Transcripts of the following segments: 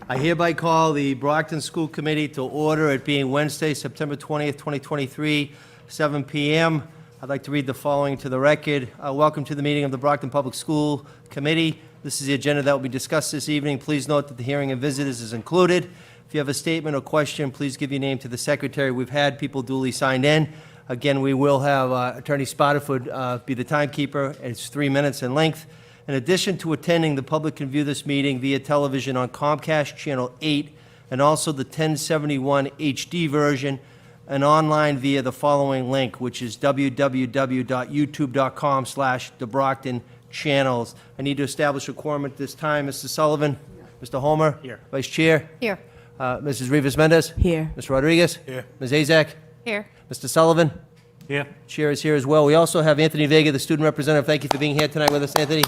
I hereby call the Brockton School Committee to order, it being Wednesday, September 20th, 2023, 7 p.m. I'd like to read the following to the record. Welcome to the meeting of the Brockton Public School Committee. This is the agenda that will be discussed this evening. Please note that the hearing of visitors is included. If you have a statement or question, please give your name to the secretary. We've had people duly signed in. Again, we will have Attorney Spotterford be the timekeeper. It's 3 minutes in length. In addition to attending, the public can view this meeting via television on Comcast Channel 8 and also the 1071 HD version and online via the following link, which is www.youtube.com/TheBrocktonChannels. I need to establish a quorum at this time. Mr. Sullivan? Here. Mr. Homer? Here. Vice Chair? Here. Mrs. Rivas-Mendez? Here. Mr. Rodriguez? Here. Ms. Azak? Here. Mr. Sullivan? Here. Chair is here as well. We also have Anthony Vega, the student representative. Thank you for being here tonight with us, Anthony.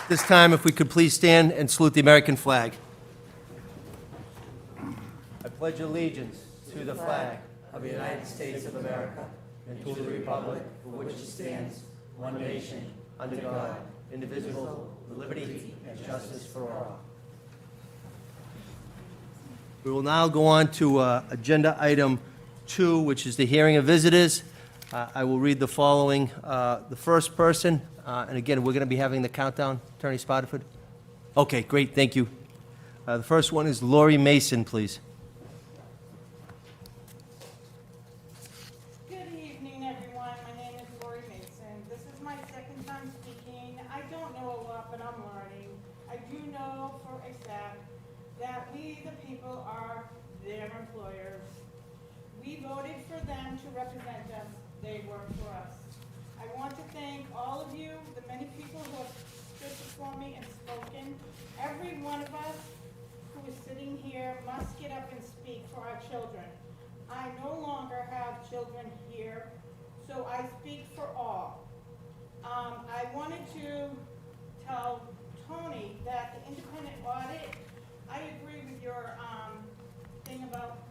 This time, if we could please stand and salute the American flag. I pledge allegiance to the flag of the United States of America and to the republic for which it stands, one nation, under God, indivisible, with liberty and justice for all. We will now go on to agenda item 2, which is the hearing of visitors. I will read the following. The first person, and again, we're going to be having the countdown. Attorney Spotterford? Okay, great, thank you. The first one is Lori Mason, please. Good evening, everyone. My name is Lori Mason. This is my second time speaking. I don't know a lot, but I'm learning. I do know for a fact that we, the people, are their employers. We voted for them to represent us. They work for us. I want to thank all of you, the many people who have stood before me and spoken. Every one of us who is sitting here must get up and speak for our children. I no longer have children here, so I speak for all. I wanted to tell Tony that the independent audit, I agree with your thing about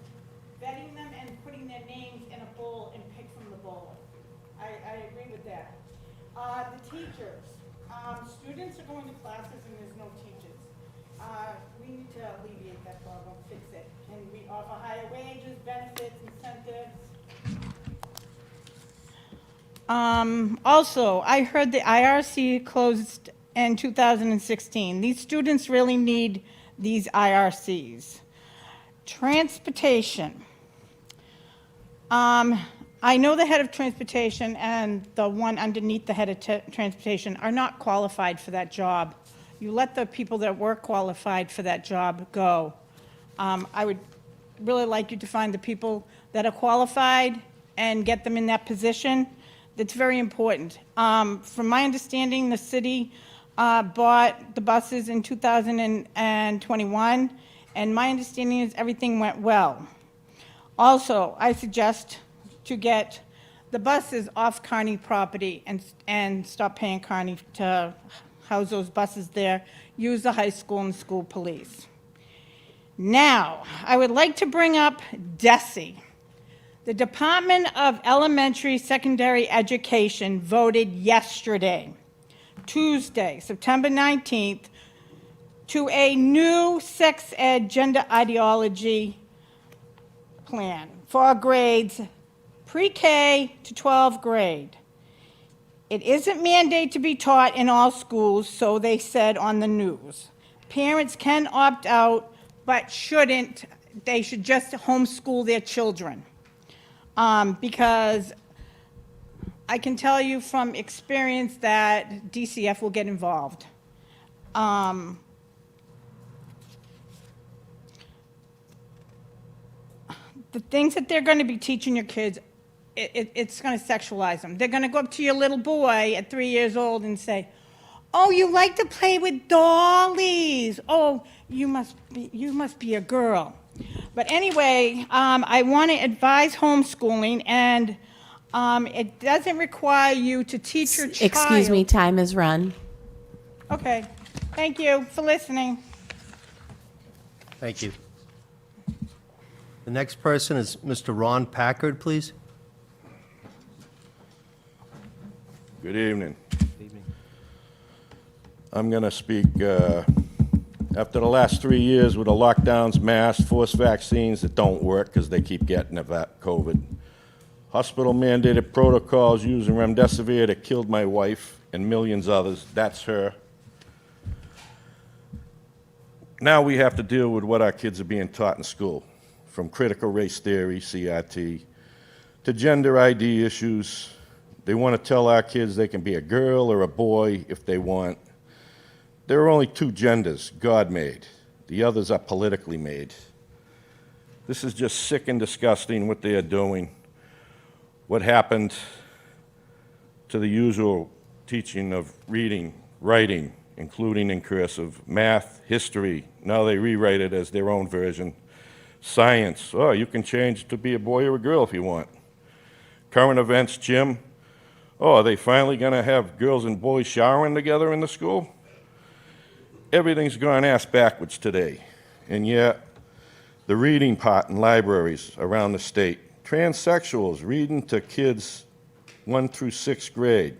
vetting them and putting their names in a bowl and pick from the bowl. I agree with that. The teachers, students are going to classes and there's no teachers. We need to alleviate that problem, fix it. Can we offer higher wages, benefits, incentives? Also, I heard the IRC closed in 2016. These students really need these IRCs. Transportation. I know the head of transportation and the one underneath the head of transportation are not qualified for that job. You let the people that were qualified for that job go. I would really like you to find the people that are qualified and get them in that position. That's very important. From my understanding, the city bought the buses in 2021, and my understanding is everything went well. Also, I suggest to get the buses off Kearney property and stop paying Kearney to house those buses there. Use the high school and school police. Now, I would like to bring up DESE. The Department of Elementary Secondary Education voted yesterday, Tuesday, September 19th, to a new sex ed gender ideology plan for grades pre-K to 12th grade. It isn't mandated to be taught in all schools, so they said on the news. Parents can opt out, but shouldn't. They should just homeschool their children. Because I can tell you from experience that DCF will get involved. The things that they're going to be teaching your kids, it's going to sexualize them. They're going to go up to your little boy at 3 years old and say, "Oh, you like to play with dollies. Oh, you must be a girl." But anyway, I want to advise homeschooling, and it doesn't require you to teach your child. Excuse me, time is run. Okay. Thank you for listening. Thank you. The next person is Mr. Ron Packard, please. Good evening. Evening. I'm going to speak After the last 3 years with the lockdowns, masks, forced vaccines that don't work because they keep getting COVID, hospital mandated protocols using remdesivir that killed my wife and millions others, that's her. Now we have to deal with what our kids are being taught in school, from critical race theory, CRT, to gender ID issues. They want to tell our kids they can be a girl or a boy if they want. There are only two genders God made. The others are politically made. This is just sick and disgusting what they are doing. What happened to the usual teaching of reading, writing, including in cursive, math, history. Now they rewrite it as their own version. Science, oh, you can change to be a boy or a girl if you want. Current events, gym, oh, are they finally going to have girls and boys showering together in the school? Everything's gone ass backwards today. And yet, the reading part in libraries around the state, transsexuals reading to kids 1 through 6th grade,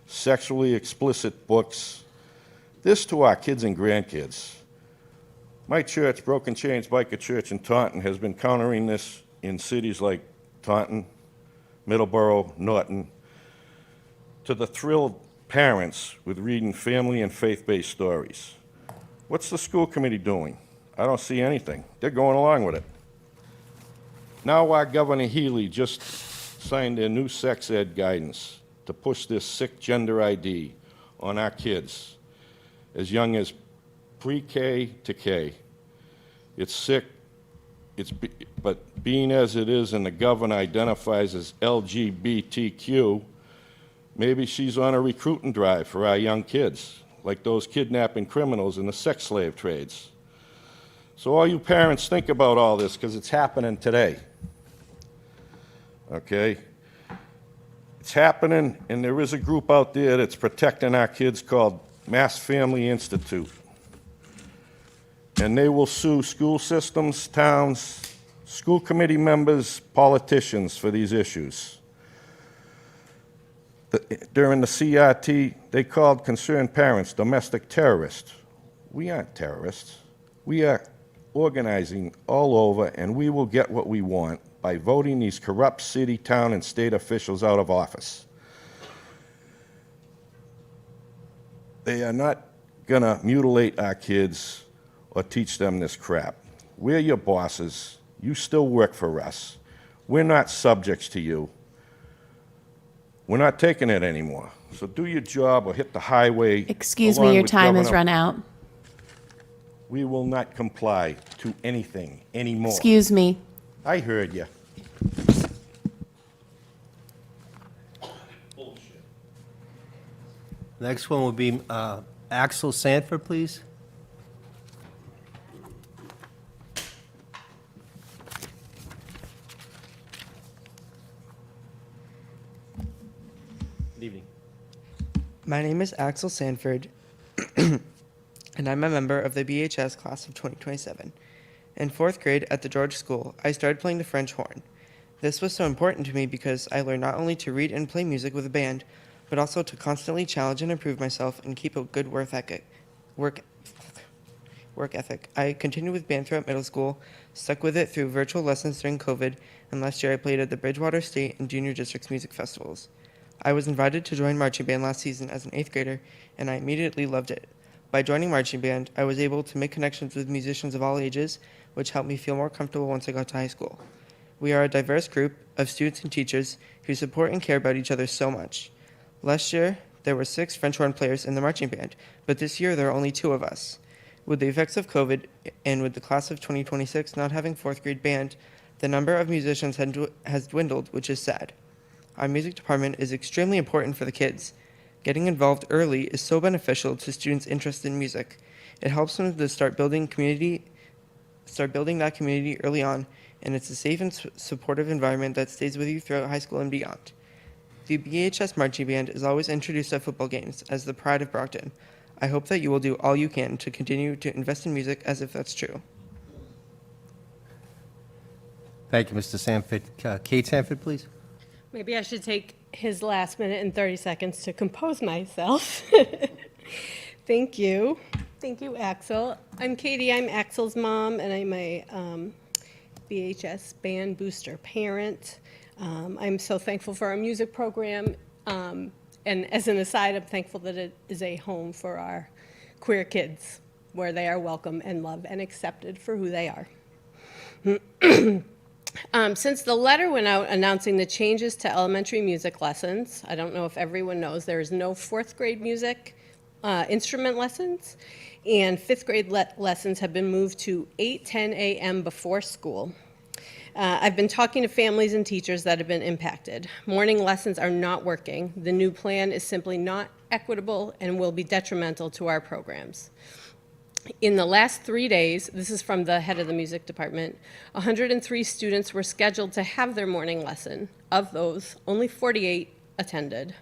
sexually explicit books, this to our kids and grandkids. My church, Broken Chains Biker Church in Taunton, has been countering this in cities like Taunton, Middleborough, Norton, to the thrilled parents with reading family and faith-based stories. What's the school committee doing? I don't see anything. They're going along with it. Now our Governor Healy just signed their new sex ed guidance to push this sick gender ID on our kids as young as pre-K to K. It's sick, but being as it is and the governor identifies as LGBTQ, maybe she's on a recruiting drive for our young kids, like those kidnapping criminals in the sex slave trades. So all you parents, think about all this, because it's happening today. Okay? It's happening, and there is a group out there that's protecting our kids called Mass Family Institute. And they will sue school systems, towns, school committee members, politicians for these issues. During the CRT, they called concerned parents domestic terrorists. We aren't terrorists. We are organizing all over, and we will get what we want by voting these corrupt city, town, and state officials out of office. They are not going to mutilate our kids or teach them this crap. We're your bosses. You still work for us. We're not subjects to you. We're not taking it anymore. So do your job or hit the highway. Excuse along me, your with time has Governor. run out. We will not comply to anything anymore. Excuse me. I heard you. Next one will be Axel Sanford, please. Good evening. My name is Axel Sanford, and I'm a member of the BHS class of 2027. In 4th grade at the George School, I started playing the French horn. This was so important to me because I learned not only to read and play music with a band, but also to constantly challenge and improve myself and keep a good work ethic. I continued with band throughout middle school, stuck with it through virtual lessons during COVID, and last year I played at the Bridgewater State and Junior Districts music festivals. I was invited to join marching band last season as an 8th grader, and I immediately loved it. By joining marching band, I was able to make connections with musicians of all ages, which helped me feel more comfortable once I got to high school. We are a diverse group of students and teachers who support and care about each other so much. Last year, there were 6 French horn players in the marching band, but this year there are only 2 of us. With the effects of COVID and with the class of 2026 not having 4th grade band, the number of musicians has dwindled, which is sad. Our music department is extremely important for the kids. Getting involved early is so beneficial to students' interest in music. It helps them to start building that community early on, and it's a safe and supportive environment that stays with you throughout high school and beyond. The BHS Marching Band is always introduced at football games as the pride of Brockton. I hope that you will do all you can to continue to invest in music as if that's true. Thank you, Mr. Sanford. Kate Sanford, please. Maybe I should take his last minute and 30 seconds to compose myself. Thank you. Thank you, Axel. I'm Katie. I'm Axel's mom, and I'm a BHS band booster parent. I'm so thankful for our music program. And as an aside, I'm thankful that it is a home for our queer kids, where they are welcome and loved and accepted for who they are. Since the letter went out announcing the changes to elementary music lessons, I don't know if everyone knows, there is no fourth grade music instrument lessons, and fifth grade lessons have been moved to 8:10 a.m. before school. I've been talking to families and teachers that have been impacted. Morning lessons are not working. The new plan is simply not equitable and will be detrimental to our programs. In the last 3 days, this is from the head of the music department, 103 students were scheduled to have their morning lesson. Of those, only 48 attended.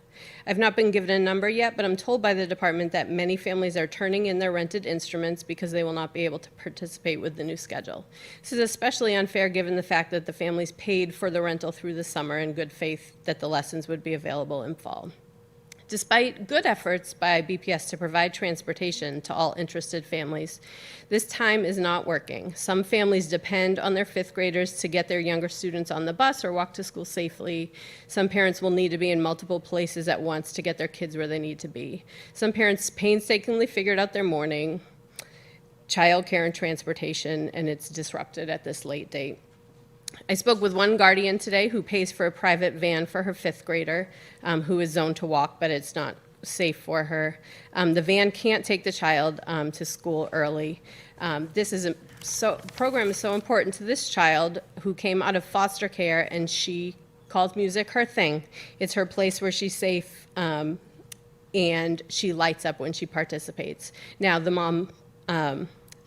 I've not been given a number yet, but I'm told by the department that many families are turning in their rented instruments because they will not be able to participate with the new schedule. This is especially unfair given the fact that the families paid for the rental through the summer in good faith that the lessons would be available in fall. Despite good efforts by BPS to provide transportation to all interested families, this time is not working. Some families depend on their fifth graders to get their younger students on the bus or walk to school safely. Some parents will need to be in multiple places at once to get their kids where they need to be. Some parents painstakingly figured out their morning, childcare and transportation, and it's disrupted at this late date. I spoke with one guardian today who pays for a private van for her fifth grader who is zoned to walk, but it's not safe for her. The van can't take the child to school early. This program is so important to this child who came out of foster care, and she calls music her thing. It's her place where she's safe, and she lights up when she participates. Now the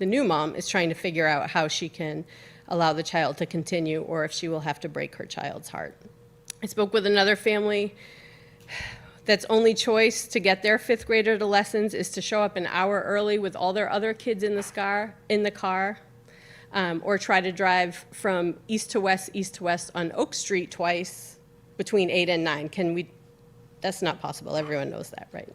new mom is trying to figure out how she can allow the child to continue, or if she will have to break her child's heart. I spoke with another family that's only choice to get their fifth grader to lessons is to show up an hour early with all their other kids in the car, or try to drive from east to west on Oak Street twice between 8 and 9. That's not possible. Everyone knows that, right?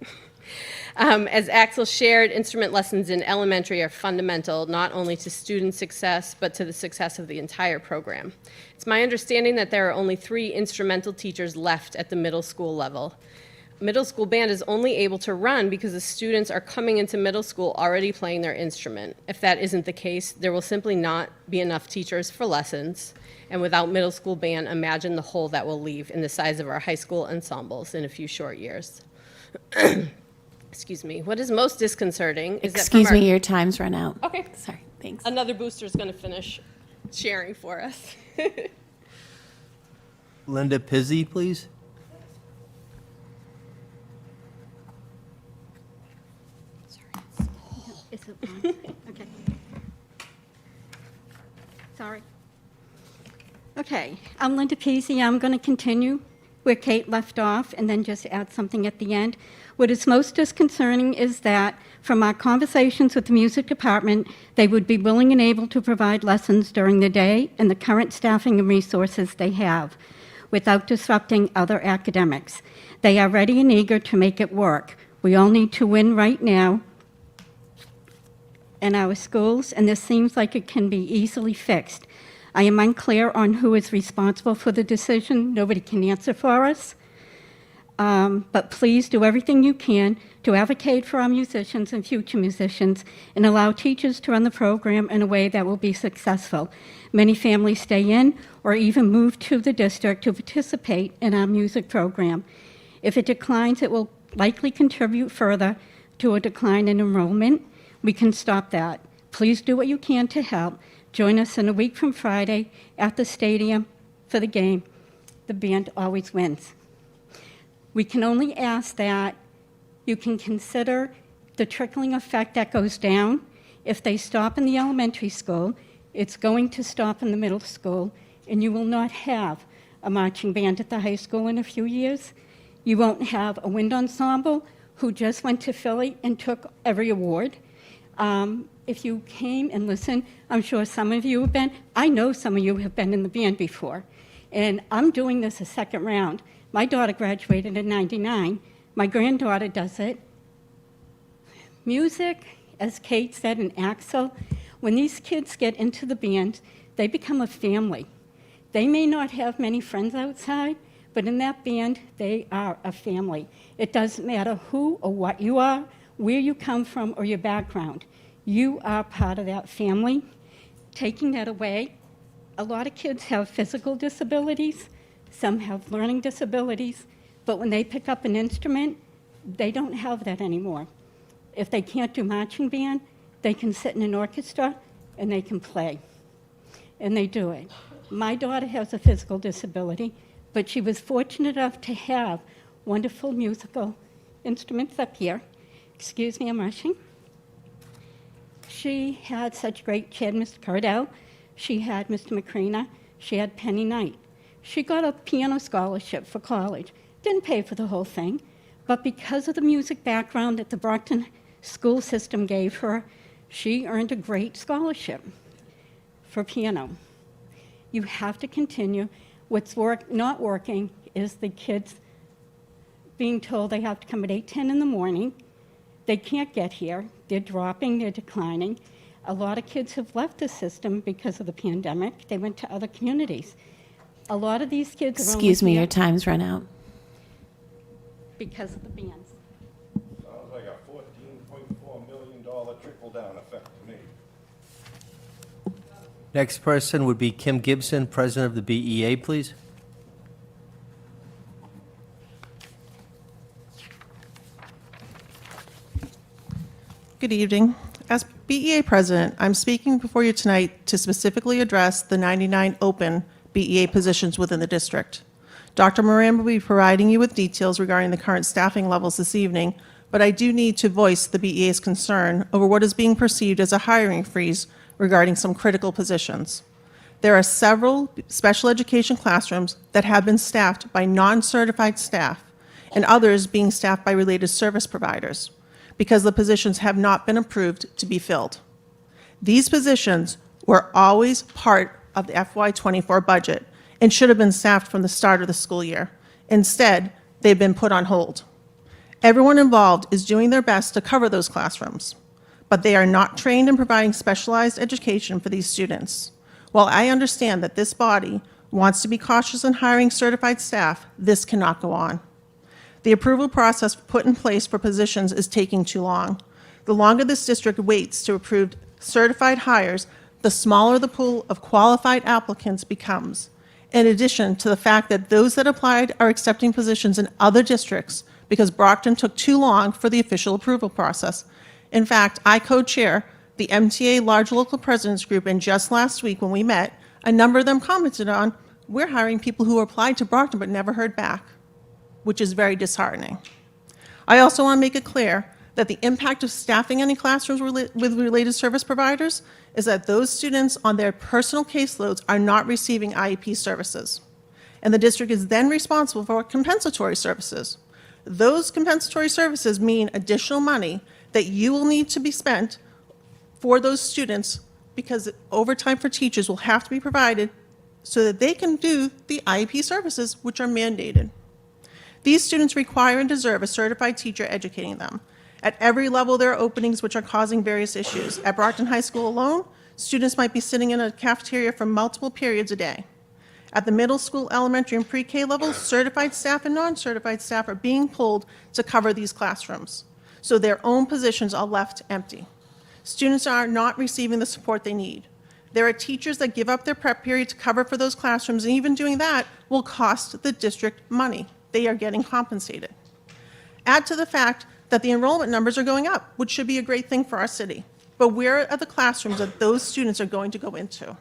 As Axel shared, instrument lessons in elementary are fundamental not only to student success, but to the success of the entire program. It's my understanding that there are only 3 instrumental teachers left at the middle school level. Middle school band is only able to run because the students are coming into middle school already playing their instrument. If that isn't the case, there will simply not be enough teachers for lessons. And without middle school band, imagine the hole that will leave in the size of our high school ensembles in a few short years. Excuse me. What is most disconcerting is that Excuse me, your time's run out. Okay. Sorry, thanks. Another booster is going to finish sharing for us. Linda Pizzi, please. Is it on? Okay. Sorry. Okay, I'm Linda Peasy. I'm going to continue where Kate left off and then just add something at the end. What is most disconcerting is that from our conversations with the music department, they would be willing and able to provide lessons during the day and the current staffing and resources they have without disrupting other academics. They are ready and eager to make it work. We all need to win right now in our schools, and this seems like it can be easily fixed. I am unclear on who is responsible for the decision. Nobody can answer for us. But please do everything you can to advocate for our musicians and future musicians and allow teachers to run the program in a way that will be successful. Many families stay in or even move to the district to participate in our music program. If it declines, it will likely contribute further to a decline in enrollment. We can stop that. Please do what you can to help. Join us in a week from Friday at the stadium for the game. The band always wins. We can only ask that you can consider the trickling effect that goes down. If they stop in the elementary school, it's going to stop in the middle school, and you will not have a marching band at the high school in a few years. You won't have a wind ensemble who just went to Philly and took every award. If you came and listened, I'm sure some of you have been. I know some of you have been in the band before. And I'm doing this a second round. My daughter graduated in '99. My granddaughter does it. Music as Kate said, and Axel, when these kids get into the band, they become a family. They may not have many friends outside, but in that band, they are a family. It doesn't matter who or what you are, where you come from, or your background. You are part of that family. Taking that away, a lot of kids have physical disabilities, some have learning disabilities, but when they pick up an instrument, they don't have that anymore. If they can't do marching band, they can sit in an orchestra and they can play. And they do it. My daughter has a physical disability, but she was fortunate enough to have wonderful musical instruments up here. Excuse me, I'm rushing. She had such great, she had Mr. Cardell, she had Mr. Macrina, she had Penny Knight. She got a piano scholarship for college. Didn't pay for the whole thing, but because of the music background that the Brockton school system gave her, she earned a great scholarship for piano. You have to continue. What's not working is the kids being told they have to come at 8:10 in the morning. They can't get here. They're dropping, they're declining. A lot of kids have left the system because of the pandemic. They went to other communities. A lot of these kids are only Excuse me, here your time's run out. because of the bands. Sounds like a $14.4 million trickle-down effect to me. Next person would be Kim Gibson, President of the BEA, please. Good evening. As BEA President, I'm speaking before you tonight to specifically address the 99 open BEA positions within the district. Dr. Moran will be providing you with details regarding the current staffing levels this evening, but I do need to voice the BEA's concern over what is being perceived as a hiring freeze regarding some critical positions. There are several special education classrooms that have been staffed by non-certified staff, and others being staffed by related service providers, because the positions have not been approved to be filled. These positions were always part of the FY24 budget and should have been staffed from the start of the school year. Instead, they've been put on hold. Everyone involved is doing their best to cover those classrooms, but they are not trained in providing specialized education for these students. While I understand that this body wants to be cautious in hiring certified staff, this cannot go on. The approval process put in place for positions is taking too long. The longer this district waits to approve certified hires, the smaller the pool of qualified applicants becomes. In addition to the fact that those that applied are accepting positions in other districts because Brockton took too long for the official approval process. In fact, I co-chair the MTA Large Local Presidents Group, and just last week when we met, a number of them commented on, we're hiring people who applied to Brockton but never heard back, which is very disheartening. I also want to make it clear that the impact of staffing any classrooms with related service providers is that those students on their personal caseloads are not receiving IEP services. And the district is then responsible for compensatory services. Those compensatory services mean additional money that you will need to be spent for those students, because overtime for teachers will have to be provided so that they can do the IEP services, which are mandated. These students require and deserve a certified teacher educating them. At every level, there are openings which are causing various issues. At Brockton High School alone, students might be sitting in a cafeteria for multiple periods a day. At the middle school, elementary, and pre-K level, certified staff and non-certified staff are being pulled to cover these classrooms, so their own positions are left empty. Students are not receiving the support they need. There are teachers that give up their prep period to cover for those classrooms, and even doing that will cost the district money. They are getting compensated. Add to the fact that the enrollment numbers are going up, which should be a great thing for our city. But where are the classrooms that those students are going to go into?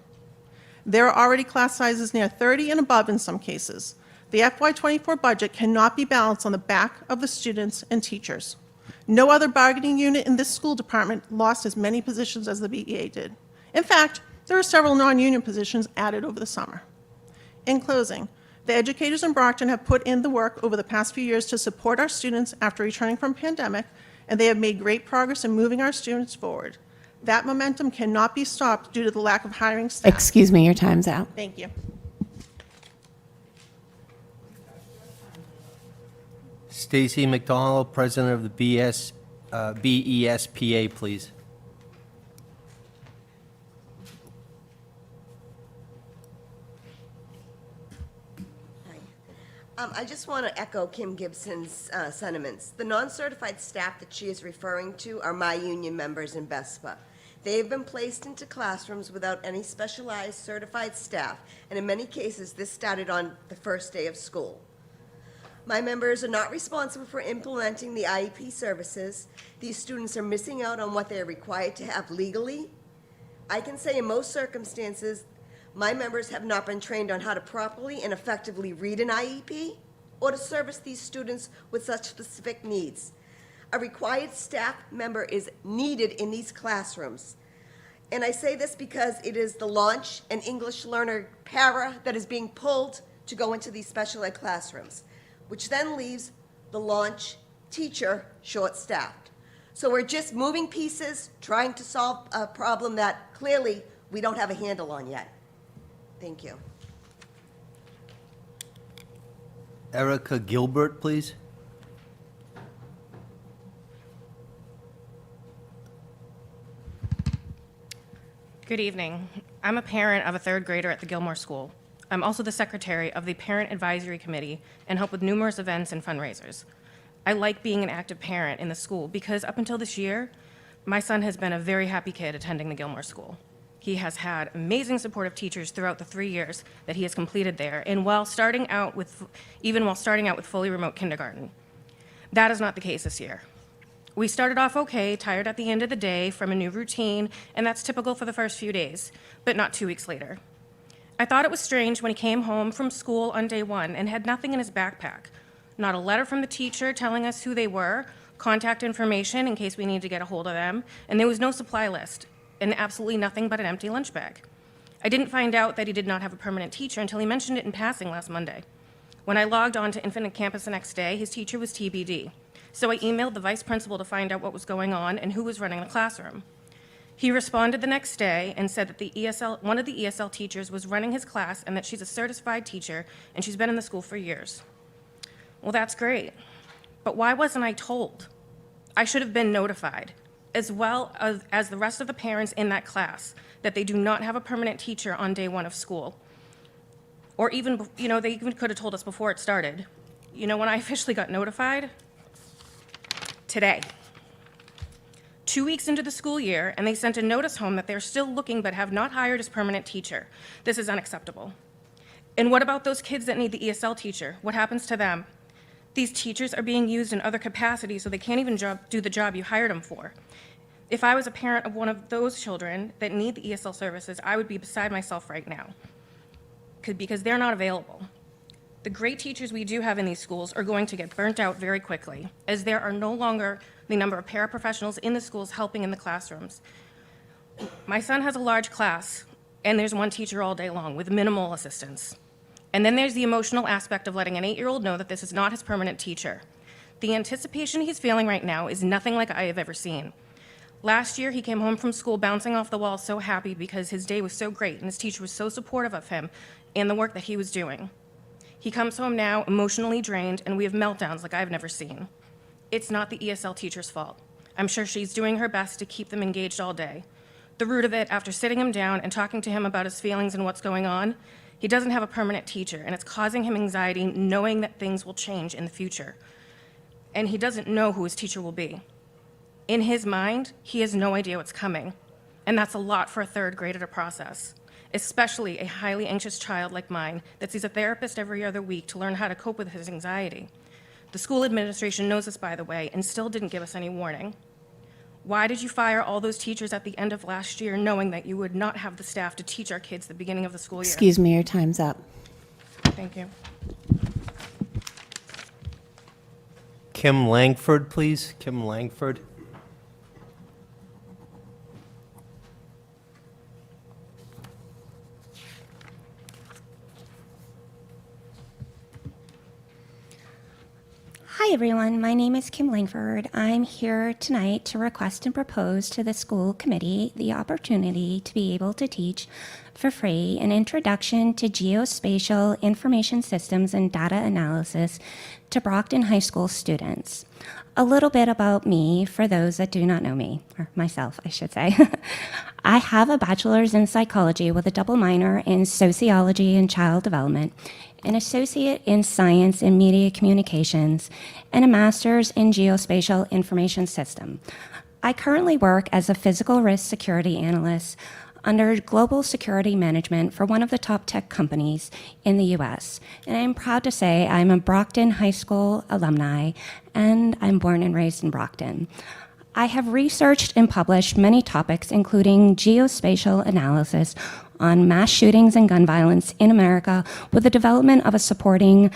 There are already class sizes near 30 and above in some cases. The FY24 budget cannot be balanced on the back of the students and teachers. No other bargaining unit in this school department lost as many positions as the BEA did. In fact, there are several non-union positions added over the summer. In closing, the educators in Brockton have put in the work over the past few years to support our students after returning from pandemic, and they have made great progress in moving our students forward. That momentum cannot be stopped due to the lack of hiring staff. Excuse me, your time's out. Thank you. Stacy McDonald, President of the BESPA, please. I just want to echo Kim Gibson's sentiments. The non-certified staff that she is referring to are my union members in BESPA. They have been placed into classrooms without any specialized certified staff, and in many cases, this started on the first day of school. My members are not responsible for implementing the IEP services. These students are missing out on what they are required to have legally. I can say in most circumstances, my members have not been trained on how to properly and effectively read an IEP or to service these students with such specific needs. A required staff member is needed in these classrooms. And I say this because it is the launch and English learner para that is being pulled to go into these special ed classrooms, which then leaves the launch teacher short-staffed. So we're just moving pieces, trying to solve a problem that clearly we don't have a handle on yet. Thank you. Erica Gilbert, please. Good evening. I'm a parent of a third grader at the Gilmore School. I'm also the secretary of the Parent Advisory Committee and help with numerous events and fundraisers. I like being an active parent in the school because up until this year, my son has been a very happy kid attending the Gilmore School. He has had amazing supportive teachers throughout the 3 years that he has completed there, and even while starting out with fully remote kindergarten. That is not the case this year. We started off okay, tired at the end of the day from a new routine, and that's typical for the first few days, but not 2 weeks later. I thought it was strange when he came home from school on day one and had nothing in his backpack. Not a letter from the teacher telling us who they were, contact information in case we need to get a hold of them, and there was no supply list, and absolutely nothing but an empty lunch bag. I didn't find out that he did not have a permanent teacher until he mentioned it in passing last Monday. When I logged on to Infinite Campus the next day, his teacher was TBD. So I emailed the vice principal to find out what was going on and who was running the classroom. He responded the next day and said that one of the ESL teachers was running his class and that she's a certified teacher and she's been in the school for years. Well, that's great. But why wasn't I told? I should have been notified, as well as the rest of the parents in that class, that they do not have a permanent teacher on day one of school. Or even, they even could have told us before it started. When I officially got notified? Today. 2 weeks into the school year, and they sent a notice home that they're still looking but have not hired his permanent teacher. This is unacceptable. And what about those kids that need the ESL teacher? What happens to them? These teachers are being used in other capacities, so they can't even do the job you hired them for. If I was a parent of one of those children that need the ESL services, I would be beside myself right now, because they're not available. The great teachers we do have in these schools are going to get burnt out very quickly, as there are no longer the number of paraprofessionals in the schools helping in the classrooms. My son has a large class, and there's one teacher all day long with minimal assistance. And then there's the emotional aspect of letting an 8-year-old know that this is not his permanent teacher. The anticipation he's feeling right now is nothing like I have ever seen. Last year, he came home from school bouncing off the wall so happy because his day was so great and his teacher was so supportive of him and the work that he was doing. He comes home now emotionally drained, and we have meltdowns like I've never seen. It's not the ESL teacher's fault. I'm sure she's doing her best to keep them engaged all day. The root of it, after sitting him down and talking to him about his feelings and what's going on, he doesn't have a permanent teacher, and it's causing him anxiety knowing that things will change in the future. And he doesn't know who his teacher will be. In his mind, he has no idea what's coming, and that's a lot for a third grader to process, especially a highly anxious child like mine that sees a therapist every other week to learn how to cope with his anxiety. The school administration knows this, by the way, and still didn't give us any warning. Why did you fire all those teachers at the end of last year knowing that you would not have the staff to teach our kids the beginning of the school year? Excuse me, your time's up. Thank you. Kim Langford, please. Kim Langford. Hi everyone, my name is Kim Langford. I'm here tonight to request and propose to the school committee the opportunity to be able to teach for free an introduction to geospatial information systems and data analysis to Brockton High School students. A little bit about me for those that do not know me, or myself, I should say. I have a bachelor's in psychology with a double minor in sociology and child development, an associate in science and media communications, and a master's in geospatial information system. I currently work as a physical risk security analyst under global security management for one of the top tech companies in the US. And I'm proud to say I'm a Brockton High School alumni, and I'm born and raised in Brockton. I have researched and published many topics, including geospatial analysis on mass shootings and gun violence in America, with the development of a supporting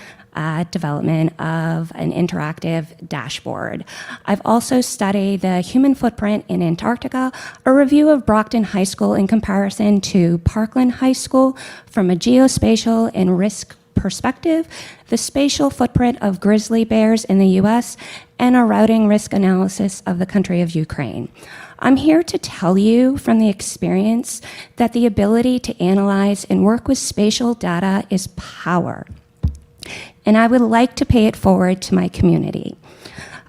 development of an interactive dashboard. I've also studied the human footprint in Antarctica, a review of Brockton High School in comparison to Parkland High School from a geospatial and risk perspective, the spatial footprint of grizzly bears in the US, and a routing risk analysis of the country of Ukraine. I'm here to tell you from the experience that the ability to analyze and work with spatial data is power. And I would like to pay it forward to my community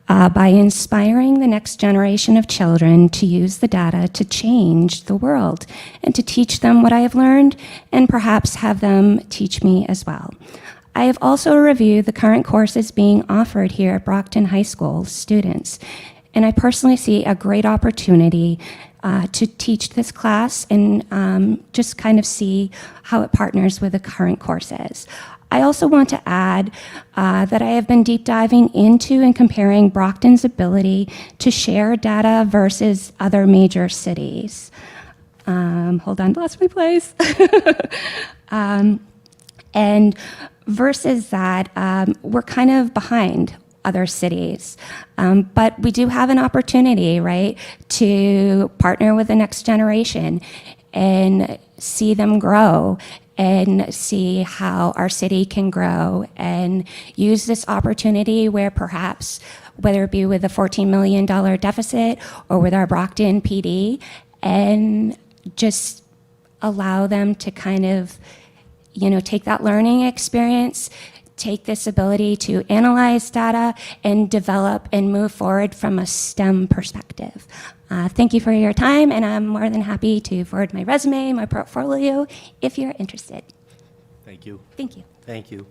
by inspiring the next generation of children to use the data to change the world and to teach them what I have learned and perhaps have them teach me as well. I have also reviewed the current courses being offered here at Brockton High School students, and I personally see a great opportunity to teach this class and just kind of see how it partners with the current courses. I also want to add that I have been deep diving into and comparing Brockton's ability to share data versus other major cities. Hold on, lost my place. And versus that, we're kind of behind other cities. But we do have an opportunity, right, to partner with the next generation and see them grow and see how our city can grow and use this opportunity where perhaps, whether it be with a $14 million deficit or with our Brockton PD, and just allow them to kind of, take that learning experience, take this ability to analyze data and develop and move forward from a STEM perspective. Thank you for your time, and I'm more than happy to forward my resume, my portfolio, if you're interested. Thank you. Thank you. Thank you.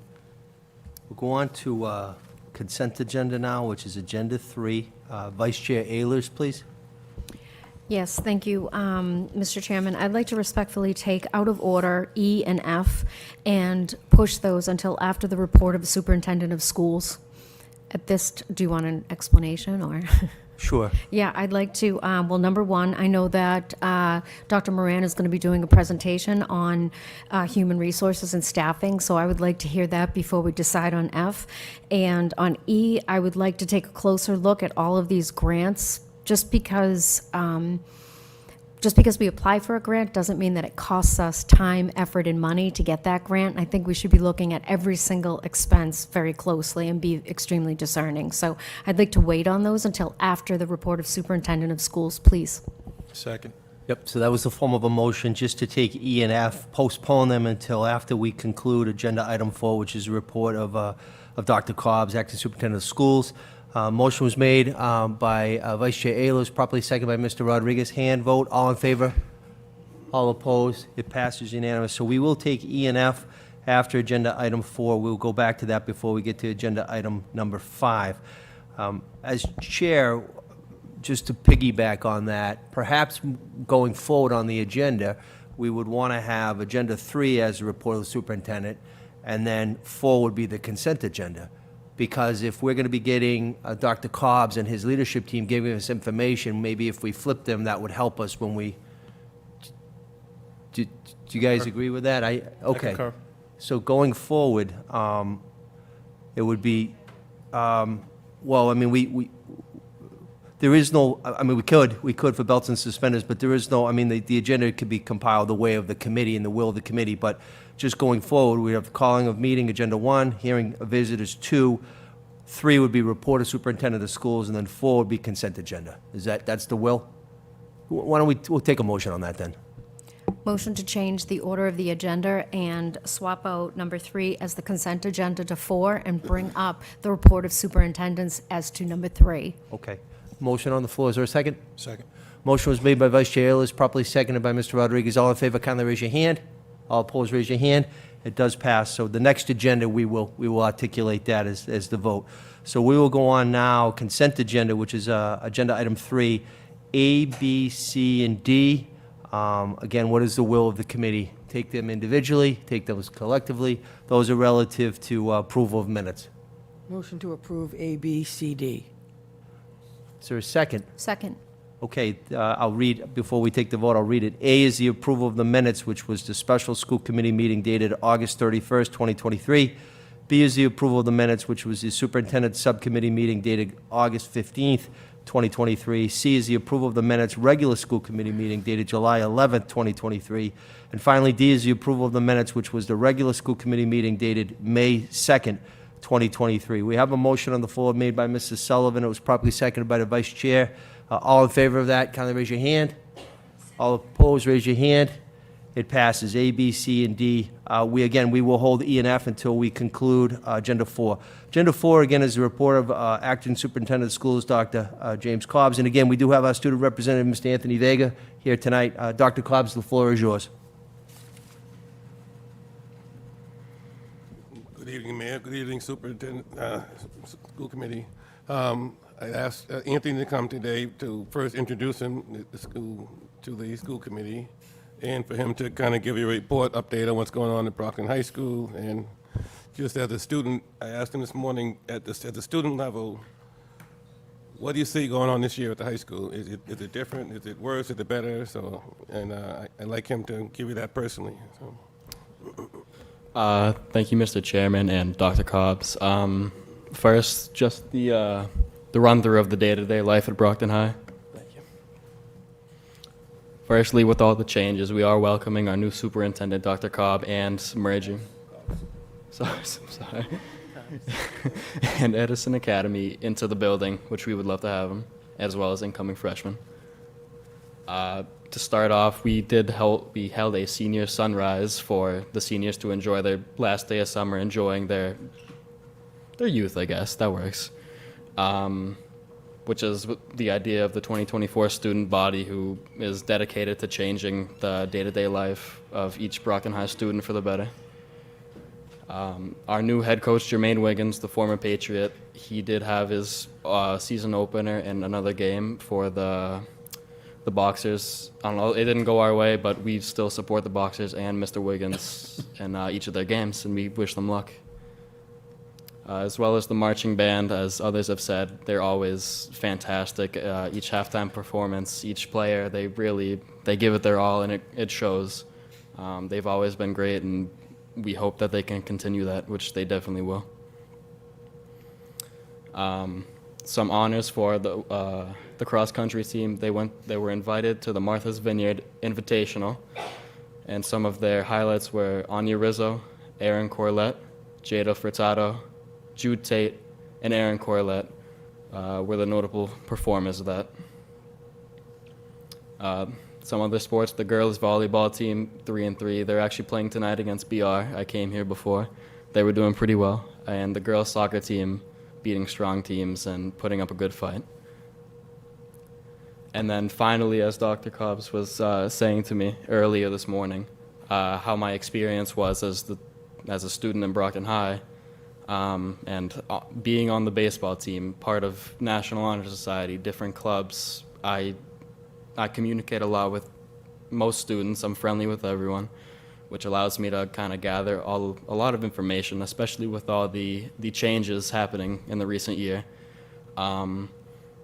We'll go on to consent agenda now, which is Agenda 3. Vice Chair Ehlers, please. Yes, thank you, Mr. Chairman. I'd like to respectfully take out of order E and F and push those until after the report of the superintendent of schools. At this, do you want an explanation or? Sure. Yeah, I'd like to, well, number one, I know that Dr. Moran is going to be doing a presentation on human resources and staffing, so I would like to hear that before we decide on F. And on E, I would like to take a closer look at all of these grants. Just because we apply for a grant doesn't mean that it costs us time, effort, and money to get that grant. I think we should be looking at every single expense very closely and be extremely discerning. So I'd like to wait on those until after the report of superintendent of schools, please. Second. Yep, so that was the form of a motion, just to take E and F, postpone them until after we conclude Agenda Item 4, which is a report of Dr. Cobbs, Acting Superintendent of Schools. Motion was made by Vice Chair Ehlers, properly seconded by Mr. Rodriguez. Hand vote, all in favor? All opposed? It passes unanimous. So we will take E and F after Agenda Item 4. We'll go back to that before we get to Agenda Item number 5. As Chair, just to piggyback on that, perhaps going forward on the agenda, we would want to have Agenda 3 as a report of the superintendent, and then 4 would be the consent agenda. Because if we're going to be getting Dr. Cobbs and his leadership team giving us information, maybe if we flip them, that would help us when we... Do you guys agree with that? Okay. I concur. So going forward, it would be, well, I mean, there is no, I mean, we could for belts and suspenders, but there is no, I mean, the agenda could be compiled the way of the committee and the will of the committee, but just going forward, we have calling of meeting, Agenda 1, hearing of visitors 2, 3 would be report of superintendent of schools, and then 4 would be consent agenda. That's the will? Why don't we'll take a motion on that then? Motion to change the order of the agenda and swap out number 3 as the consent agenda to 4 and bring up the report of superintendents as to number 3. Okay. Motion on the floor. Is there a second? Second. Motion was made by Vice Chair Ehlers, properly seconded by Mr. Rodriguez. All in favor, kindly raise your hand. All opposed, raise your hand. It does pass. So the next agenda, we will articulate that as the vote. So we will go on now, consent agenda, which is agenda item 3, A, B, C, and D. Again, what is the will of the committee? Take them individually, take those collectively. Those are relative to approval of minutes. Motion to approve A, B, C, D. Is there a second? Second. Okay, I'll read, before we take the vote, I'll read it. A is the approval of the minutes, which was the special school committee meeting dated August 31st, 2023. B is the approval of the minutes, which was the superintendent subcommittee meeting dated August 15th, 2023. C is the approval of the minutes, regular school committee meeting dated July 11th, 2023. And finally, D is the approval of the minutes, which was the regular school committee meeting dated May 2nd, 2023. We have a motion on the floor made by Mrs. Sullivan. It was properly seconded by the vice chair. All in favor of that, kindly raise your hand. All opposed, raise your hand. It passes. A, B, C, and D. We will hold E and F until we conclude Agenda 4. Agenda 4, again, is the report of Acting Superintendent of Schools, Dr. James Cobbs. And again, we do have our student representative, Mr. Anthony Vega, here tonight. Dr. Cobbs, the floor is yours. Good evening, Mayor. Good evening, Superintendent, School Committee. I asked Anthony to come today to first introduce him to the school committee, and for him to kind of give you a report update on what's going on at Brockton High School. And just as a student, I asked him this morning at the student level, what do you see going on this year at the high school? Is it different? Is it worse? Is it better? So, and I'd like him to give you that personally. So. Thank you, Mr. Chairman and Dr. Cobbs. First, just the run-through of the day-to-day life at Brockton High. Thank you. Firstly, with all the changes, we are welcoming our new superintendent, Dr. Cobb, and merging. Sorry. And Edison Academy into the building, which we would love to have them, as well as incoming freshmen. To start off, we held a senior sunrise for the seniors to enjoy their last day of summer, enjoying their youth, I guess. That works. Which is the idea of the 2024 student body, who is dedicated to changing the day-to-day life of each Brockton High student for the better. Our new head coach, Jermaine Wiggins, the former Patriot, he did have his season opener in another game for the Boxers. I don't know, it didn't go our way, but we still support the Boxers and Mr. Wiggins in each of their games, and we wish them luck. As well as the marching band, as others have said, they're always fantastic. Each halftime performance, each player, they give it their all, and it shows. They've always been great, and we hope that they can continue that, which they definitely will. Some honors for the cross-country team. They were invited to the Martha's Vineyard Invitational, and some of their highlights were Anya Rizzo, Aaron Corlett, Jada Furtado, Jude Tate, and Aaron Corlett were the notable performers of that. Some other sports, the girls volleyball team, 3-3. They're actually playing tonight against BR. I came here before. They were doing pretty well. And the girls soccer team, beating strong teams and putting up a good fight. And then finally, as Dr. Cobbs was saying to me earlier this morning, how my experience was as a student in Brockton High, and being on the baseball team, part of National Honor Society, different clubs. I communicate a lot with most students. I'm friendly with everyone, which allows me to kind of gather a lot of information, especially with all the changes happening in the recent year, and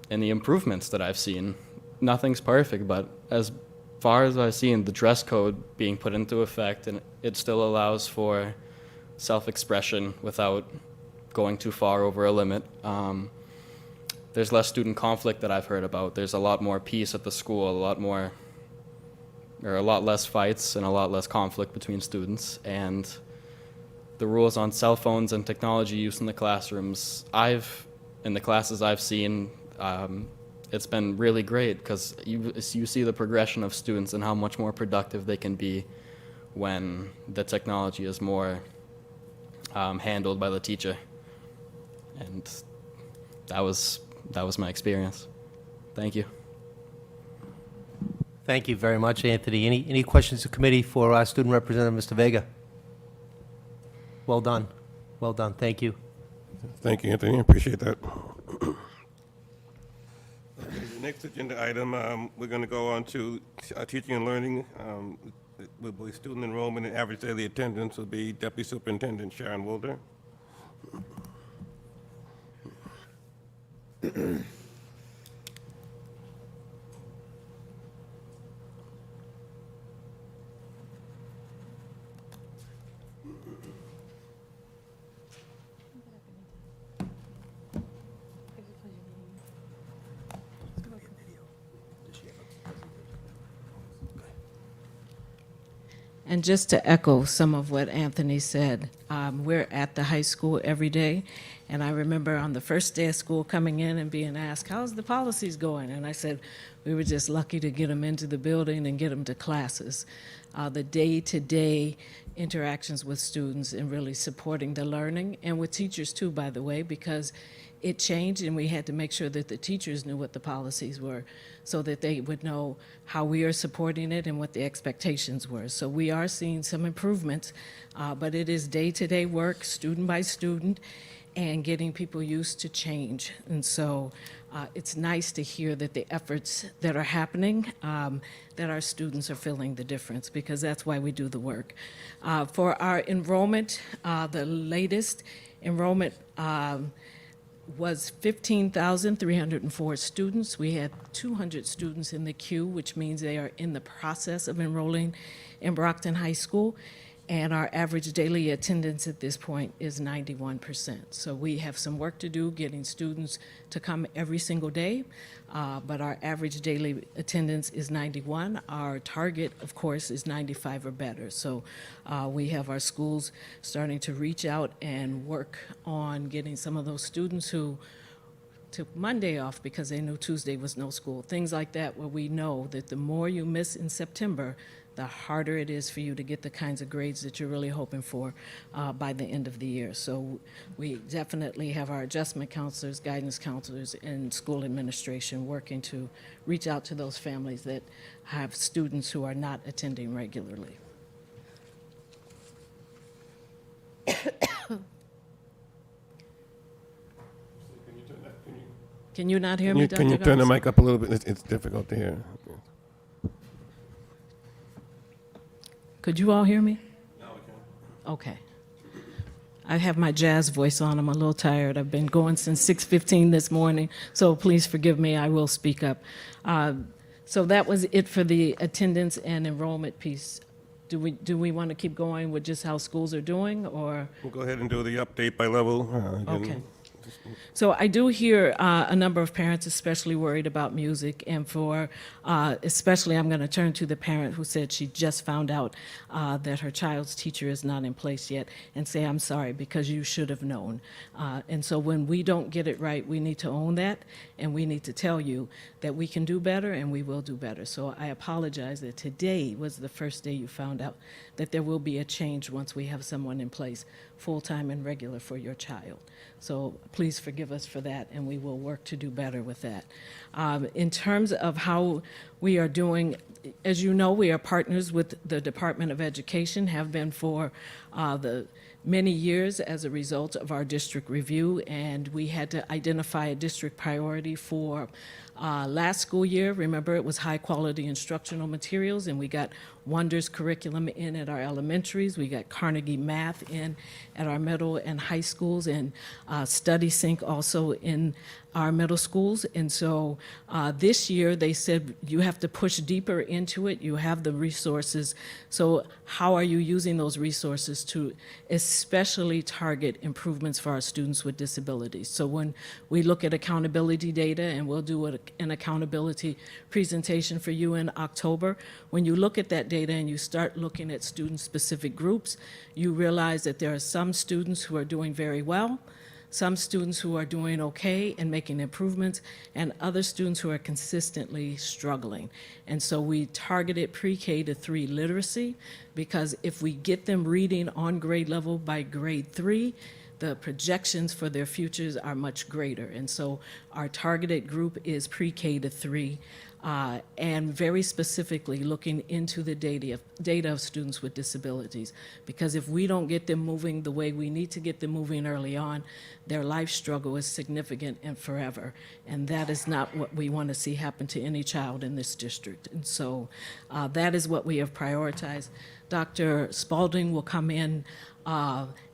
the improvements that I've seen. Nothing's perfect, but as far as I've seen, the dress code being put into effect, and it still allows for self-expression without going too far over a limit. There's less student conflict that I've heard about. There's a lot more peace at the school, a lot less fights and a lot less conflict between students. And the rules on cell phones and technology use in the classrooms, in the classes I've seen, it's been really great, because you see the progression of students and how much more productive they can be when the technology is more handled by the teacher. And that was my experience. Thank you. Thank you very much, Anthony. Any questions to committee for our student representative, Mr. Vega? Well done. Well done. Thank you. Thank you, Anthony. I appreciate that. Okay, the next agenda item, we're going to go on to teaching and learning. Will be student enrollment and average daily attendance will be Deputy Superintendent Sharon Wilder. And just to echo some of what Anthony said, we're at the high school every day. And I remember on the first day of school coming in and being asked, how's the policies going? And I said, we were just lucky to get them into the building and get them to classes. The day-to-day interactions with students and really supporting the learning, and with teachers too, by the way, because it changed and we had to make sure that the teachers knew what the policies were so that they would know how we are supporting it and what the expectations were. So we are seeing some improvements, but it is day-to-day work, student by student, and getting people used to change. And so it's nice to hear that the efforts that are happening, that our students are feeling the difference, because that's why we do the work. For our enrollment, the latest enrollment was 15,304 students. We had 200 students in the queue, which means they are in the process of enrolling in Brockton High School. And our average daily attendance at this point is 91%. So we have some work to do getting students to come every single day, but our average daily attendance is 91. Our target, of course, is 95 or better. So we have our schools starting to reach out and work on getting some of those students who took Monday off because they knew Tuesday was no school. Things like that, where we know that the more you miss in September, the harder it is for you to get the kinds of grades that you're really hoping for by the end of the year. So we definitely have our adjustment counselors, guidance counselors, and school administration working to reach out to those families that have students who are not attending regularly. Can you not hear me, Dr. Can you turn the Goss? mic up a little bit? It's difficult to hear. Could you all hear me? No, we can. Okay. I have my jazz voice on. I'm a little tired. I've been going since 6:15 this morning, so please forgive me. I will speak up. So that was it for the attendance and enrollment piece. Do we want to keep going with just how schools are doing, or? We'll go ahead and do the update by level. Okay. So I do hear a number of parents especially worried about music, and for especially I'm going to turn to the parent who said she just found out that her child's teacher is not in place yet, and say, I'm sorry, because you should have known. And so when we don't get it right, we need to own that, and we need to tell you that we can do better and we will do better. So I apologize that today was the first day you found out that there will be a change once we have someone in place, full-time and regular, for your child. So please forgive us for that, and we will work to do better with that. In terms of how we are doing, as you know, we are partners with the Department of Education, have been for the many years as a result of our district review, and we had to identify a district priority for last school year. Remember, it was high-quality instructional materials, and we got Wonders curriculum in at our elementaries. We got Carnegie Math in at our middle and high schools, and Study Sync also in our middle schools. And so this year they said you have to push deeper into it. You have the resources. So how are you using those resources to especially target improvements for our students with disabilities? So when we look at accountability data, and we'll do an accountability presentation for you in October, when you look at that data and you start looking at student-specific groups, you realize that there are some students who are doing very well, some students who are doing okay and making improvements, and other students who are consistently struggling. And so we targeted pre-K to 3 literacy, because if we get them reading on grade level by grade 3, the projections for their futures are much greater. And so our targeted group is pre-K to 3. and very specifically looking into the data of students with disabilities. Because if we don't get them moving the way we need to get them moving early on, their life struggle is significant and forever. And that is not what we want to see happen to any child in this district. And so that is what we have prioritized. Dr. Spalding will come in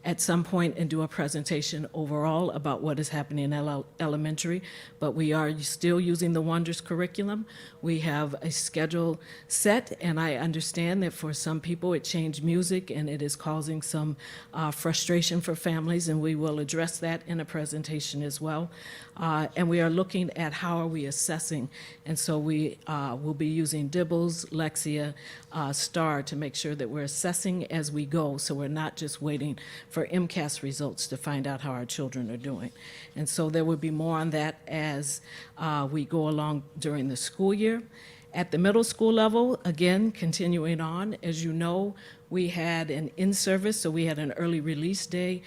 at some point and do a presentation overall about what is happening in elementary, but we are still using the Wonders curriculum. We have a schedule set, and I understand that for some people it changed music and it is causing some frustration for families, and we will address that in a presentation as well. And we are looking at how are we assessing, and so we will be using Dibbles, Lexia, STAR to make sure that we're assessing as we go, so we're not just waiting for MCAS results to find out how our children are doing. And so there will be more on that as we go along during the school year. At the middle school level, again, continuing on, as you know, we had an in-service, so we had an early release day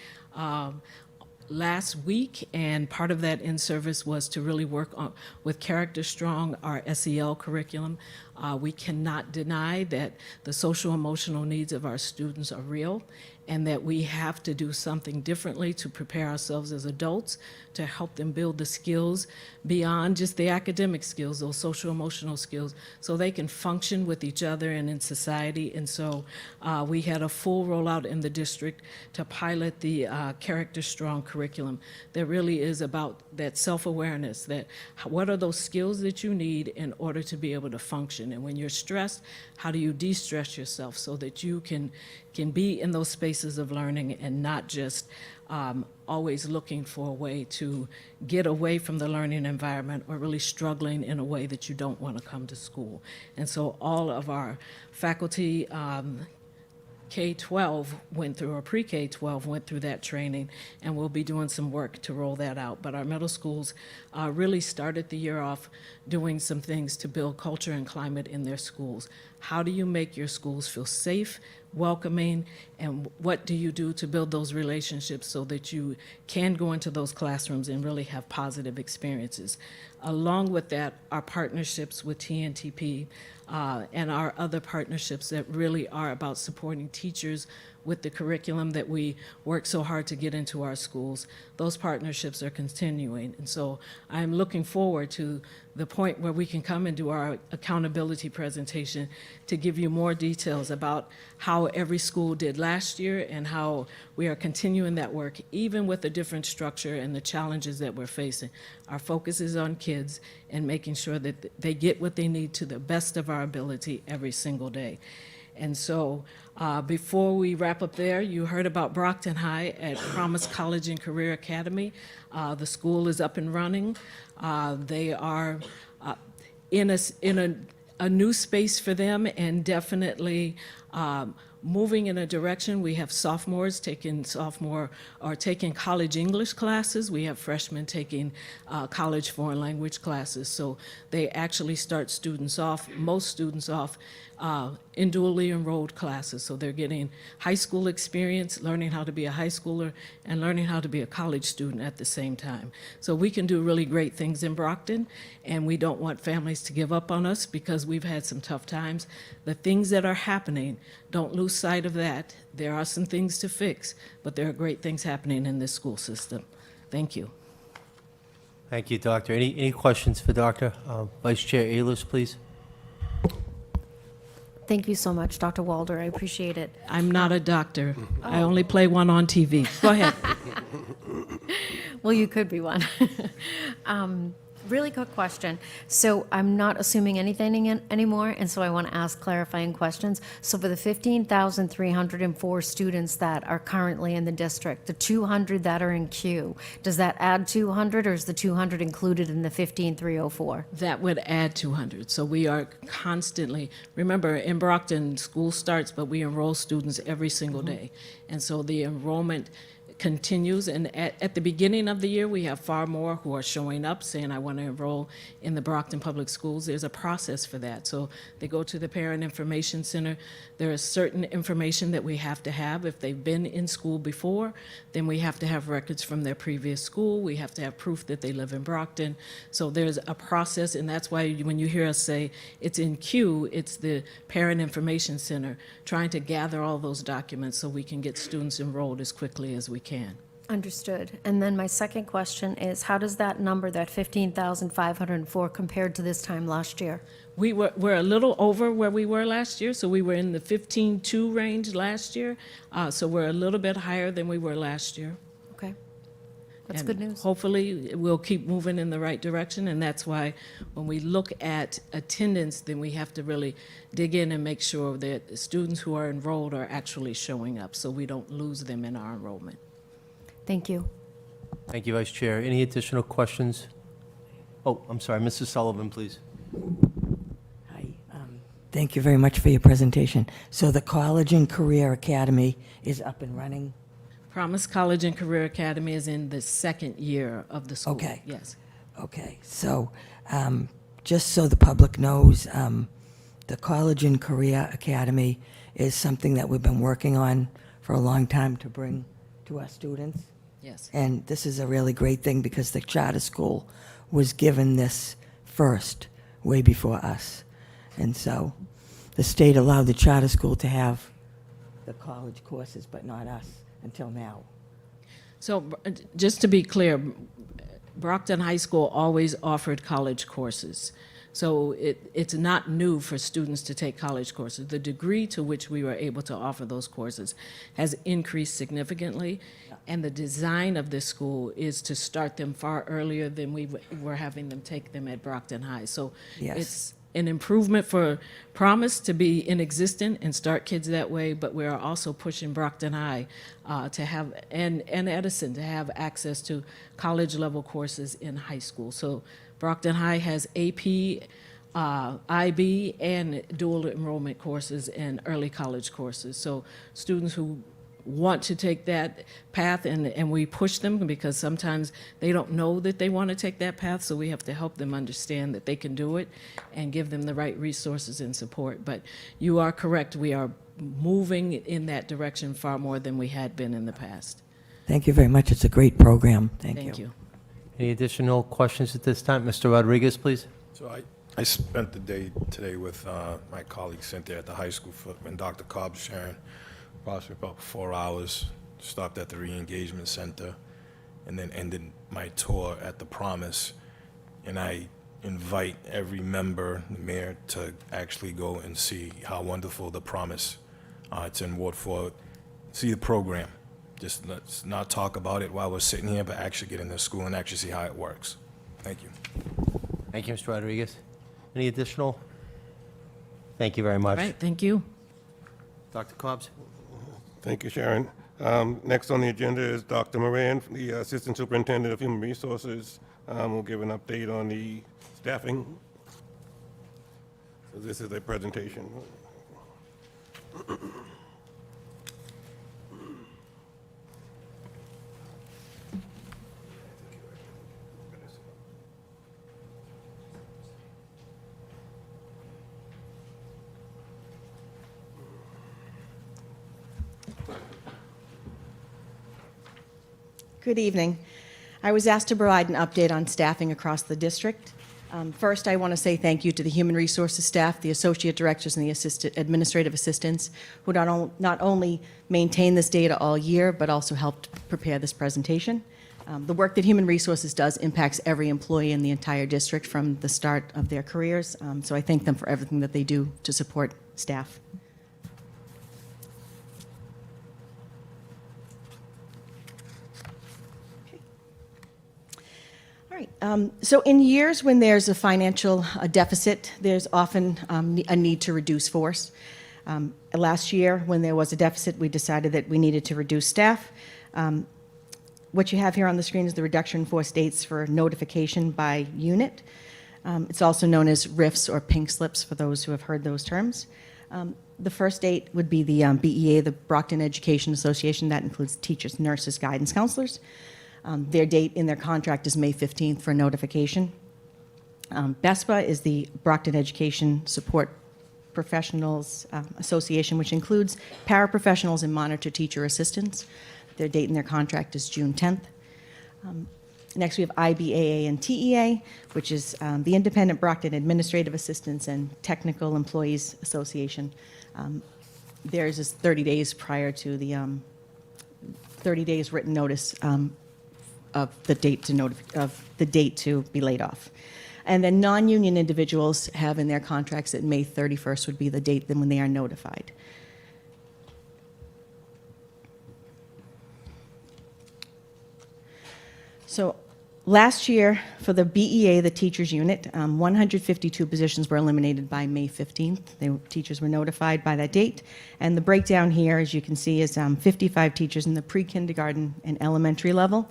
last week, and part of that in-service was to really work on with Character Strong, our SEL curriculum. We cannot deny that the social emotional needs of our students are real, and that we have to do something differently to prepare ourselves as adults to help them build the skills beyond just the academic skills, those social emotional skills, so they can function with each other and in society. And so we had a full rollout in the district to pilot the Character Strong curriculum that really is about that self-awareness, that what are those skills that you need in order to be able to function. And when you're stressed, how do you de-stress yourself so that you can be in those spaces of learning and not just always looking for a way to get away from the learning environment or really struggling in a way that you don't want to come to school. And so all of our faculty, K-12 went through, or pre-K-12 went through that training, and we'll be doing some work to roll that out. But our middle schools really started the year off doing some things to build culture and climate in their schools. How do you make your schools feel safe, welcoming, and what do you do to build those relationships so that you can go into those classrooms and really have positive experiences? Along with that, our partnerships with TNTP and our other partnerships that really are about supporting teachers with the curriculum that we work so hard to get into our schools. Those partnerships are continuing. And so I'm looking forward to the point where we can come and do our accountability presentation to give you more details about how every school did last year and how we are continuing that work, even with a different structure and the challenges that we're facing. Our focus is on kids and making sure that they get what they need to the best of our ability every single day. And so before we wrap up there, you heard about Brockton High at Promise College and Career Academy. The school is up and running. They are in a new space for them, and definitely moving in a direction. We have sophomores taking college English classes. We have freshmen taking college foreign language classes. So they actually start most students off in dually enrolled classes. So they're getting high school experience, learning how to be a high schooler, and learning how to be a college student at the same time. So we can do really great things in Brockton, and we don't want families to give up on us because we've had some tough times. The things that are happening, don't lose sight of that. There are some things to fix, but there are great things happening in this school system. Thank you. Thank you, Doctor. Any questions for Dr. Vice Chair Ayers, please? Thank you so much, Dr. Walder. I appreciate it. I'm not a doctor. I only play one on TV. Go ahead. Well, you could be one. Really quick question. So I'm not assuming anything anymore, and so I want to ask clarifying questions. So for the 15,304 students that are currently in the district, the 200 that are in queue, does that add 200, or is the 200 included in the 15,304? That would add 200. So we are constantly, remember, in Brockton, school starts, but we enroll students every single day. And so the enrollment continues, and at the beginning of the year, we have far more who are showing up saying, I want to enroll in the Brockton Public Schools. There's a process for that. So they go to the Parent Information Center. There is certain information that we have to have. If they've been in school before, then we have to have records from their previous school. We have to have proof that they live in Brockton. So there's a process, and that's why when you hear us say it's in queue, it's the Parent Information Center trying to gather all those documents so we can get students enrolled as quickly as we can. Understood. And then my second question is, how does that number, that 15,504, compared to this time last year? We're a little over where we were last year, so we were in the 15.2 range last year. So we're a little bit higher than we were last year. Okay. That's And good news. hopefully, we'll keep moving in the right direction, and that's why when we look at attendance, then we have to really dig in and make sure that the students who are enrolled are actually showing up, so we don't lose them in our enrollment. Thank you. Thank you, Vice Chair. Any additional questions? Oh, I'm sorry, Mrs. Sullivan, please. Hi, thank you very much for your presentation. So the College and Career Academy is up and running? Promise College and Career Academy is in the second year of the school. Okay. Yes. Okay, so just so the public knows, the College and Career Academy is something that we've been working on for a long time to bring to our students. Yes. And this is a really great thing because the charter school was given this first, way before us. And so the state allowed the charter school to have the college courses, but not us until now. So just to be clear, Brockton High School always offered college courses. So it's not new for students to take college courses. The degree to which we were able to offer those courses has increased significantly, and the design of this school is to start them far earlier than we were having them take them at Brockton High. So Yes. it's an improvement for Promise to be in existence and start kids that way, but we are also pushing Brockton High to have, and Edison to have access to college level courses in high school. So Brockton High has AP, IB, and dual enrollment courses and early college courses. So students who want to take that path, and we push them because sometimes they don't know that they want to take that path, so we have to help them understand that they can do it and give them the right resources and support. But you are correct, we are moving in that direction far more than we had been in the past. Thank you very much. It's a great program. Thank Thank you. you. Any additional questions at this time? Mr. Rodriguez, please. So I spent the day today with my colleague Cynthia at the high school and Dr. Cobb sharing approximately about 4 hours, stopped at the re-engagement center, and then ended my tour at the Promise. And I invite every member, the mayor, to actually go and see how wonderful the Promise, it's in Ward 4, see the program. Just let's not talk about it while we're sitting here, but actually get in the school and actually see how it works. Thank you. Thank you, Mr. Rodriguez. Any additional? Thank you very much. All right, thank you. Dr. Cobbs? Thank you, Sharon. Next on the agenda is Dr. Moran, the Assistant Superintendent of Human Resources. Will give an update on the staffing. So this is a presentation. Good evening. I was asked to provide an update on staffing across the district. First, I want to say thank you to the Human Resources staff, the associate directors, and the administrative assistants who not only maintained this data all year, but also helped prepare this presentation. The work that Human Resources does impacts every employee in the entire district from the start of their careers, so I thank them for everything that they do to support staff. All right. So in years when there's a financial deficit, there's often a need to reduce force. Last year, when there was a deficit, we decided that we needed to reduce staff. What you have here on the screen is the reduction in force dates for notification by unit. It's also known as RIFs or pink slips for those who have heard those terms. The first date would be the BEA, the Brockton Education Association. That includes teachers, nurses, guidance counselors. Their date in their contract is May 15th for notification. BESPA is the Brockton Education Support Professionals Association, which includes paraprofessionals and monitor teacher assistants. Their date in their contract is June 10th. Next, we have IBAA and TEA, which is the Independent Brockton Administrative Assistants and Technical Employees Association. Theirs is 30 days prior to the 30 days written notice of the date to be laid off. And then non-union individuals have in their contracts that May 31st would be the date when they are notified. So last year, for the BEA, the teachers unit, 152 positions were eliminated by May 15th. Teachers were notified by that date. And the breakdown here, as you can see, is 55 teachers in the pre-kindergarten and elementary level,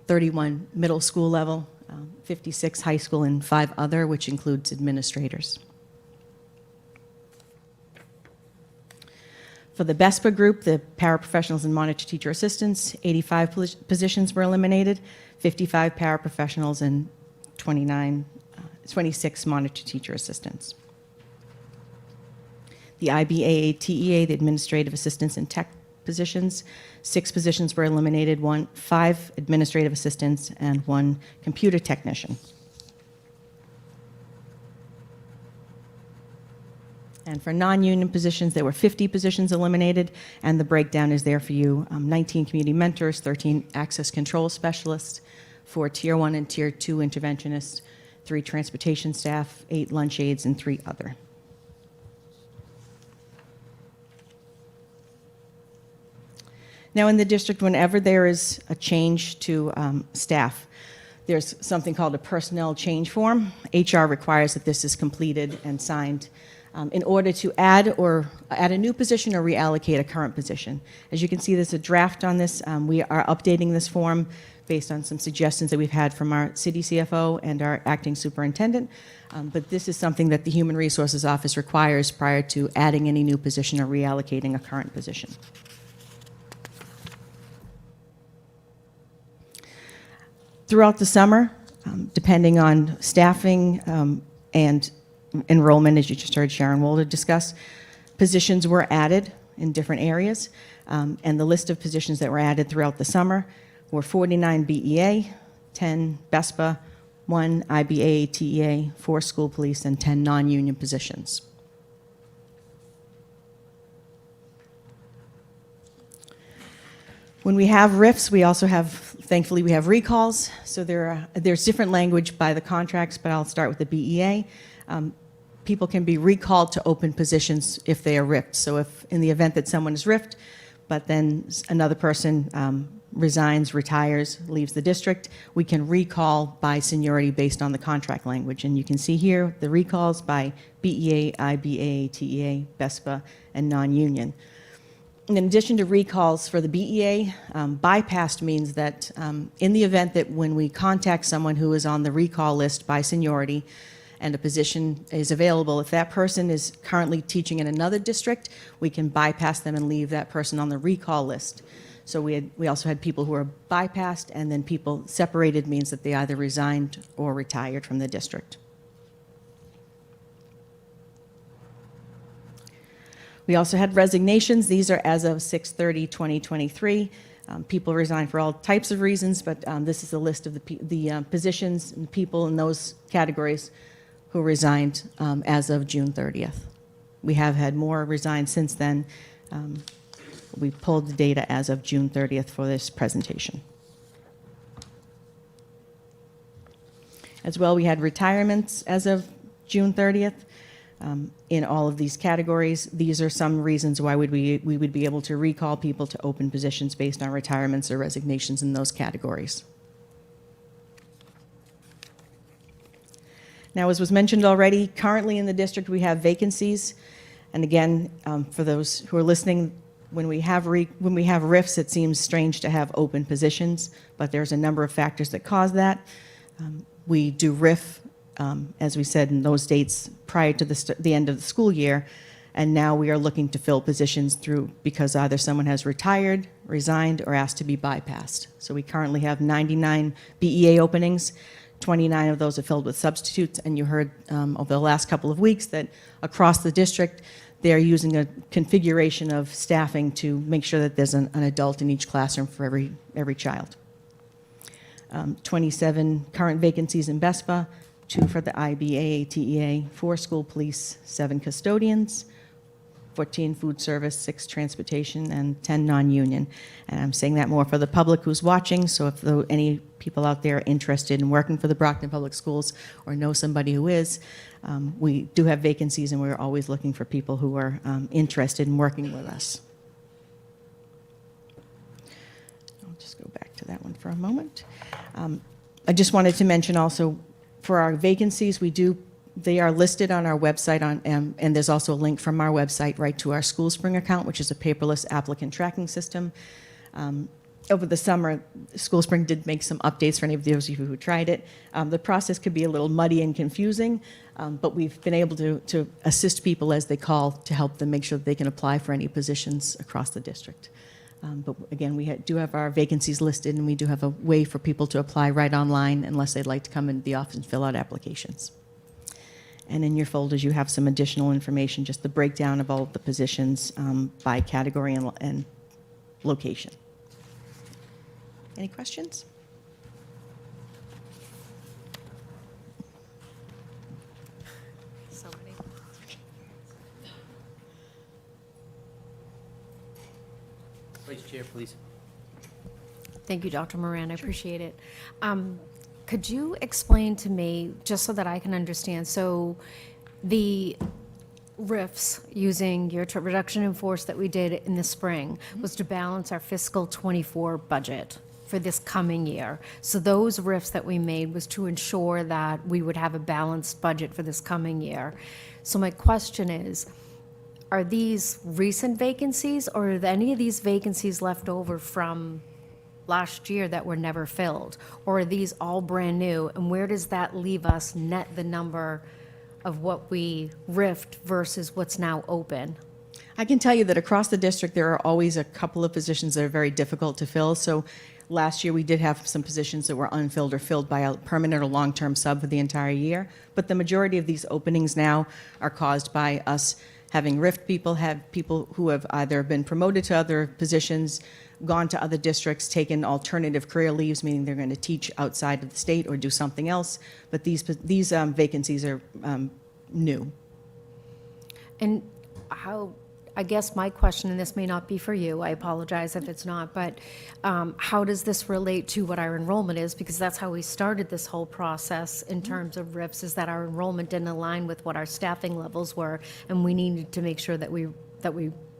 31 middle school level, 56 high school, and 5 other, which includes administrators. For the BESPA group, the paraprofessionals and monitor teacher assistants, 85 positions were eliminated, 55 paraprofessionals and 26 monitor teacher assistants. The IBAA TEA, the administrative assistants and tech positions, 6 positions were eliminated, 5 administrative assistants and 1 computer technician. And for non-union positions, there were 50 positions eliminated, and the breakdown is there for you. 19 community mentors, 13 access control specialists, 4 Tier 1 and Tier 2 interventionists, 3 transportation staff, 8 lunch aides, and 3 other. Now in the district, whenever there is a change to staff, there's something called a personnel change form. HR requires that this is completed and signed in order to add a new position or reallocate a current position. As you can see, there's a draft on this. We are updating this form based on some suggestions that we've had from our city CFO and our acting superintendent. But this is something that the Human Resources Office requires prior to adding any new position or reallocating a current position. Throughout the summer, depending on staffing and enrollment, as you just heard Sharon Wolder discuss, positions were added in different areas, and the list of positions that were added throughout the summer were 49 BEA, 10 BESPA, 1 IBAA TEA, 4 school police, and 10 non-union positions. When we have RIFs, we also have, thankfully, we have recalls. So there's different language by the contracts, but I'll start with the BEA. People can be recalled to open positions if they are RIFed. So if in the event that someone is RIFed, but then another person resigns, retires, leaves the district, we can recall by seniority based on the contract language. And you can see here the recalls by BEA, IBA, TEA, BESPA, and non-union. In addition to recalls for the BEA, bypassed means that in the event that when we contact someone who is on the recall list by seniority and a position is available, if that person is currently teaching in another district, we can bypass them and leave that person on the recall list. So we also had people who were bypassed, and then people separated means that they either resigned or retired from the district. We also had resignations. These are as of 6/30/2023. People resign for all types of reasons, but this is a list of the positions and people in those categories who resigned as of June 30th. We have had more resign since then. We pulled the data as of June 30th for this presentation. As well, we had retirements as of June 30th. In all of these categories, these are some reasons why we would be able to recall people to open positions based on retirements or resignations in those categories. Now, as was mentioned already, currently in the district we have vacancies. And again, for those who are listening, when we have RIFs, it seems strange to have open positions, but there's a number of factors that cause that. We do RIF, as we said, in those dates prior to the end of the school year, And now we are looking to fill positions because either someone has retired, resigned, or asked to be bypassed. So we currently have 99 BEA openings. 29 of those are filled with substitutes, and you heard over the last couple of weeks that across the district, they're using a configuration of staffing to make sure that there's an adult in each classroom for every child. 27 current vacancies in BESPA, 2 for the IBA, TEA, 4 school police, 7 custodians, 14 food service, 6 transportation, and 10 non-union. And I'm saying that more for the public who's watching, so if any people out there are interested in working for the Brockton Public Schools or know somebody who is, we do have vacancies, and we're always looking for people who are interested in working with us. I'll just go back to that one for a moment. I just wanted to mention also, for our vacancies, they are listed on our website, and there's also a link from our website right to our School Spring account, which is a paperless applicant tracking system. Over the summer, School Spring did make some updates for any of those of you who tried it. The process could be a little muddy and confusing, but we've been able to assist people as they call to help them make sure that they can apply for any positions across the district. But again, we do have our vacancies listed, and we do have a way for people to apply right online unless they'd like to come into the office and fill out applications. And in your folders, you have some additional information, just the breakdown of all of the positions by category and location. Any questions? Vice Chair, please. Thank you, Dr. Moran. I appreciate it. Could you explain to me, just so that I can understand, so the RIFs using your reduction in force that we did in the spring was to balance our fiscal '24 budget for this coming year. So those RIFs that we made was to ensure that we would have a balanced budget for this coming year. So my question is, are these recent vacancies, or are any of these vacancies left over from last year that were never filled? Or are these all brand new? And where does that leave us net the number of what we riffed versus what's now open? I can tell you that across the district, there are always a couple of positions that are very difficult to fill. So last year, we did have some positions that were unfilled or filled by a permanent or long-term sub for the entire year. But the majority of these openings now are caused by us having rift people, have people who have either been promoted to other positions, gone to other districts, taken alternative career leaves, meaning they're going to teach outside of the state or do something else. But these vacancies are new. And how, I guess my question, and this may not be for you, I apologize if it's not, but how does this relate to what our enrollment is? Because that's how we started this whole process in terms of RIFs, is that our enrollment didn't align with what our staffing levels were, and we needed to make sure that we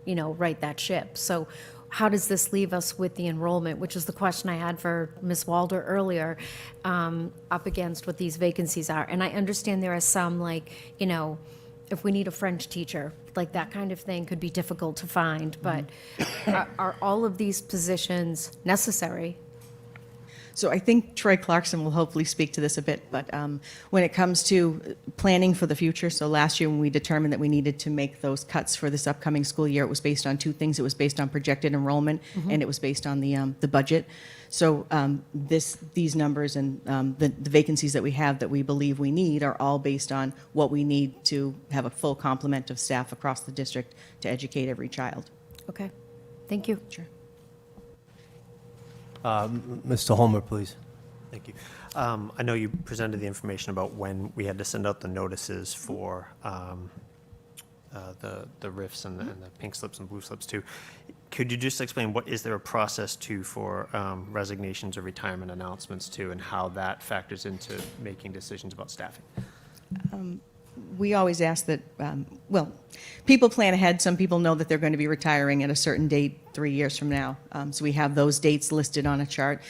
right that ship. So how does this leave us with the enrollment, which is the question I had for Ms. Walder earlier, up against what these vacancies are? And I understand there are some, like, if we need a French teacher, like that kind of thing could be difficult to find, but are all of these positions necessary? So I think Troy Clarkson will hopefully speak to this a bit, but when it comes to planning for the future, so last year when we determined that we needed to make those cuts for this upcoming school year, it was based on 2 things. It was based on projected enrollment, and it was based on the budget. So these numbers and the vacancies that we have that we believe we need are all based on what we need to have a full complement of staff across the district to educate every child. Okay, thank you. Sure. Mr. Homer, please. Thank you. I know you presented the information about when we had to send out the notices for the RIFs and the pink slips and blue slips too. Could you just explain is there a process too for resignations or retirement announcements too, and how that factors into making decisions about staffing? We always ask that, people plan ahead. Some people know that they're going to be retiring at a certain date 3 years from now. So we have those dates listed on a chart.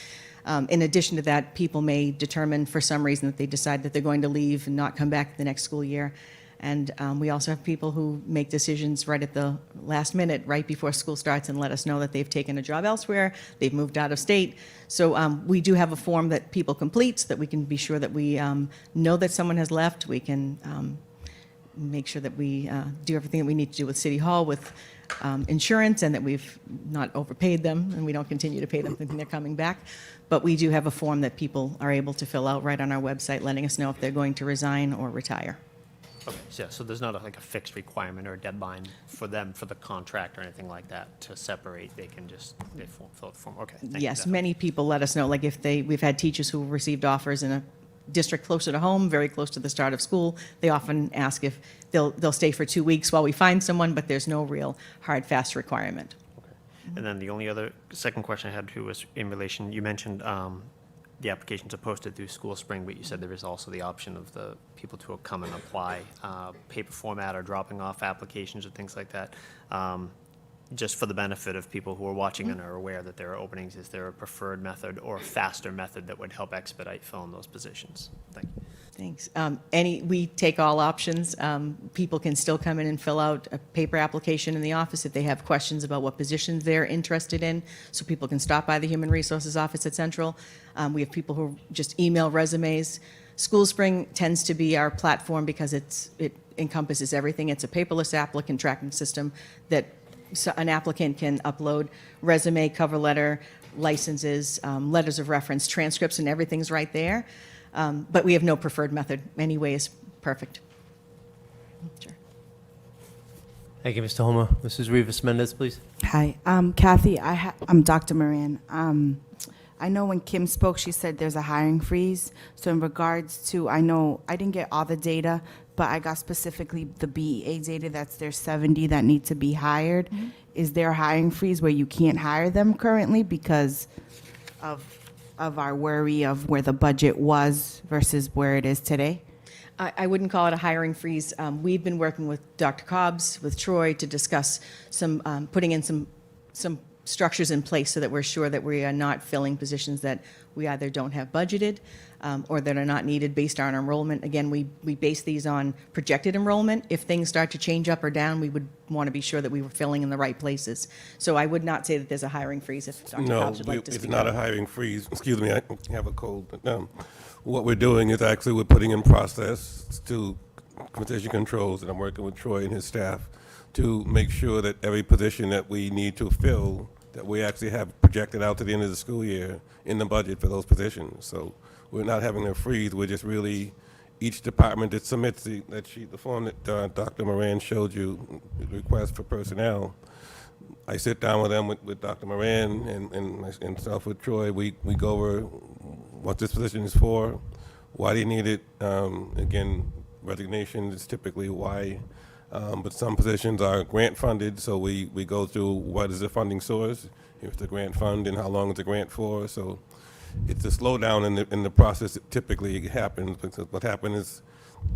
In addition to that, people may determine for some reason that they decide that they're going to leave and not come back the next school year. And we also have people who make decisions right at the last minute, right before school starts, and let us know that they've taken a job elsewhere, they've moved out of state. So we do have a form that people complete so that we can be sure that we know that someone has left. We can make sure that we do everything that we need to do with City Hall with insurance, and that we've not overpaid them, and we don't continue to pay them thinking they're coming back. But we do have a form that people are able to fill out right on our website, letting us know if they're going to resign or retire. Okay, so there's not like a fixed requirement or a deadline for them, for the contract or anything like that to separate? They can just, they fill out the form, okay. thank you. Yes, many people let us know, like if we've had teachers who received offers in a district closer to home, very close to the start of school. They often ask if they'll stay for 2 weeks while we find someone, but there's no real hard, fast requirement. And then the only other, second question I had too was in relation, you mentioned the applications are posted through School Spring, but you said there is also the option of the people to come and apply paper format or dropping off applications or things like that. Just for the benefit of people who are watching and are aware that there are openings, is there a preferred method or a faster method that would help expedite filling those positions? Thank you. Thanks. We take all options. People can still come in and fill out a paper application in the office if they have questions about what positions they're interested in, so people can stop by the Human Resources office at Central. We have people who just email resumes. School Spring tends to be our platform because it encompasses everything. It's a paperless applicant tracking system that an applicant can upload resume, cover letter, licenses, letters of reference, transcripts, and everything's right there. But we have no preferred method. Any way is perfect. Sure. Thank you, Mr. Homer. Mrs. Rivas-Mendez, please. Hi, Kathy. I'm Dr. Moran. I know when Kim spoke, she said there's a hiring freeze. So in regards to, I know I didn't get all the data, but I got specifically the BEA data. That's there's 70 that need to be hired. Mm-hmm. Is there a hiring freeze where you can't hire them currently because of our worry of where the budget was versus where it is today? I wouldn't call it a hiring freeze. We've been working with Dr. Cobbs, with Troy, to discuss some putting in some structures in place so that we're sure that we are not filling positions that we either don't have budgeted or that are not needed based on enrollment. Again, we base these on projected enrollment. If things start to change up or down, we would want to be sure that we were filling in the right places. So I would not say that there's a hiring freeze, if Dr. Cobbs would like to speak. It's not a hiring freeze. Excuse me, I have a cold. What we're doing is actually we're putting in process to competition controls, and I'm working with Troy and his staff to make sure that every position that we need to fill, that we actually have projected out to the end of the school year in the budget for those positions. So we're not having a freeze. We're just really, each department that submits the form that Dr. Moran showed you, the request for personnel, I sit down with them, with Dr. Moran and myself with Troy. We go over what this position is for, why they need it. Again, resignation is typically why. But some positions are grant funded, so we go through what is the funding source, here's the grant fund, and how long is the grant for. So it's a slowdown in the process that typically happens, because what happens is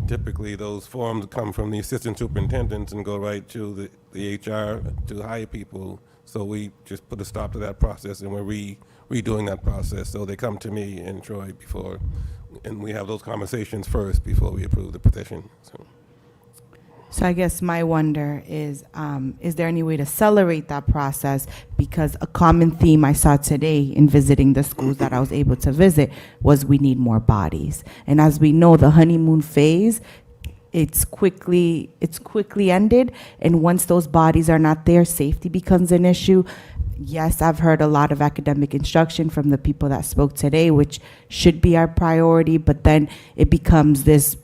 typically those forms come from the assistant superintendents and go right to the HR to hire people. So we just put a stop to that process, and we're redoing that process. So they come to me and Troy before, and we have those conversations first before we approve the petition. So I guess my wonder is there any way to accelerate that process? Because a common theme I saw today in visiting the schools that I was able to visit was we need more bodies. And as we know, the honeymoon phase, it's quickly ended. And once those bodies are not there, safety becomes an issue. Yes, I've heard a lot of academic instruction from the people that spoke today, which should be our priority, but then it becomes this,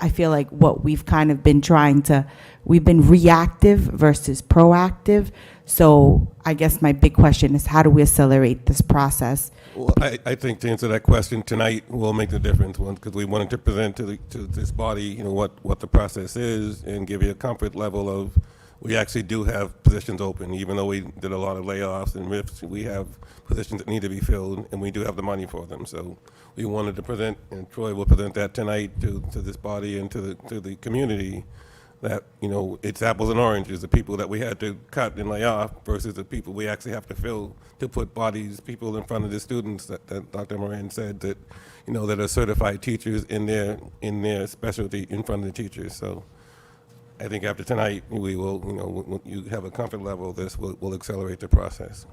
I feel like what we've kind of been we've been reactive versus proactive. So I guess my big question is, how do we accelerate this process? Well, I think to answer that question tonight will make the difference, because we wanted to present to this body, what the process is, and give you a comfort level of, we actually do have positions open. Even though we did a lot of layoffs and RIFs, we have positions that need to be filled, and we do have the money for them. So we wanted to present, and Troy will present that tonight to this body and to the community, that it's apples and oranges. The people that we had to cut and lay off versus the people we actually have to fill to put people in front of the students that Dr. Moran said that that are certified teachers in their specialty in front of the teachers. So I think after tonight we will when you have a comfort level, this will accelerate the process.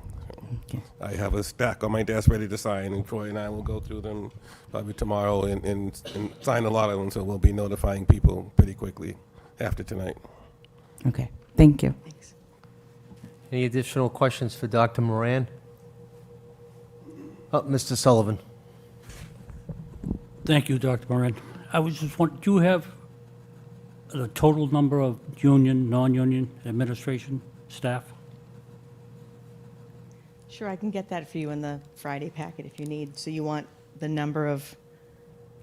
I have a stack on my desk ready to sign, and Troy and I will go through them probably tomorrow and sign a lot of them, so we'll be notifying people pretty quickly after tonight. Okay, thank you. Any additional questions for Dr. Moran? Oh, Mr. Sullivan. Thank you, Dr. Moran. I was just wondering, do you have the total number of union, non-union administration staff? Sure, I can get that for you in the Friday packet if you need. So you want the number of,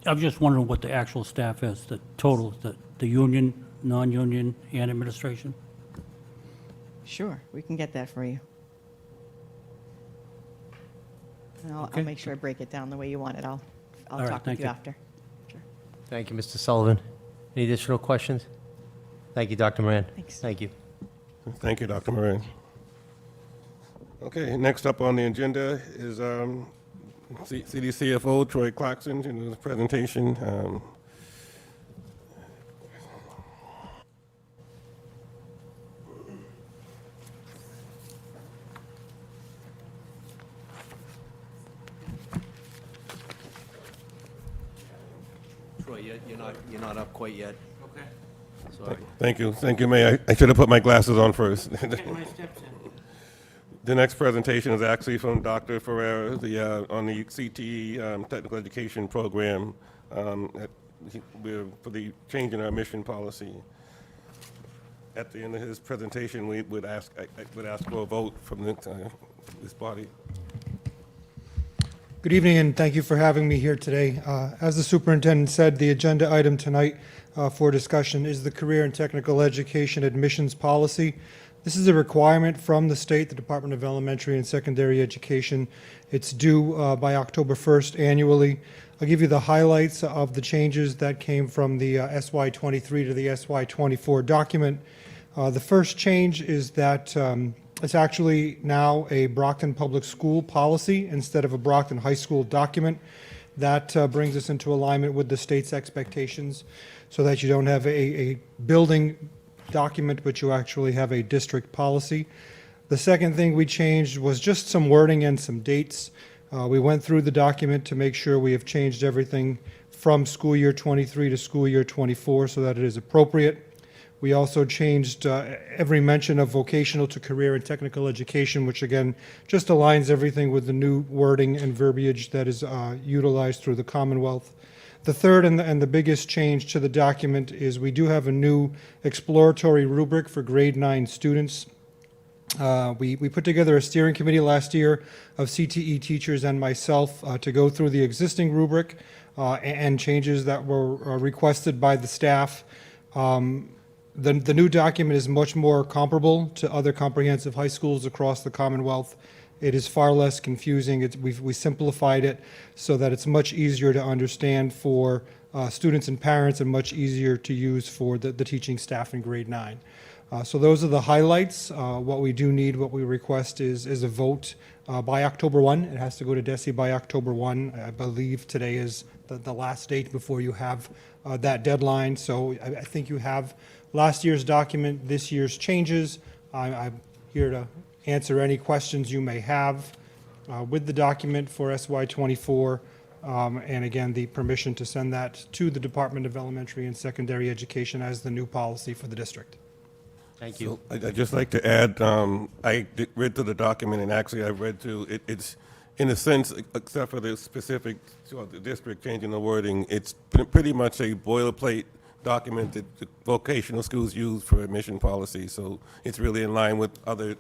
I was just wondering what the actual staff is, the total, the union, non-union, and administration? sure, we can get that for you. And I'll Okay. make sure I break it down the way you want it. I'll All right, talk with thank you you. after. Thank you, Mr. Sullivan. Any additional questions? Thank you, Dr. Moran. Thanks. Thank you. Thank you, Dr. Moran. Okay, next up on the agenda is City CFO Troy Clarkson in his presentation. Troy, you're not up quite yet. Okay. Sorry. Thank you, Mayor. I should have put my glasses on first. The next presentation is actually from Dr. Ferreira on the CTE Technical Education Program for the change in our mission policy. At the end of his presentation, I would ask for a vote from this body. Good evening, and thank you for having me here today. As the superintendent said, the agenda item tonight for discussion is the Career and Technical Education Admissions Policy. This is a requirement from the state, the Department of Elementary and Secondary Education. It's due by October 1st annually. I'll give you the highlights of the changes that came from the SY23 to the SY24 document. The first change is that it's actually now a Brockton Public School policy instead of a Brockton High School document. That brings us into alignment with the state's expectations so that you don't have a building document, but you actually have a district policy. The second thing we changed was just some wording and some dates. We went through the document to make sure we have changed everything from school year 23 to school year 24 so that it is appropriate. We also changed every mention of vocational to career and technical education, which again just aligns everything with the new wording and verbiage that is utilized through the Commonwealth. The third and the biggest change to the document is we do have a new exploratory rubric for grade 9 students. We put together a steering committee last year of CTE teachers and myself to go through the existing rubric and changes that were requested by the staff. The new document is much more comparable to other comprehensive high schools across the Commonwealth. It is far less confusing. We simplified it so that it's much easier to understand for students and parents and much easier to use for the teaching staff in grade 9. So those are the highlights. What we do need, what we request is a vote by October 1. It has to go to DESE by October 1. I believe today is the last date before you have that deadline. So I think you have last year's document, this year's changes. I'm here to answer any questions you may have with the document for SY24, and again, the permission to send that to the Department of Elementary and Secondary Education as the new policy for the district. Thank you. So I'd just like to add, I read through the document, and actually I read through it. It's, in a sense, except for the specific to the district changing the wording, it's pretty much a boilerplate document that the vocational schools use for admission policy. So it's really in line with other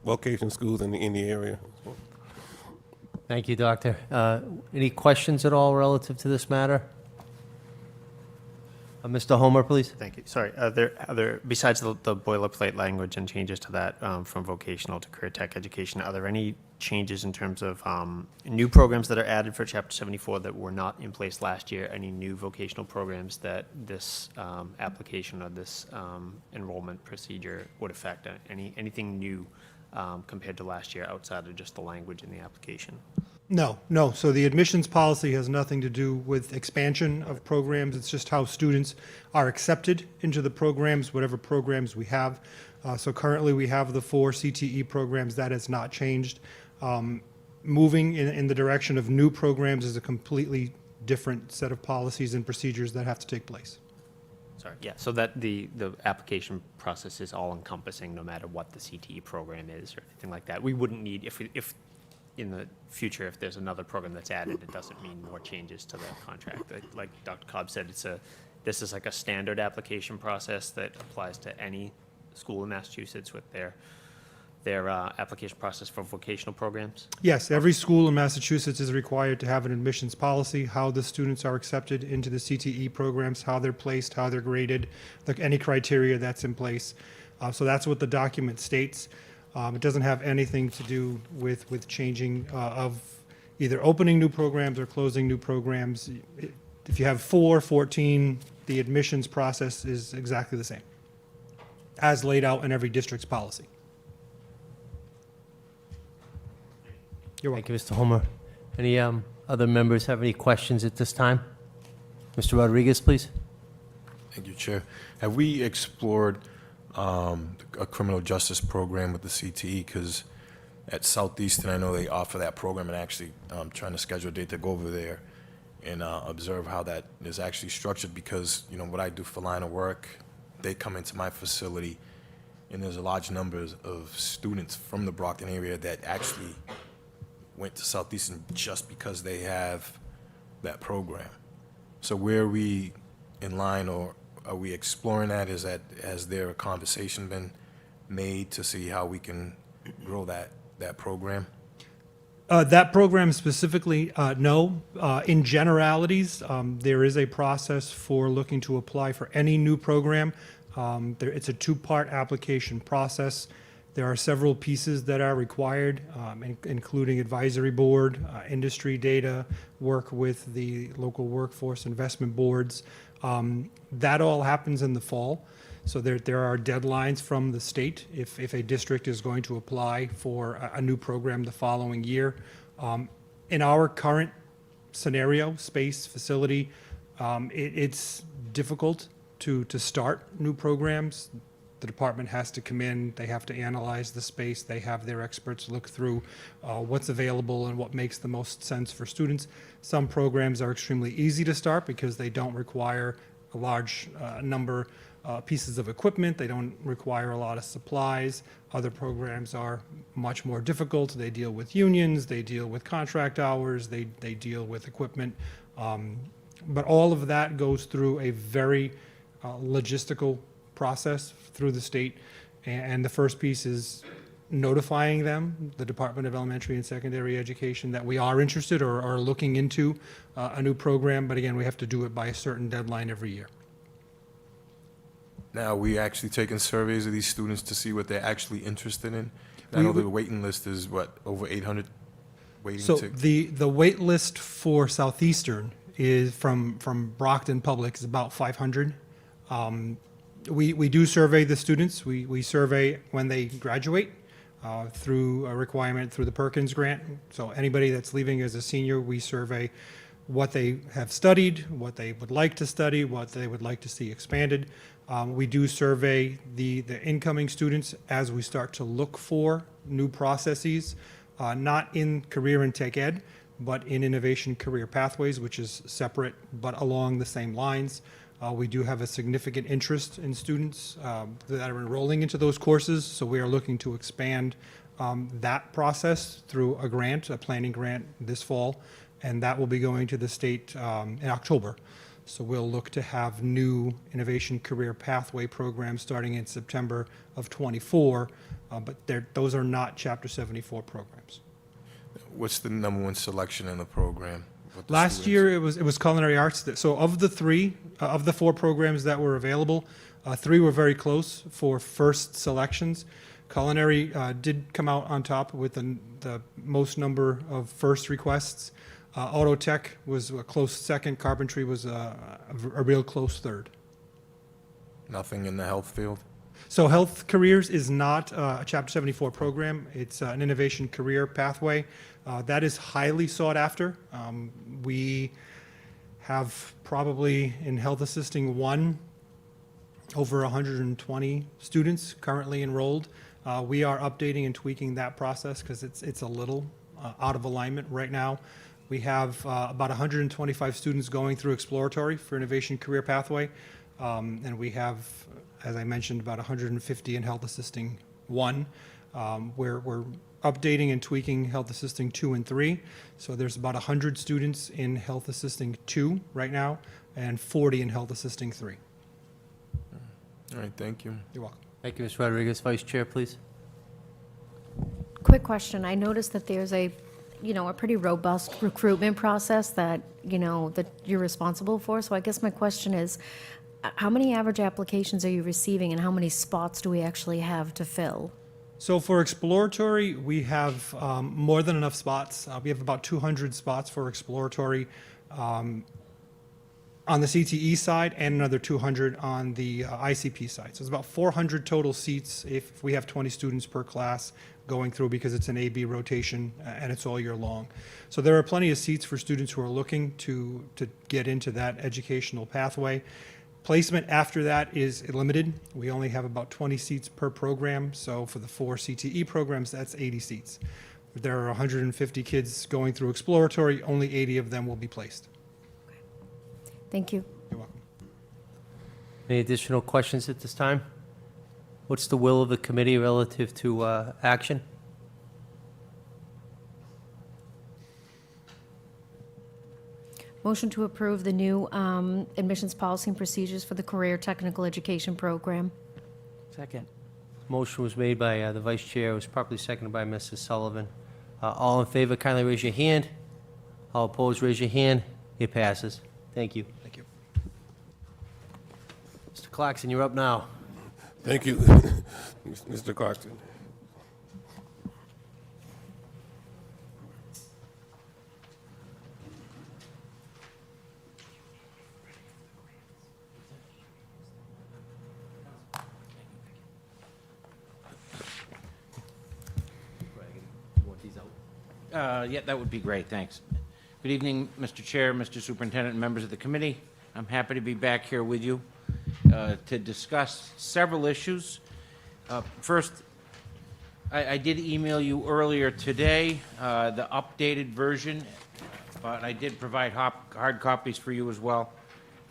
vocational schools in the area. Thank you, Doctor. Any questions at all relative to this matter? Mr. Homer, please. Thank you. Sorry, are there besides the boilerplate language and changes to that from vocational to career tech education, are there any changes in terms of new programs that are added for Chapter 74 that were not in place last year? Any new vocational programs that this application or this enrollment procedure would affect? Anything new compared to last year outside of just the language in the application? No. So the admissions policy has nothing to do with expansion of programs. It's just how students are accepted into the programs, whatever programs we have. So currently we have the 4 CTE programs. That has not changed. Moving in the direction of new programs is a completely different set of policies and procedures that have to take place. Sorry, yeah, so that the application process is all encompassing, no matter what the CTE program is or anything like that. We wouldn't need, if in the future, if there's another program that's added, it doesn't mean more changes to the contract. Like Dr. Cobb said, this is like a standard application process that applies to any school in Massachusetts with their application process for vocational programs? Yes, every school in Massachusetts is required to have an admissions policy, how the students are accepted into the CTE programs, how they're placed, how they're graded, like any criteria that's in place. So that's what the document states. It doesn't have anything to do with changing of either opening new programs or closing new programs. If you have 4, 14, the admissions process is exactly the same, as laid out in every district's policy. You're welcome. Thank you, Mr. Homer. Any other members have any questions at this time? Mr. Rodriguez, please. Thank you, Chair. Have we explored a criminal justice program with the CTE? Because at Southeastern, I know they offer that program, and actually trying to schedule a date to go over there and observe how that is actually structured. Because, you know, what I do for line of work, they come into my facility, and there's a large number of students from the Brockton area that actually went to Southeastern just because they have that program. So where are we in line, or are we exploring that? Has there a conversation been made to see how we can grow that program? That program specifically, no. In generalities, there is a process for looking to apply for any new program. It's a 2-part application process. There are several pieces that are required, including advisory board, industry data, work with the local workforce investment boards. That all happens in the fall. So there are deadlines from the state if a district is going to apply for a new program the following year. In our current scenario, space, facility, it's difficult to start new programs. The department has to come in, they have to analyze the space, they have their experts look through what's available and what makes the most sense for students. Some programs are extremely easy to start because they don't require a large number pieces of equipment, they don't require a lot of supplies. Other programs are much more difficult. They deal with unions, they deal with contract hours, they deal with equipment. But all of that goes through a very logistical process through the state, and the first piece is notifying them, the Department of Elementary and Secondary Education, that we are interested or are looking into a new program, but again, we have to do it by a certain deadline every year. Now, are we actually taking surveys of these students to see what they're actually interested in? I know the waiting list is, what, over 800 waiting So to? the wait list for Southeastern is from Brockton Public is about 500. We do survey the students. We survey when they graduate through a requirement through the Perkins grant. So anybody that's leaving as a senior, we survey what they have studied, what they would like to study, what they would like to see expanded. We do survey the incoming students as we start to look for new processes, not in career and tech ed, but in innovation career pathways, which is separate but along the same lines. We do have a significant interest in students that are enrolling into those courses, so we are looking to expand that process through a grant, a planning grant this fall, and that will be going to the state in October. So we'll look to have new innovation career pathway programs starting in September of '24, but those are not Chapter 74 programs. What's the #1 selection in the program? Last year, it was culinary arts. So of the 4 programs that were available, 3 were very close for first selections. Culinary did come out on top with the most number of first requests. Auto tech was a close second. Carpentry was a real close third. Nothing in the health field? So health careers is not a Chapter 74 program. It's an innovation career pathway. That is highly sought after. We have probably in health assisting 1 over 120 students currently enrolled. We are updating and tweaking that process because it's a little out of alignment right now. We have about 125 students going through exploratory for Innovation Career Pathway, and we have, as I mentioned, about 150 in Health Assisting 1. We're updating and tweaking Health Assisting 2 and 3. So there's about 100 students in Health Assisting 2 right now and 40 in Health Assisting 3. All right, thank you. You're welcome. Thank you, Ms. Rodriguez. Vice Chair, please. Quick question. I noticed that there's a pretty robust recruitment process that you're responsible for. So I guess my question is, how many average applications are you receiving and how many spots do we actually have to fill? So for exploratory, we have more than enough spots. We have about 200 spots for exploratory on the CTE side and another 200 on the ICP side. So it's about 400 total seats if we have 20 students per class going through, because it's an A-B rotation and it's all year long. So there are plenty of seats for students who are looking to get into that educational pathway. Placement after that is limited. We only have about 20 seats per program. So for the 4 CTE programs, that's 80 seats. If there are 150 kids going through exploratory, only 80 of them will be placed. Thank you. You're welcome. Any additional questions at this time? What's the will of the committee relative to action? Motion to approve the new admissions policy and procedures for the Career Technical Education Program. Second. Motion was made by the Vice Chair, was properly seconded by Mrs. Sullivan. All in favor, kindly raise your hand. All opposed, raise your hand. It passes. Thank you. Thank you. Mr. Clarkson, you're up now. Thank you, Mr. Clarkson. Yeah, that would be great, thanks. Good evening, Mr. Chair, Mr. Superintendent, and members of the committee. I'm happy to be back here with you to discuss several issues. First, I did email you earlier today the updated version, but I did provide hard copies for you as well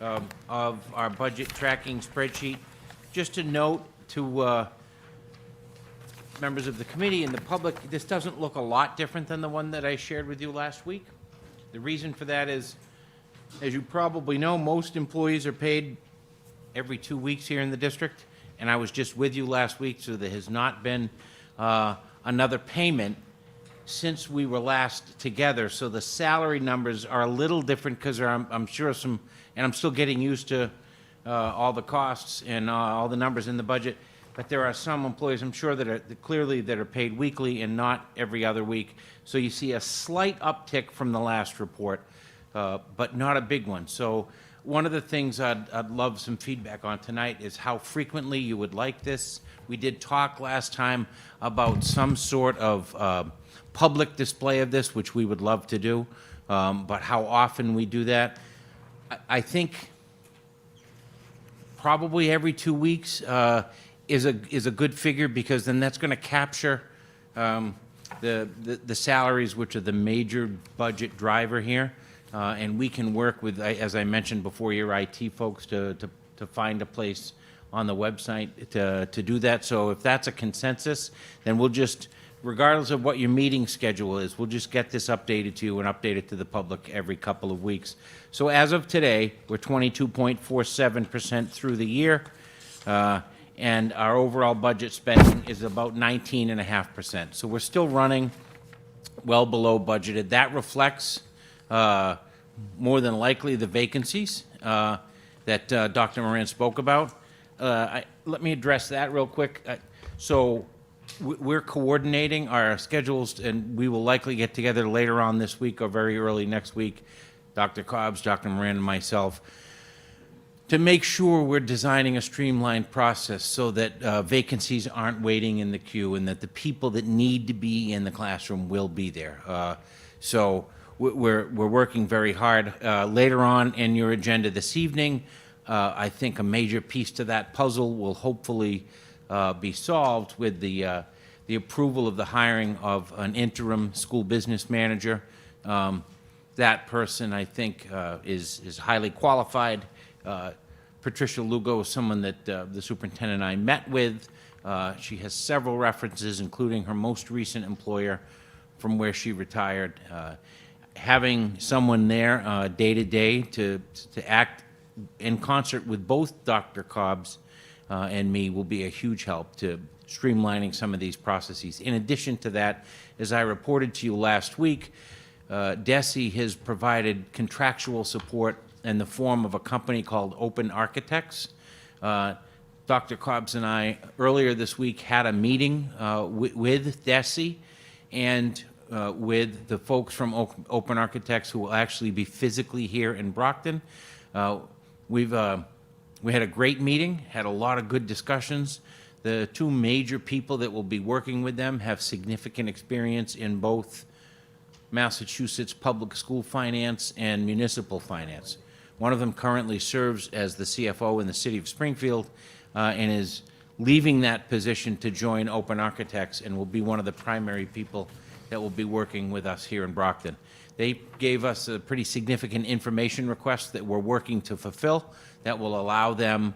of our budget tracking spreadsheet. Just a note to members of the committee and the public, this doesn't look a lot different than the one that I shared with you last week. The reason for that is, as you probably know, most employees are paid every 2 weeks here in the district, and I was just with you last week, so there has not been another payment since we were last together. So the salary numbers are a little different because I'm sure and I'm still getting used to all the costs and all the numbers in the budget. But there are some employees, I'm sure, that are paid weekly and not every other week. So you see a slight uptick from the last report, but not a big one. So one of the things I'd love some feedback on tonight is how frequently you would like this. We did talk last time about some sort of public display of this, which we would love to do, but how often we do that. I think probably every 2 weeks is a good figure, because then that's going to capture the salaries, which are the major budget driver here, and we can work with, as I mentioned before, your IT folks to find a place on the website to do that. So if that's a consensus, then we'll just, regardless of what your meeting schedule is, we'll just get this updated to you and update it to the public every couple of weeks. So as of today, we're 22.47% through the year. And our overall budget spending is about 19.5%. So we're still running well below budgeted. That reflects more than likely the vacancies that Dr. Moran spoke about. Let me address that real quick. So we're coordinating our schedules, and we will likely get together later on this week or very early next week, Dr. Cobbs, Dr. Moran, and myself, to make sure we're designing a streamlined process so that vacancies aren't waiting in the queue and that the people that need to be in the classroom will be there. So we're working very hard. Later on in your agenda this evening, I think a major piece to that puzzle will hopefully be solved with the approval of the hiring of an interim school business manager. That person, I think, is highly qualified. Patricia Lugo is someone that the superintendent and I met with. She has several references, including her most recent employer from where she retired. Having someone there day to day to act in concert with both Dr. Cobbs and me will be a huge help to streamlining some of these processes. In addition to that, as I reported to you last week, DESE has provided contractual support in the form of a company called Open Architects. Dr. Cobbs and I, earlier this week, had a meeting with DESE and with the folks from Open Architects who will actually be physically here in Brockton. We had a great meeting, had a lot of good discussions. The two major people that will be working with them have significant experience in both Massachusetts public school finance and municipal finance. One of them currently serves as the CFO in the city of Springfield and is leaving that position to join Open Architects and will be one of the primary people that will be working with us here in Brockton. They gave us a pretty significant information request that we're working to fulfill that will allow them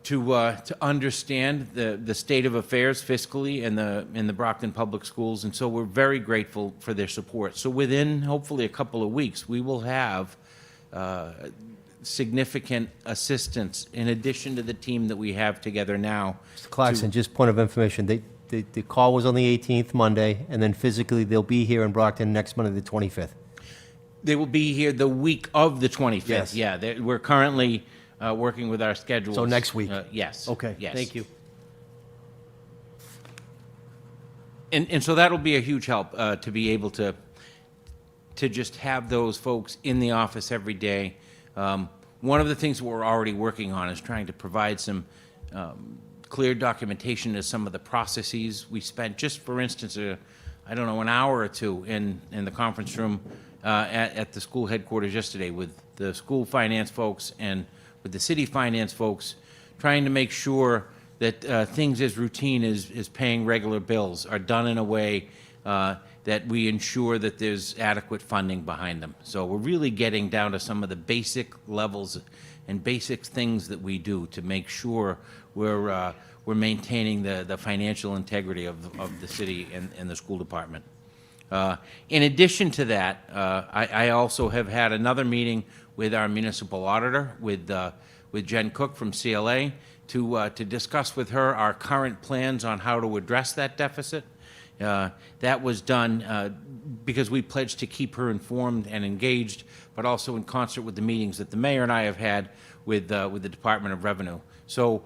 to understand the state of affairs fiscally in the Brockton Public Schools, and so we're very grateful for their support. So within hopefully a couple of weeks, we will have significant assistance in addition to the team that we have together now. Mr. Clarkson, just point of information, the call was on the 18th, Monday, and then physically they'll be here in Brockton next Monday, the 25th. They will be here the week of the 25th. Yes. Yeah, we're currently working with our schedules. So next week? Yes. Okay, yes. thank you. And so that'll be a huge help to be able to just have those folks in the office every day. One of the things we're already working on is trying to provide some clear documentation of some of the processes. We spent, just for instance, I don't know, an hour or two in the conference room at the school headquarters yesterday with the school finance folks and with the city finance folks, trying to make sure that things as routine as paying regular bills are done in a way that we ensure that there's adequate funding behind them. So we're really getting down to some of the basic levels and basic things that we do to make sure we're maintaining the financial integrity of the city and the school department. In addition to that, I also have had another meeting with our municipal auditor, with Jen Cook from CLA, to discuss with her our current plans on how to address that deficit. That was done because we pledged to keep her informed and engaged, but also in concert with the meetings that the mayor and I have had with the Department of Revenue. So,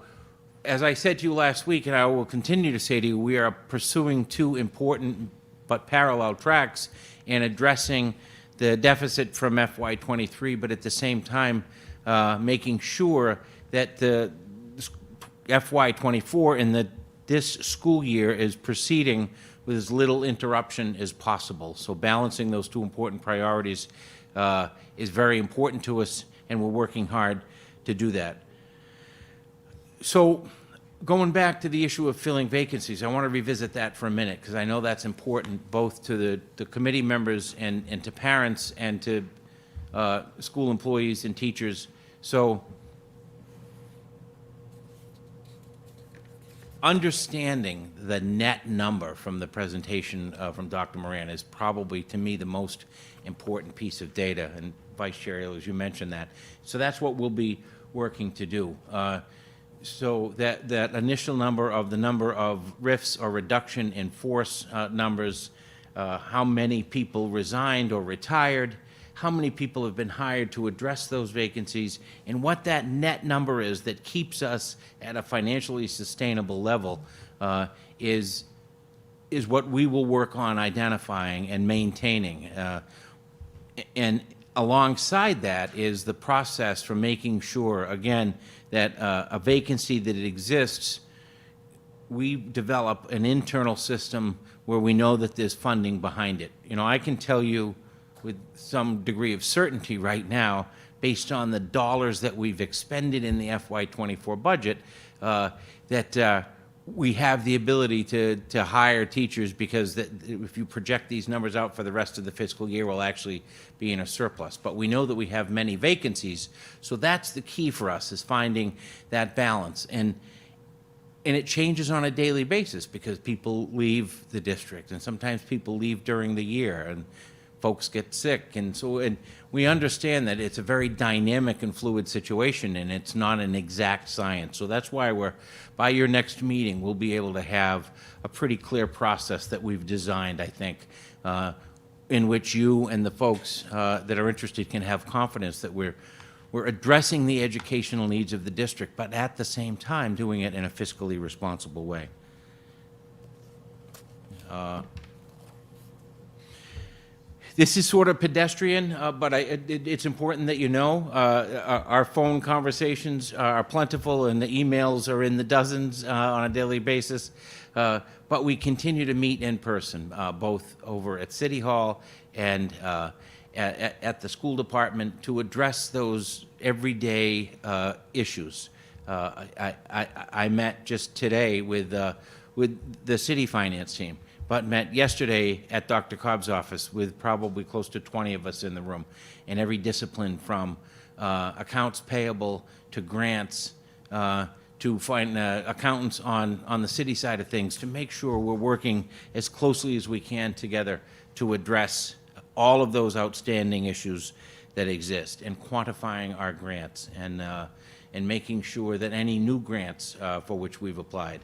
as I said to you last week, and I will continue to say to you, we are pursuing two important but parallel tracks in addressing the deficit from FY23, but at the same time making sure that the FY24 in this school year is proceeding with as little interruption as possible. So balancing those two important priorities is very important to us, and we're working hard to do that. So going back to the issue of filling vacancies, I want to revisit that for a minute because I know that's important both to the committee members and to parents and to school employees and teachers. So understanding the net number from the presentation from Dr. Moran is probably, to me, the most important piece of data, and Vice Chair Ayler, you mentioned that. So that's what we'll be working to do. So that initial number of the number of RIFs or reduction in force numbers, how many people resigned or retired, how many people have been hired to address those vacancies, and what that net number is that keeps us at a financially sustainable level is what we will work on identifying and maintaining. And alongside that is the process for making sure, again, that a vacancy that exists, we develop an internal system where we know that there's funding behind it. You know, I can tell you with some degree of certainty right now based on the dollars that we've expended in the FY24 budget, that we have the ability to hire teachers, because if you project these numbers out for the rest of the fiscal year, we'll actually be in a surplus. But we know that we have many vacancies, so that's the key for us, is finding that balance. And it changes on a daily basis, because people leave the district, and sometimes people leave during the year, and folks get sick, and we understand that it's a very dynamic and fluid situation, and it's not an exact science. So that's why by your next meeting, we'll be able to have a pretty clear process that we've designed, I think, in which you and the folks that are interested can have confidence that we're addressing the educational needs of the district, but at the same time doing it in a fiscally responsible way. This is sort of pedestrian, but it's important that you know our phone conversations are plentiful, and the emails are in the dozens on a daily basis. But we continue to meet in person, both over at City Hall and at the school department, to address those everyday issues. I met just today with the city finance team, but met yesterday at Dr. Cobb's office with probably close to 20 of us in the room, in every discipline from accounts payable to grants to find accountants on the city side of things, to make sure we're working as closely as we can together to address all of those outstanding issues that exist, and quantifying our grants, and making sure that any new grants for which we've applied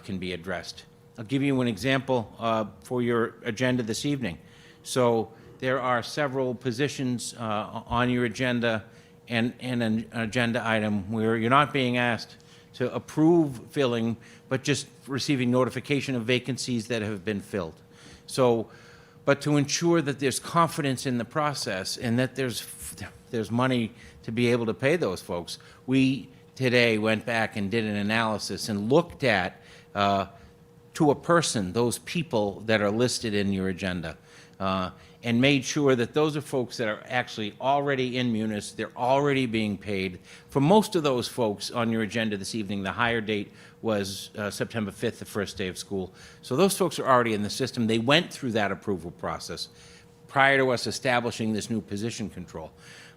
can be addressed. I'll give you an example for your agenda this evening. So there are several positions on your agenda, and an agenda item where you're not being asked to approve filling, but just receiving notification of vacancies that have been filled. So, but to ensure that there's confidence in the process, and that there's money to be able to pay those folks, we today went back and did an analysis and looked at to a person those people that are listed in your agenda, and made sure that those are folks that are actually already in Munis, they're already being paid. For most of those folks on your agenda this evening, the hire date was September 5th, the first day of school. So those folks are already in the system. They went through that approval process prior to us establishing this new position control.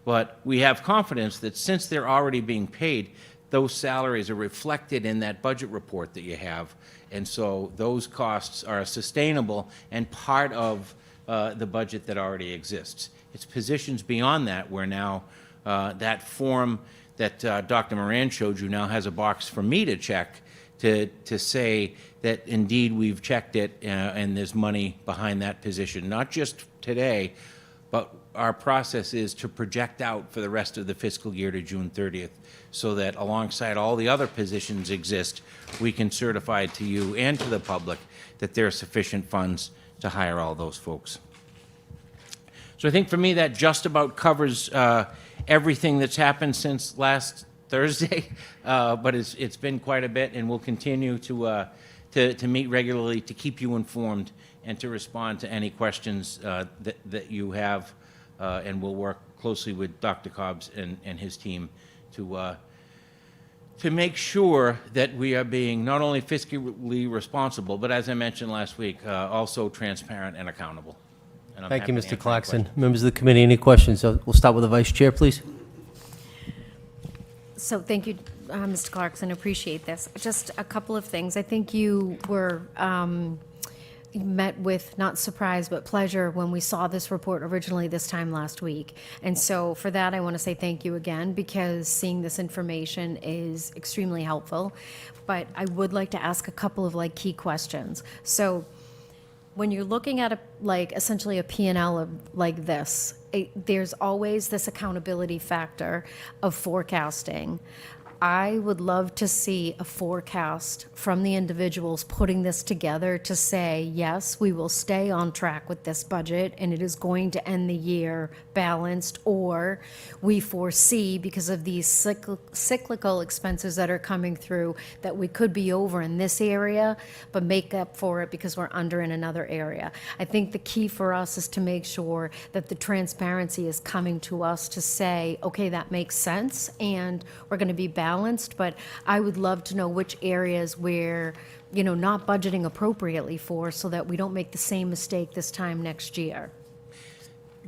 But we have confidence that since they're already being paid, those salaries are reflected in that budget report that you have. And so those costs are sustainable and part of the budget that already exists. It's positions beyond that where now that form that Dr. Moran showed you now has a box for me to check to say that indeed we've checked it and there's money behind that position. Not just today, but our process is to project out for the rest of the fiscal year to June 30th, so that alongside all the other positions exist, we can certify to you and to the public that there are sufficient funds to hire all those folks. So I think for me that just about covers everything that's happened since last Thursday, but it's been quite a bit, and we'll continue to meet regularly to keep you informed and to respond to any questions that you have, and we'll work closely with Dr. Cobbs and his team to make sure that we are being not only fiscally responsible, but as I mentioned last week, also transparent and accountable. And I'm Thank you, happy to Mr. answer any Clarkson. questions. Members of the committee, any questions? So we'll start with the vice chair, please. So thank you, Mr. Clarkson, appreciate this. Just a couple of things. I think you were met with, not surprise, but pleasure when we saw this report originally this time last week. And so for that, I want to say thank you again, because seeing this information is extremely helpful. But I would like to ask a couple of key questions. So when you're looking at essentially a P&L like this, there's always this accountability factor of forecasting. I would love to see a forecast from the individuals putting this together to say, yes, we will stay on track with this budget and it is going to end the year balanced, or we foresee, because of these cyclical expenses that are coming through, that we could be over in this area, but make up for it because we're under in another area. I think the key for us is to make sure that the transparency is coming to us to say, okay, that makes sense, and we're going to be balanced, but I would love to know which areas we're, not budgeting appropriately for, so that we don't make the same mistake this time next year.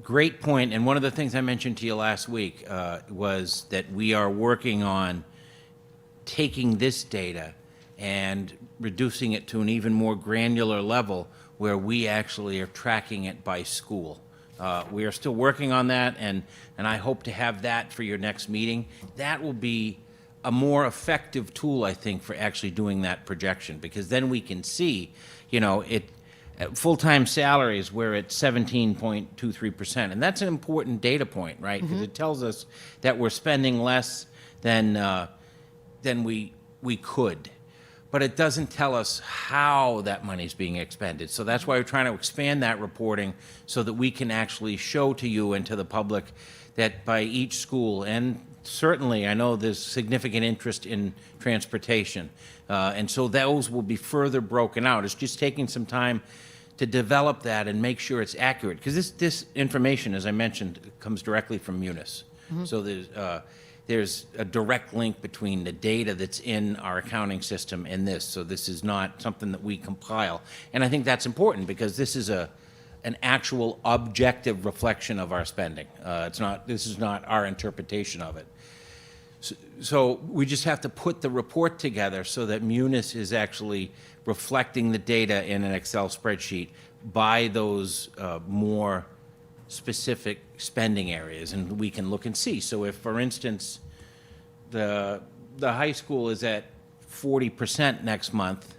Great point. And one of the things I mentioned to you last week was that we are working on taking this data and reducing it to an even more granular level where we actually are tracking it by school. We are still working on that, and I hope to have that for your next meeting. That will be a more effective tool, I think, for actually doing that projection, because then we can see, full-time salaries, we're at 17.23%, and that's an important data point, right? Because it tells us that we're spending less than we could. But it doesn't tell us how that money's being expended. So that's why we're trying to expand that reporting so that we can actually show to you and to the public that by each school, and certainly I know there's significant interest in transportation, and so those will be further broken out. It's just taking some time to develop that and make sure it's accurate, because this information, as I mentioned, comes directly from Munis. So there's a direct link between the data that's in our accounting system and this. So this is not something that we compile. And I think that's important, because this is an actual objective reflection of our spending. This is not our interpretation of it. So we just have to put the report together so that Munis is actually reflecting the data in an Excel spreadsheet by those more specific spending areas, and we can look and see. So if, for instance, the high school is at 40% next month,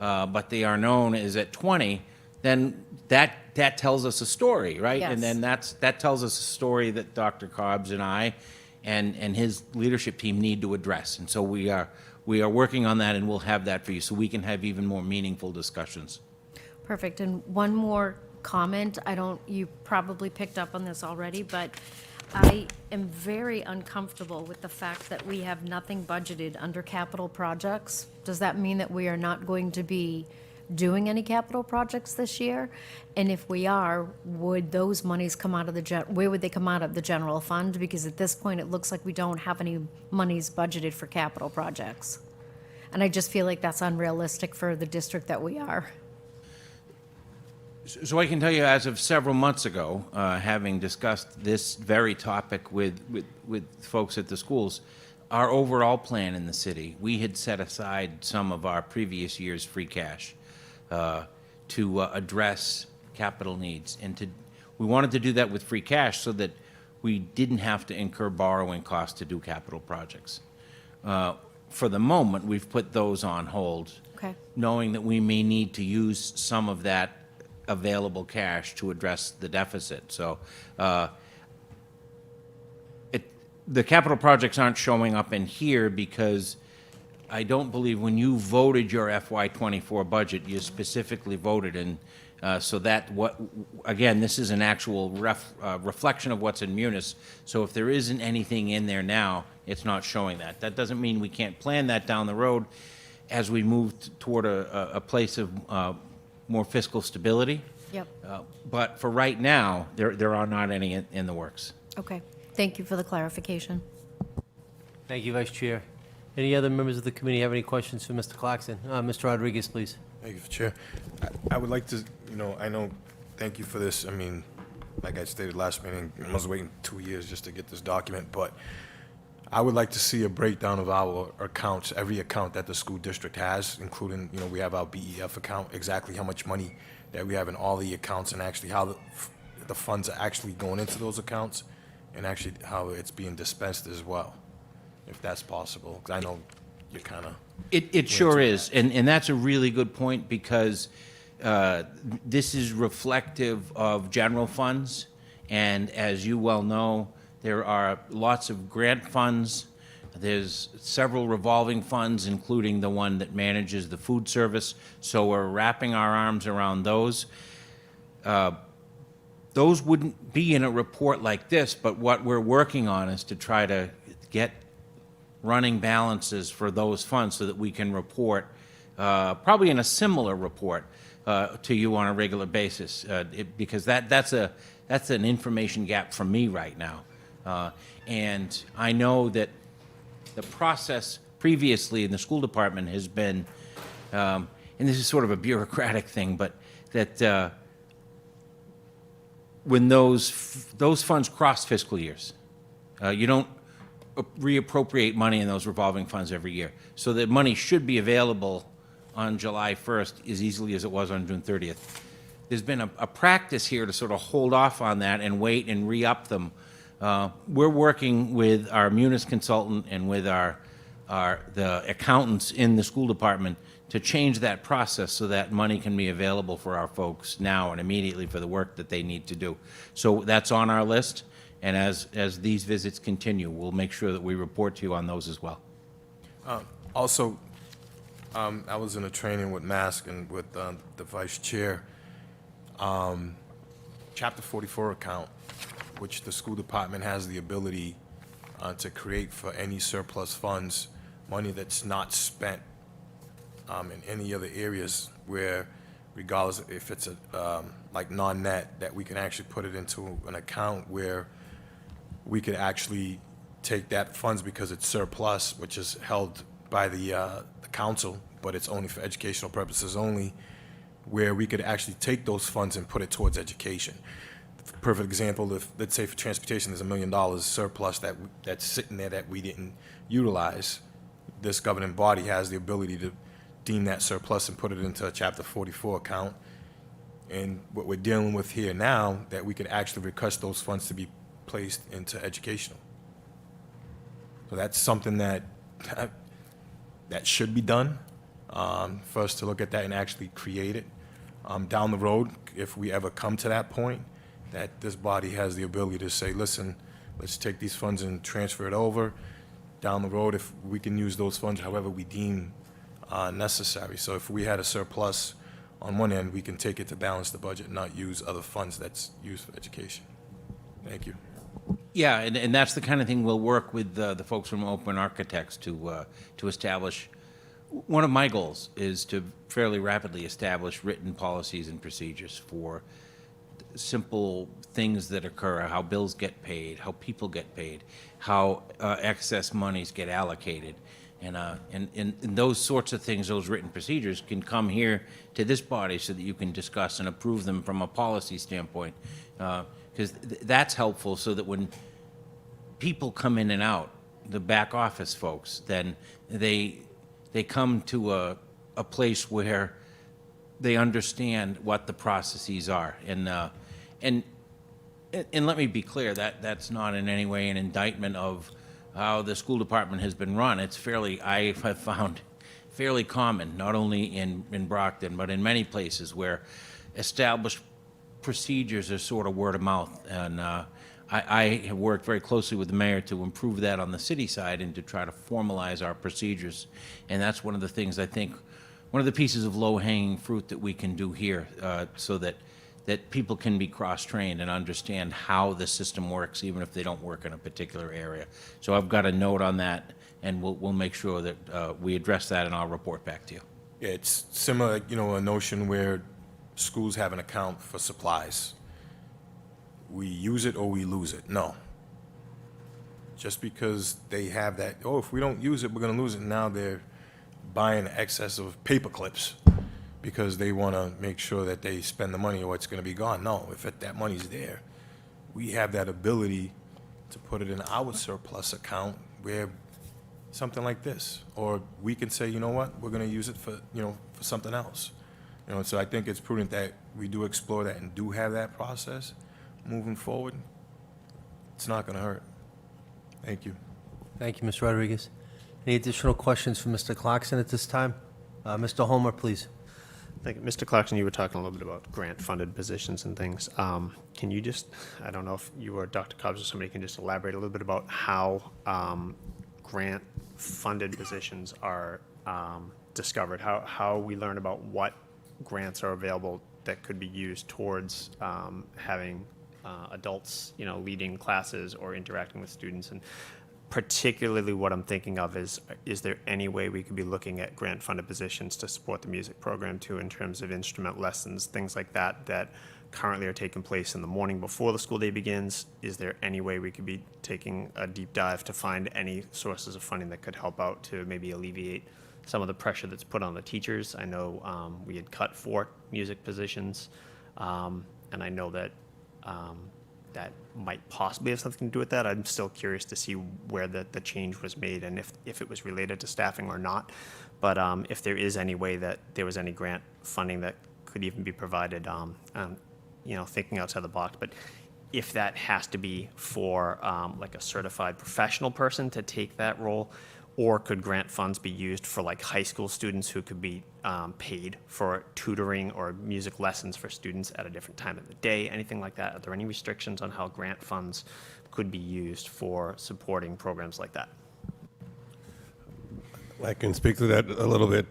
but the Arnone is at 20, then that tells us a story, right? Yes. And then that tells us a story that Dr. Cobbs and I and his leadership team need to address. And so we are working on that, and we'll have that for you so we can have even more meaningful discussions. Perfect. And one more comment. You probably picked up on this already, but I am very uncomfortable with the fact that we have nothing budgeted under capital projects. Does that mean that we are not going to be doing any capital projects this year? And if we are, would those monies come out of where would they come out of? The general fund? Because at this point, it looks like we don't have any monies budgeted for capital projects. And I just feel like that's unrealistic for the district that we are. So I can tell you, as of several months ago, having discussed this very topic with folks at the schools, our overall plan in the city, we had set aside some of our previous year's free cash to address capital needs. And we wanted to do that with free cash so that we didn't have to incur borrowing costs to do capital projects. For the moment, we've put those on hold, knowing that we may need to use some of that available cash to address the deficit. So the capital projects aren't showing up in here because I don't believe when you voted your FY24 budget, you specifically voted in so that again, this is an actual reflection of what's in Munis. So if there isn't anything in there now, it's not showing that. That doesn't mean we can't plan that down the road as we move toward a place of more fiscal stability. Yep. But for right now, there are not any in the works. Okay. Thank you for the clarification. Thank you, Vice Chair. Any other members of the committee have any questions for Mr. Clarkson? Mr. Rodriguez, please. Thank you, Chair. I would like to, thank you for this. I mean, like I stated last meeting, I was waiting 2 years just to get this document, but I would like to see a breakdown of our accounts, every account that the school district has, including, we have our BEF account, exactly how much money that we have in all the accounts, and actually how the funds are actually going into those accounts, and actually how it's being dispensed as well, if that's possible, because I know you kind of... It sure is, and that's a really good point, because this is reflective of general funds, and as you well know, there are lots of grant funds There's several revolving funds, including the one that manages the food service, so we're wrapping our arms around those. Those wouldn't be in a report like this, but what we're working on is to try to get running balances for those funds so that we can report, probably in a similar report, to you on a regular basis, because that's an information gap for me right now. And I know that the process previously in the school department has been, and this is sort of a bureaucratic thing, but that when those funds cross fiscal years, you don't reappropriate money in those revolving funds every year. So the money should be available on July 1st as easily as it was on June 30th. There's been a practice here to sort of hold off on that and wait and re-up them. We're working with our munis consultant and with the accountants in the school department to change that process so that money can be available for our folks now and immediately for the work that they need to do. So that's on our list, and as these visits continue, we'll make sure that we report to you on those as well. Also, I was in a training with Mask and with the vice chair. Chapter 44 account, which the school department has the ability to create for any surplus funds, money that's not spent in any other areas where, regardless if it's like non-net, that we can actually put it into an account where we could actually take that funds because it's surplus, which is held by the council, but it's only for educational purposes only, where we could actually take those funds and put it towards education. Perfect example, if, let's say for transportation, there's $1 million surplus that's sitting there that we didn't utilize, this governing body has the ability to deem that surplus and put it into a Chapter 44 account. And what we're dealing with here now, that we could actually request those funds to be placed into educational. So that's something that should be done, for us to look at that and actually create it. Down the road, if we ever come to that point, that this body has the ability to say, listen, let's take these funds and transfer it over. Down the road, if we can use those funds however we deem necessary. So if we had a surplus on one end, we can take it to balance the budget, not use other funds that's used for education. Thank you. Yeah, and that's the kind of thing we'll work with the folks from Open Architects to establish. One of my goals is to fairly rapidly establish written policies and procedures for simple things that occur, how bills get paid, how people get paid, how excess monies get allocated. And those sorts of things, those written procedures, can come here to this body so that you can discuss and approve them from a policy standpoint. Because that's helpful so that when people come in and out, the back office folks, then they come to a place where they understand what the processes are. And let me be clear, that's not in any way an indictment of how the school department has been run. It's I have found fairly common, not only in Brockton, but in many places where established procedures are sort of word of mouth. And I have worked very closely with the mayor to improve that on the city side and to try to formalize our procedures. And that's one of the things I think, one of the pieces of low-hanging fruit that we can do here, so that people can be cross-trained and understand how the system works, even if they don't work in a particular area. So I've got a note on that, and we'll make sure that we address that, and I'll report back to you. Yeah, it's similar, a notion where schools have an account for supplies. We use it or we lose it. No. Just because they have that, if we don't use it, we're going to lose it. Now they're buying excess of paper clips because they want to make sure that they spend the money or it's going to be gone. No, if that money's there, we have that ability to put it in our surplus account where something like this, or we can say, you know what, we're going to use it for something else. So I think it's prudent that we do explore that and do have that process moving forward. It's not going to hurt. Thank you. Thank you, Ms. Rodriguez. Any additional questions for Mr. Clarkson at this time? Mr. Homer, please. Thank you. Mr. Clarkson, you were talking a little bit about grant-funded positions and things. Can you just, I don't know if you or Dr. Cobbs or somebody can just elaborate a little bit about how grant-funded positions are discovered, how we learn about what grants are available that could be used towards having adults, leading classes or interacting with students. And particularly what I'm thinking of is there any way we could be looking at grant-funded positions to support the music program too, in terms of instrument lessons, things like that, that currently are taking place in the morning before the school day begins? Is there any way we could be taking a deep dive to find any sources of funding that could help out to maybe alleviate some of the pressure that's put on the teachers? I know we had cut 4 music positions, and I know that that might possibly have something to do with that. I'm still curious to see where the change was made and if it was related to staffing or not. But if there is any way that there was any grant funding that could even be provided, thinking outside the box. But if that has to be for like a certified professional person to take that role, or could grant funds be used for like high school students who could be paid for tutoring or music lessons for students at a different time of the day, anything like that? Are there any restrictions on how grant funds could be used for supporting programs like that? I can speak to that a little bit.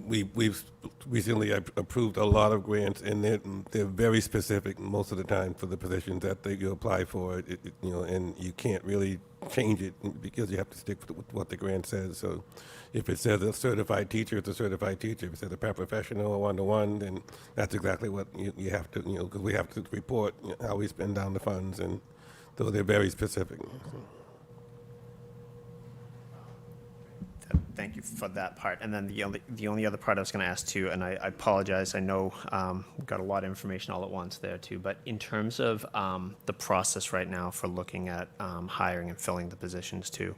We've recently approved a lot of grants, and they're very specific most of the time for the positions that you apply for. And you can't really change it because you have to stick with what the grant says. So, if it says a certified teacher, it's a certified teacher. If it says a paraprofessional or one-to-one, then that's exactly what you have to. Because we have to report how we spend down the funds, and so they're very specific. Thank you for that part. And then the only other part I was going to ask too, and I apologize, I know we've got a lot of information all at once there too, but in terms of the process right now for looking at hiring and filling the positions too,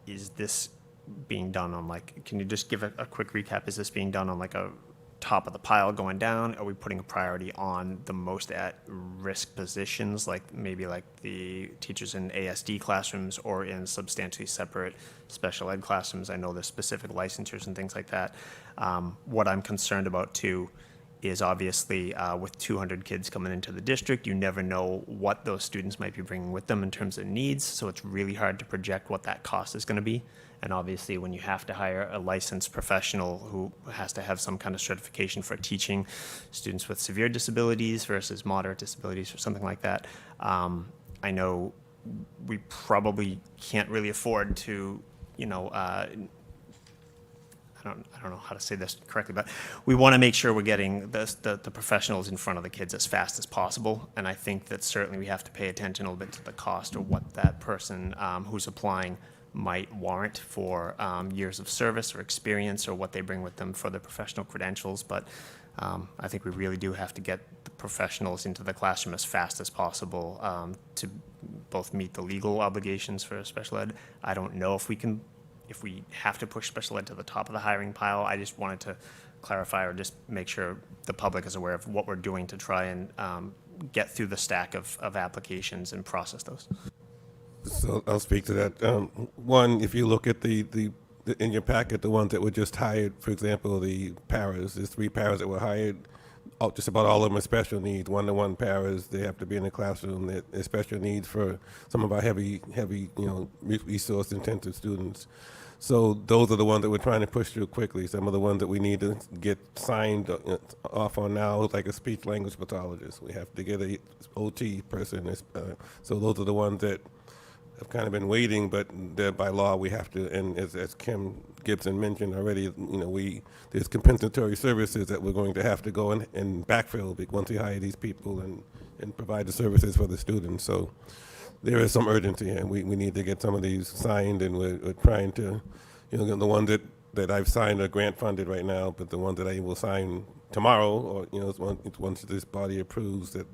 is this being done on can you just give a quick recap? Is this being done on a top of the pile going down? Are we putting a priority on the most at-risk positions, maybe the teachers in ASD classrooms or in substantially separate special ed classrooms? I know there's specific licensures and things like that. What I'm concerned about too is obviously with 200 kids coming into the district, you never know what those students might be bringing with them in terms of needs, so it's really hard to project what that cost is going to be. And obviously, when you have to hire a licensed professional who has to have some kind of certification for teaching students with severe disabilities versus moderate disabilities or something like that, I know we probably can't really afford to, I don't know how to say this correctly, but we want to make sure we're getting the professionals in front of the kids as fast as possible. And I think that certainly we have to pay attention a little bit to the cost or what that person who's applying might warrant for years of service or experience or what they bring with them for their professional credentials. But I think we really do have to get the professionals into the classroom as fast as possible to both meet the legal obligations for special ed. I don't know if we have to push special ed to the top of the hiring pile. I just wanted to clarify or just make sure the public is aware of what we're doing to try and get through the stack of applications and process those. So I'll speak to that. One, if you look at the in your packet, the ones that were just hired, for example, the paras, there's 3 paras that were hired. Just about all of them are special needs, one-to-one paras. They have to be in the classroom. They're special needs for some of our heavy, resource-intensive students. So those are the ones that we're trying to push through quickly. Some of the ones that we need to get signed off on now, like a speech-language pathologist. We have to get a OT person. So those are the ones that have kind of been waiting, but by law we have to. And as Kim Gibson mentioned already, there's compensatory services that we're going to have to go and backfill once we hire these people and provide the services for the students. So there is some urgency, and we need to get some of these signed, and we're trying to, the ones that I've signed are grant funded right now, but the ones that I will sign tomorrow, or once this body approves that,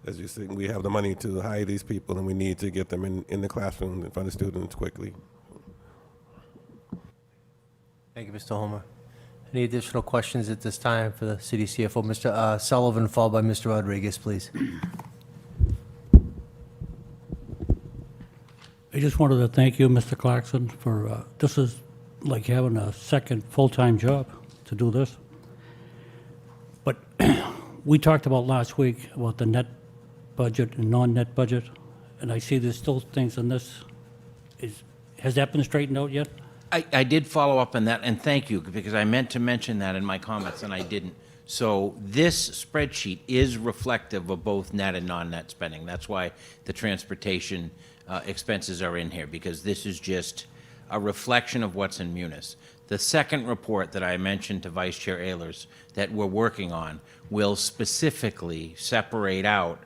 as you say, we have the money to hire these people, and we need to get them in the classroom in front of students quickly. Thank you, Mr. Homer. Any additional questions at this time for the city CFO? Mr. Sullivan, followed by Mr. Rodriguez, please. I just wanted to thank you, Mr. Clarkson, for, this is like having a second full-time job to do this. But we talked about last week about the net budget and non-net budget, and I see there's still things in this. Has that been straightened out yet? I did follow up on that, and thank you, because I meant to mention that in my comments, and I didn't. So this spreadsheet is reflective of both net and non-net spending. That's why the transportation expenses are in here, because this is just a reflection of what's in Munis. The second report that I mentioned to Vice Chair Ehlers that we're working on will specifically separate out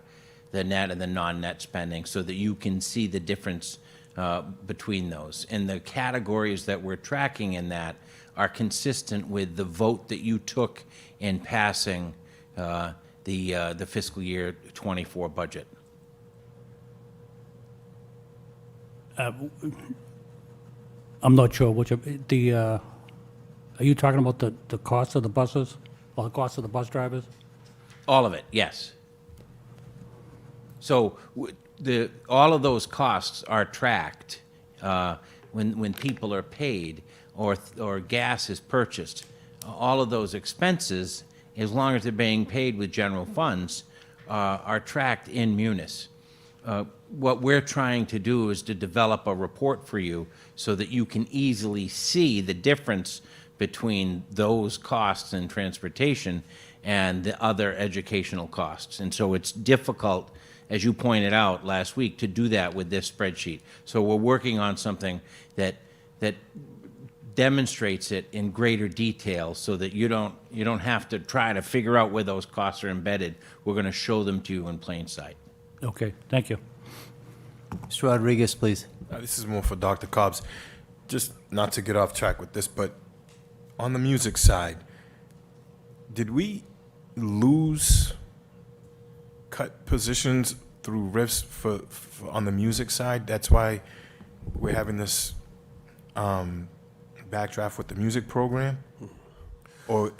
the net and the non-net spending so that you can see the difference between those. And the categories that we're tracking in that are consistent with the vote that you took in passing the fiscal year 24 budget. I'm not sure which, are you talking about the cost of the buses, or the cost of the bus drivers? All of it, yes. So all of those costs are tracked when people are paid or gas is purchased. All of those expenses, as long as they're being paid with general funds, are tracked in Munis. What we're trying to do is to develop a report for you so that you can easily see the difference between those costs in transportation and the other educational costs. And so it's difficult, as you pointed out last week, to do that with this spreadsheet. So we're working on something that demonstrates it in greater detail so that you don't have to try to figure out where those costs are embedded. We're going to show them to you in plain sight. Okay, thank you. Mr. Rodriguez, please. This is more for Dr. Cobbs. Just not to get off track with this, but on the music side, did we cut positions through RIFs for on the music side? That's why we're having this backdraft with the music program? Or,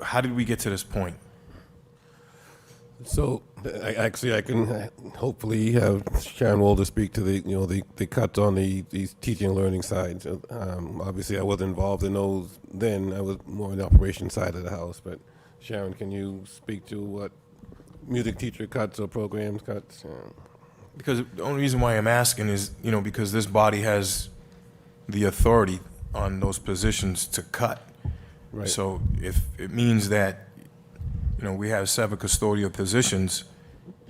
how did we get to this point? So, I can hopefully have Sharon Walder speak to the cuts on the teaching and learning side. Obviously, I wasn't involved in those then. I was more in the operations side of the house. But Sharon, can you speak to what music teacher cuts or programs cuts? Because the only reason why I'm asking is, because this body has the authority on those positions to cut. Right. So if it means that, we have 7 custodial positions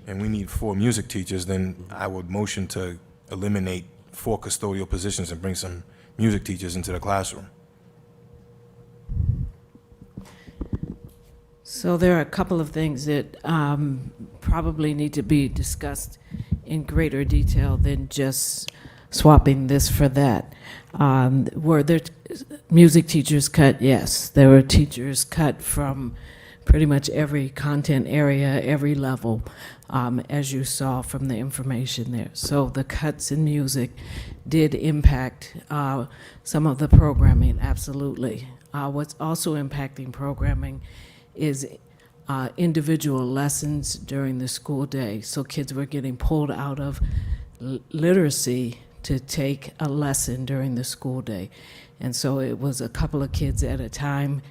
and we need 4 music teachers, then I would motion to eliminate 4 custodial positions and bring some music teachers into the classroom. So there are a couple of things that probably need to be discussed in greater detail than just swapping this for that. Were there music teachers cut? Yes. There were teachers cut from pretty much every content area, every level, as you saw from the information there. So the cuts in music did impact some of the programming, absolutely. What's also impacting programming is individual lessons during the school day. So kids were getting pulled out of literacy to take a lesson during the school day. And so it was a couple of kids at a time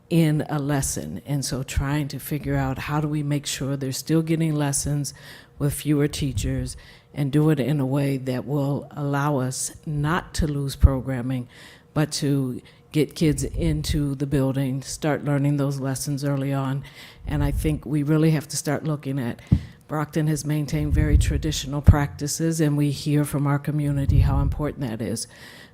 in a lesson. And so trying to figure out how do we make sure they're still getting lessons with fewer teachers and do it in a way that will allow us not to lose programming, but to get kids into the building, start learning those lessons early on. And I think we really have to start looking at Brockton has maintained very traditional practices, and we hear from our community how important that is.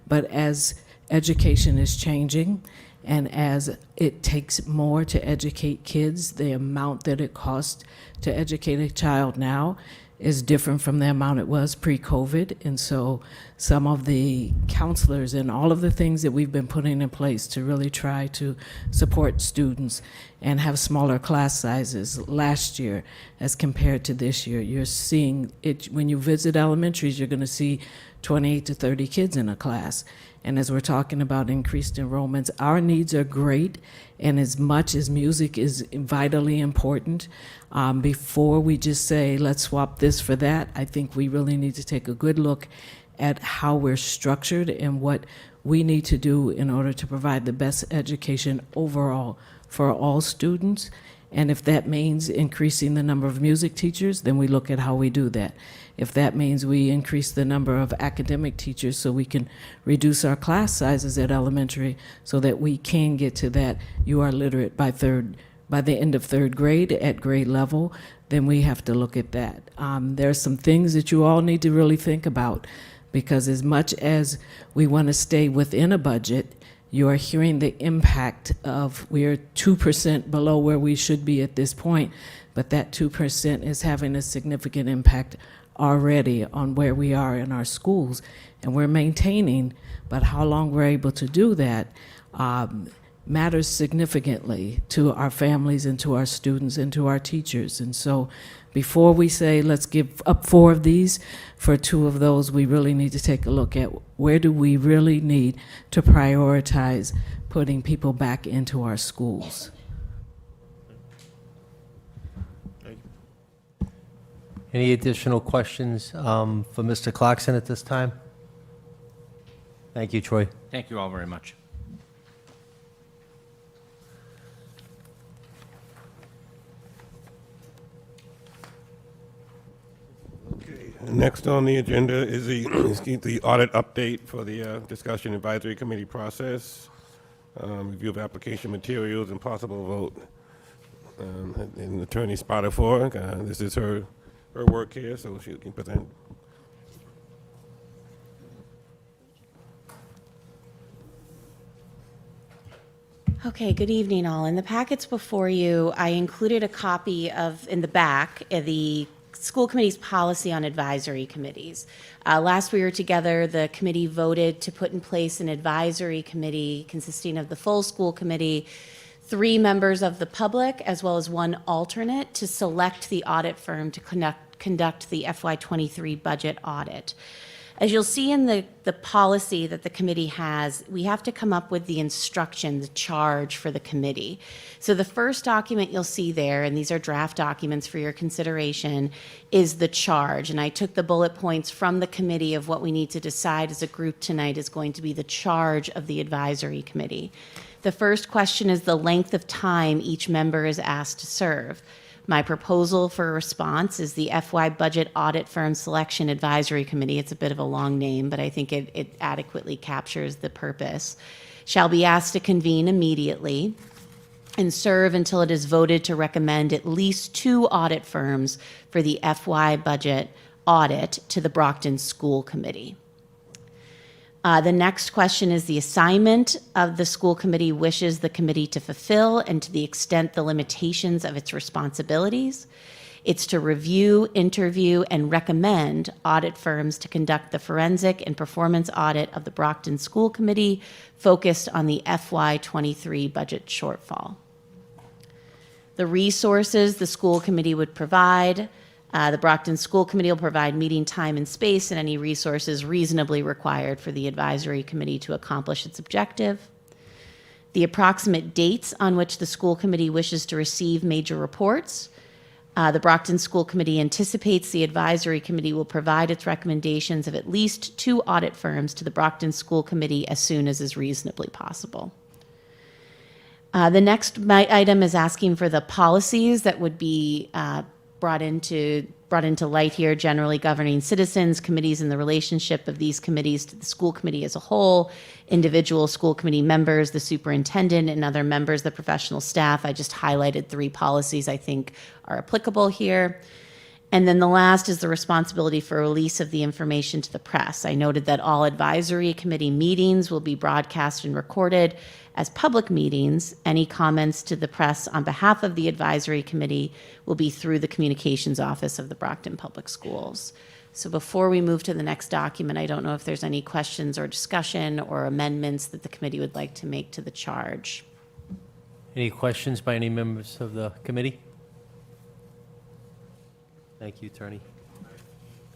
But as education is changing, and as it takes more to educate kids, the amount that it costs to educate a child now is different from the amount it was pre-COVID. And so some of the counselors and all of the things that we've been putting in place to really try to support students and have smaller class sizes last year as compared to this year. You're seeing it when you visit elementaries, you're going to see 28 to 30 kids in a class. And as we're talking about increased enrollments, our needs are great, and as much as music is vitally important, before we just say, let's swap this for that, I think we really need to take a good look at how we're structured and what we need to do in order to provide the best education overall for all students. And if that means increasing the number of music teachers, then we look at how we do that. if that means we increase the number of academic teachers so we can reduce our class sizes at elementary so that we can get to that you are literate by the end of third grade at grade level, then we have to look at that. There are some things that you all need to really think about, because as much as we want to stay within a budget, you are hearing the impact of, we are 2% below where we should be at this point, but that 2% is having a significant impact already on where we are in our schools. And we're maintaining, but how long we're able to do that matters significantly to our families and to our students and to our teachers. And so before we say, let's give up 4 of these, for 2 of those, we really need to take a look at where do we really need to prioritize putting people back into our schools. Any additional questions for Mr. Clarkson at this time? Thank you, Troy. Thank you all very much. Next on the agenda is the audit update for the discussion advisory committee process, review of application materials and possible vote. And Attorney Spotify, this is her work here, so she can present. Okay, good evening all. In the packets before you, I included a copy of, in the back, the school committee's policy on advisory committees. Last we were together, the committee voted to put in place an advisory committee consisting of the full school committee, 3 members of the public, as well as 1 alternate to select the audit firm to conduct the FY23 budget audit. As you'll see in the policy that the committee has, we have to come up with the instruction, the charge for the committee. So the first document you'll see there, and these are draft documents for your consideration, is the charge. And I took the bullet points from the committee of what we need to decide as a group tonight is going to be the charge of the advisory committee. The first question is the length of time each member is asked to serve. My proposal for a response is the FY Budget Audit Firm Selection Advisory Committee. It's a bit of a long name, but I think it adequately captures the purpose. Shall be asked to convene immediately and serve until it is voted to recommend at least 2 audit firms for the FY budget audit to the Brockton School Committee. The next question is the assignment of the school committee wishes the committee to fulfill and to the extent the limitations of its responsibilities. It's to review, interview, and recommend audit firms to conduct the forensic and performance audit of the Brockton School Committee focused on the FY23 budget shortfall. The resources the school committee would provide. The Brockton School Committee will provide meeting time and space and any resources reasonably required for the advisory committee to accomplish its objective. The approximate dates on which the school committee wishes to receive major reports. The Brockton School Committee anticipates the advisory committee will provide its recommendations of at least 2 audit firms to the Brockton School Committee as soon as is reasonably possible. The next item is asking for the policies that would be brought into light here, generally governing citizens, committees, and the relationship of these committees to the school committee as a whole, individual school committee members, the superintendent, and other members of the professional staff. I just highlighted 3 policies I think are applicable here. And then the last is the responsibility for release of the information to the press. I noted that all advisory committee meetings will be broadcast and recorded as public meetings. Any comments to the press on behalf of the advisory committee will be through the communications office of the Brockton Public Schools. So before we move to the next document, I don't know if there's any questions or discussion or amendments that the committee would like to make to the charge. Any questions by any members of the committee? Thank you, Attorney.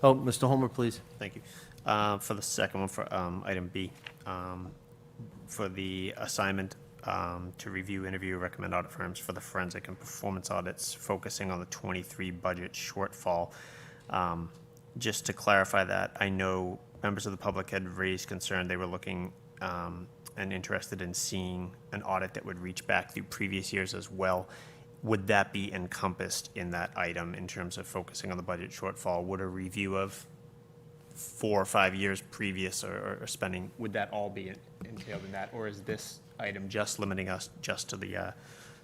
Oh, Mr. Homer, please. Thank you. For the second one, for item B, for the assignment to review, interview, recommend audit firms for the forensic and performance audits, focusing on the 23 budget shortfall. Just to clarify that, I know members of the public had raised concern. They were looking and interested in seeing an audit that would reach back through previous years as well. would that be encompassed in that item in terms of focusing on the budget shortfall? Would a review of 4 or 5 years previous or spending, would that all be entailed in that? Or is this item just limiting us just to the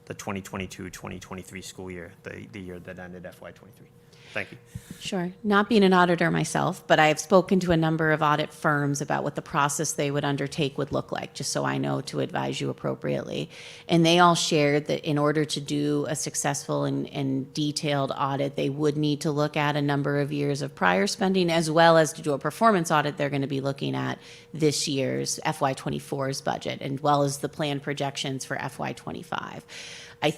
2022-2023 school year, the year that ended FY23? Thank you. Sure. Not being an auditor myself, but I have spoken to a number of audit firms about what the process they would undertake would look like, just so I know to advise you appropriately. And they all shared that in order to do a successful and detailed audit, they would need to look at a number of years of prior spending, as well as to do a performance audit. They're going to be looking at this year's FY24's budget, as well as the planned projections for FY25. I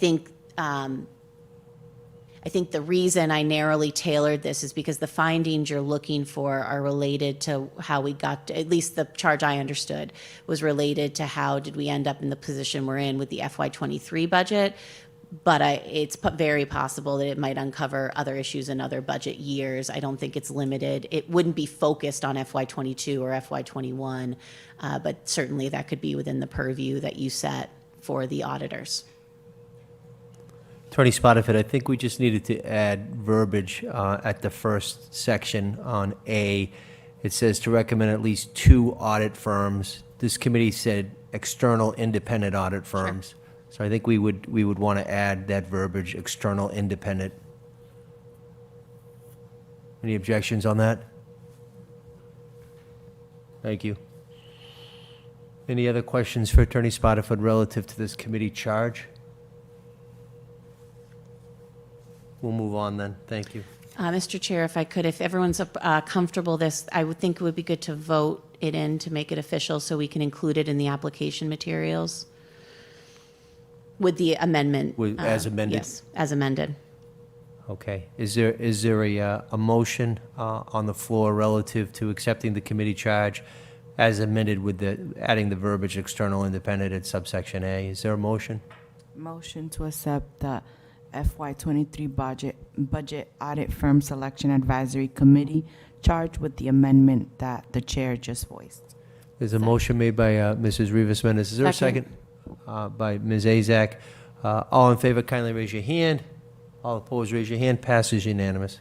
think the reason I narrowly tailored this is because the findings you're looking for are related to how we got, at least the charge I understood, was related to how did we end up in the position we're in with the FY23 budget. But it's very possible that it might uncover other issues in other budget years. I don't think it's limited. It wouldn't be focused on FY22 or FY21, but certainly that could be within the purview that you set for the auditors. Attorney Spotterfield, I think we just needed to add verbiage at the first section on A. It says to recommend at least 2 audit firms. This committee said external independent audit firms. Sure. So I think we would want to add that verbiage, external independent. Any objections on that? Thank you. Any other questions for Attorney Spotterfield relative to this committee charge? We'll move on then. Thank you. Mr. Chair, if I could, if everyone's comfortable this, I would think it would be good to vote it in to make it official so we can include it in the application materials with the amendment. As amended? Yes, as amended. Okay. Is there a motion on the floor relative to accepting the committee charge as amended with adding the verbiage external independent at subsection A? Is there a motion? Motion to accept the FY23 budget audit firm selection advisory committee charged with the amendment that the chair just voiced. There's a motion made by Mrs. Rivas-Mendez. Is there a second? By Ms. Azak. All in favor, kindly raise your hand. All opposed, raise your hand. Passes unanimous.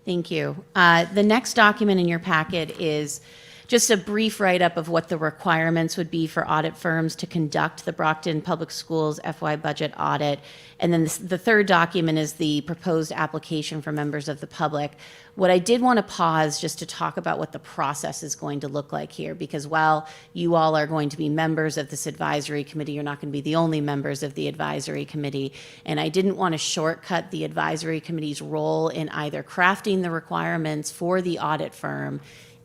Thank you. The next document in your packet is just a brief write-up of what the requirements would be for audit firms to conduct the Brockton Public Schools FY budget audit. And then the third document is the proposed application for members of the public. What I did want to pause just to talk about what the process is going to look like here, because while you all are going to be members of this advisory committee, you're not going to be the only members of the advisory committee. And I didn't want to shortcut the advisory committee's role in either crafting the requirements for the audit firm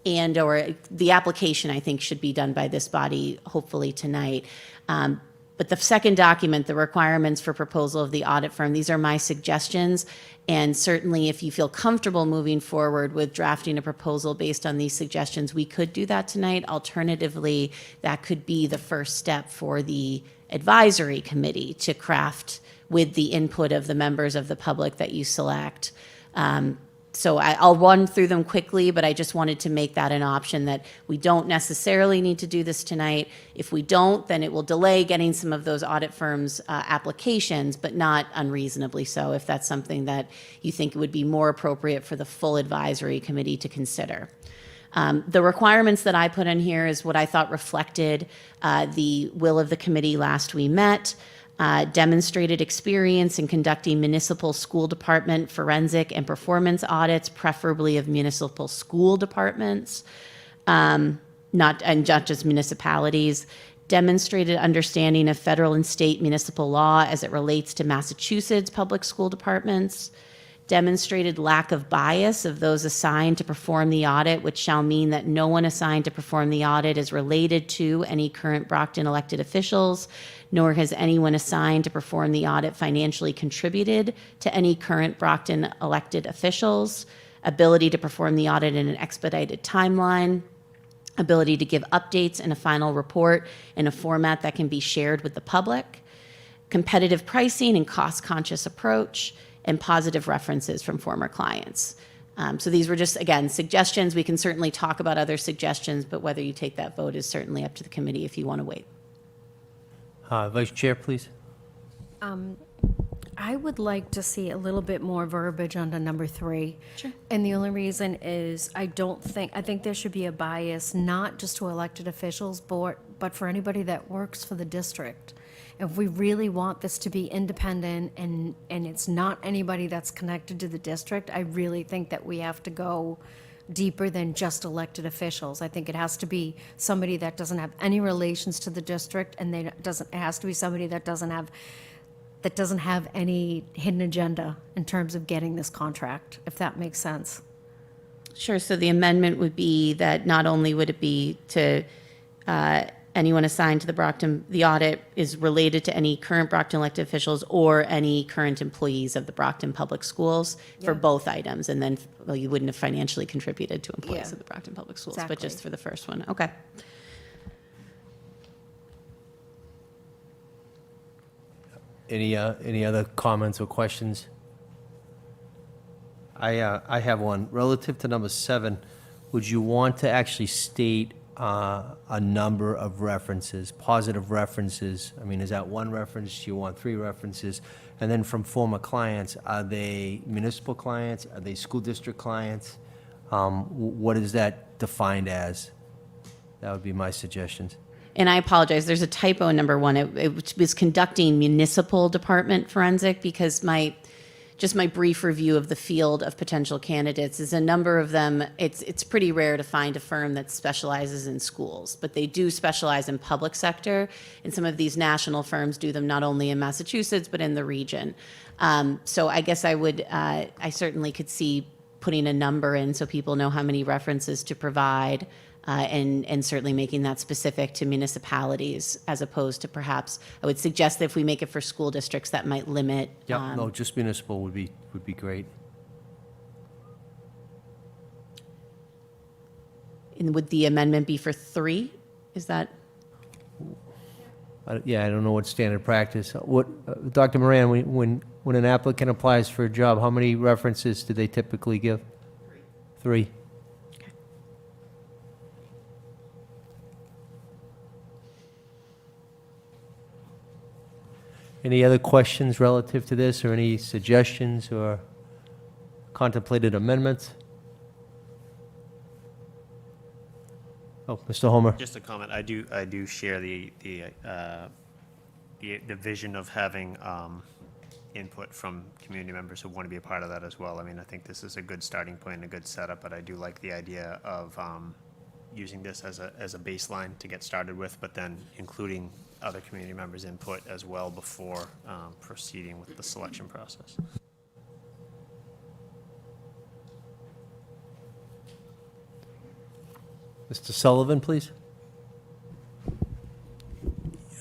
and or the application, I think, should be done by this body, hopefully tonight. But the second document, the requirements for proposal of the audit firm, these are my suggestions. And certainly if you feel comfortable moving forward with drafting a proposal based on these suggestions, we could do that tonight. Alternatively, that could be the first step for the advisory committee to craft with the input of the members of the public that you select. So I'll run through them quickly, but I just wanted to make that an option that we don't necessarily need to do this tonight. If we don't, then it will delay getting some of those audit firms' applications, but not unreasonably so, if that's something that you think would be more appropriate for the full advisory committee to consider. The requirements that I put in here is what I thought reflected the will of the committee last we met. Demonstrated experience in conducting municipal school department forensic and performance audits, preferably of municipal school departments, not just municipalities. Demonstrated understanding of federal and state municipal law as it relates to Massachusetts public school departments. Demonstrated lack of bias of those assigned to perform the audit, which shall mean that no one assigned to perform the audit is related to any current Brockton elected officials, nor has anyone assigned to perform the audit financially contributed to any current Brockton elected officials. Ability to perform the audit in an expedited timeline. Ability to give updates in a final report in a format that can be shared with the public. Competitive pricing and cost-conscious approach. And positive references from former clients. So these were just, again, suggestions. We can certainly talk about other suggestions, but whether you take that vote is certainly up to the committee if you want to wait. Vice Chair, please. I would like to see a little bit more verbiage under number 3. Sure. And the only reason is I think there should be a bias, not just to elected officials, but for anybody that works for the district. If we really want this to be independent and it's not anybody that's connected to the district, I really think that we have to go deeper than just elected officials. I think it has to be somebody that doesn't have any relations to the district, and it has to be somebody that doesn't have any hidden agenda in terms of getting this contract, if that makes sense. Sure, so the amendment would be that not only would it be to anyone assigned to the Brockton, the audit is related to any current Brockton elected officials or any current employees of the Brockton Public Schools for both items, and then, well, you wouldn't have financially contributed to employees Yeah. of the Brockton Public Schools, but Exactly. just for the first one, okay. Any other comments or questions? I have one. Relative to number 7, would you want to actually state a number of references, positive references? I mean, is that one reference? Do you want 3 references? And then from former clients, are they municipal clients? Are they school district clients? What is that defined as? That would be my suggestions. And I apologize, there's a typo in number 1. It was conducting municipal department forensic, because my brief review of the field of potential candidates is a number of them, it's pretty rare to find a firm that specializes in schools, but they do specialize in public sector, and some of these national firms do them not only in Massachusetts, but in the region. So I guess I certainly could see putting a number in so people know how many references to provide, and certainly making that specific to municipalities, as opposed to perhaps, I would suggest that if we make it for school districts, that might limit. Yeah, no, just municipal would be great. And would the amendment be for 3? Is that? Yeah, I don't know what standard practice. What, Dr. Moran, when an applicant applies for a job, how many references do they typically give? 3. Any other questions relative to this, or any suggestions or contemplated amendments? Oh, Mr. Homer. Just a comment. I do share the vision of having input from community members who want to be a part of that as well. I mean, I think this is a good starting point and a good setup, but I do like the idea of using this as a baseline to get started with, but then including other community members' input as well before proceeding with the selection process. Mr. Sullivan, please.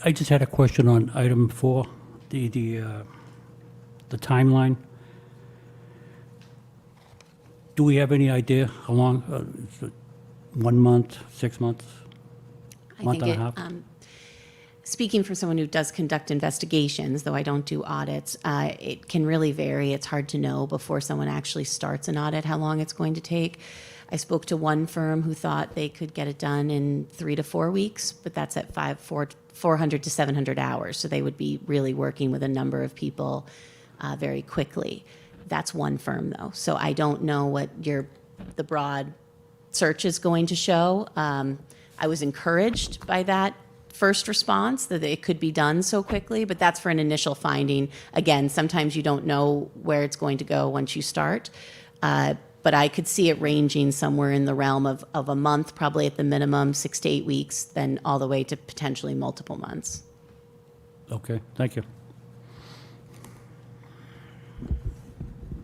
I just had a question on item 4, the timeline. Do we have any idea how long? Is it 1 month, 6 months, month and a half? Speaking from someone who does conduct investigations, though I don't do audits, it can really vary. It's hard to know before someone actually starts an audit how long it's going to take. I spoke to one firm who thought they could get it done in 3 to 4 weeks, but that's at 400 to 700 hours. So they would be really working with a number of people very quickly. That's one firm, though. So I don't know what the broad search is going to show. I was encouraged by that first response, that it could be done so quickly, but that's for an initial finding. Again, sometimes you don't know where it's going to go once you start. But I could see it ranging somewhere in the realm of a month, probably at the minimum, 6 to 8 weeks, then all the way to potentially multiple months. Okay, thank you.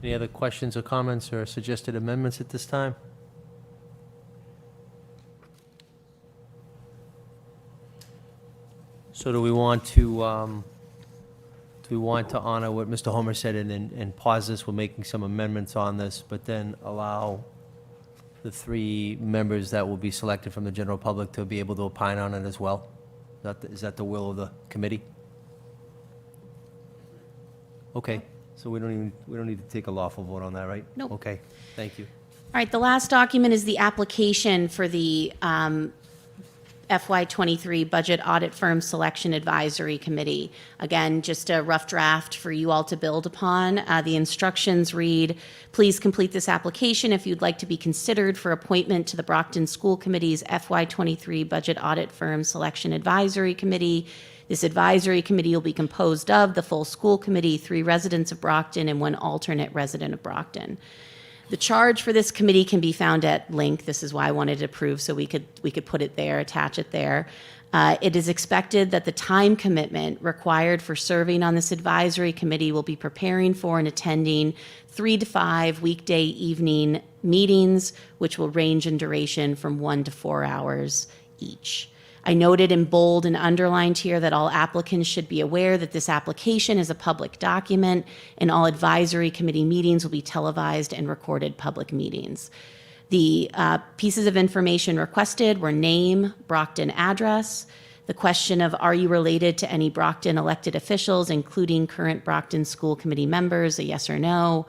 Any other questions or comments or suggested amendments at this time? So do we want to honor what Mr. Homer said and pause this? We're making some amendments on this, but then allow the 3 members that will be selected from the general public to be able to opine on it as well? Is that the will of the committee? Okay, so we don't need to take a lawful vote on that, right? Nope. Okay, thank you. All right, the last document is the application for the FY23 Budget Audit Firm Selection Advisory Committee. Again, just a rough draft for you all to build upon. The instructions read, please complete this application if you'd like to be considered for appointment to the Brockton School Committee's FY23 Budget Audit Firm Selection Advisory Committee. This advisory committee will be composed of the full school committee, 3 residents of Brockton, and 1 alternate resident of Brockton. The charge for this committee can be found at link. This is why I wanted to approve, so we could put it there, attach it there. It is expected that the time commitment required for serving on this advisory committee will be preparing for and attending 3 to 5 weekday evening meetings, which will range in duration from 1 to 4 hours each. I noted in bold and underlined here that all applicants should be aware that this application is a public document and all advisory committee meetings will be televised and recorded public meetings. The pieces of information requested were name, Brockton address, the question of are you related to any Brockton elected officials, including current Brockton School Committee members, a yes or no.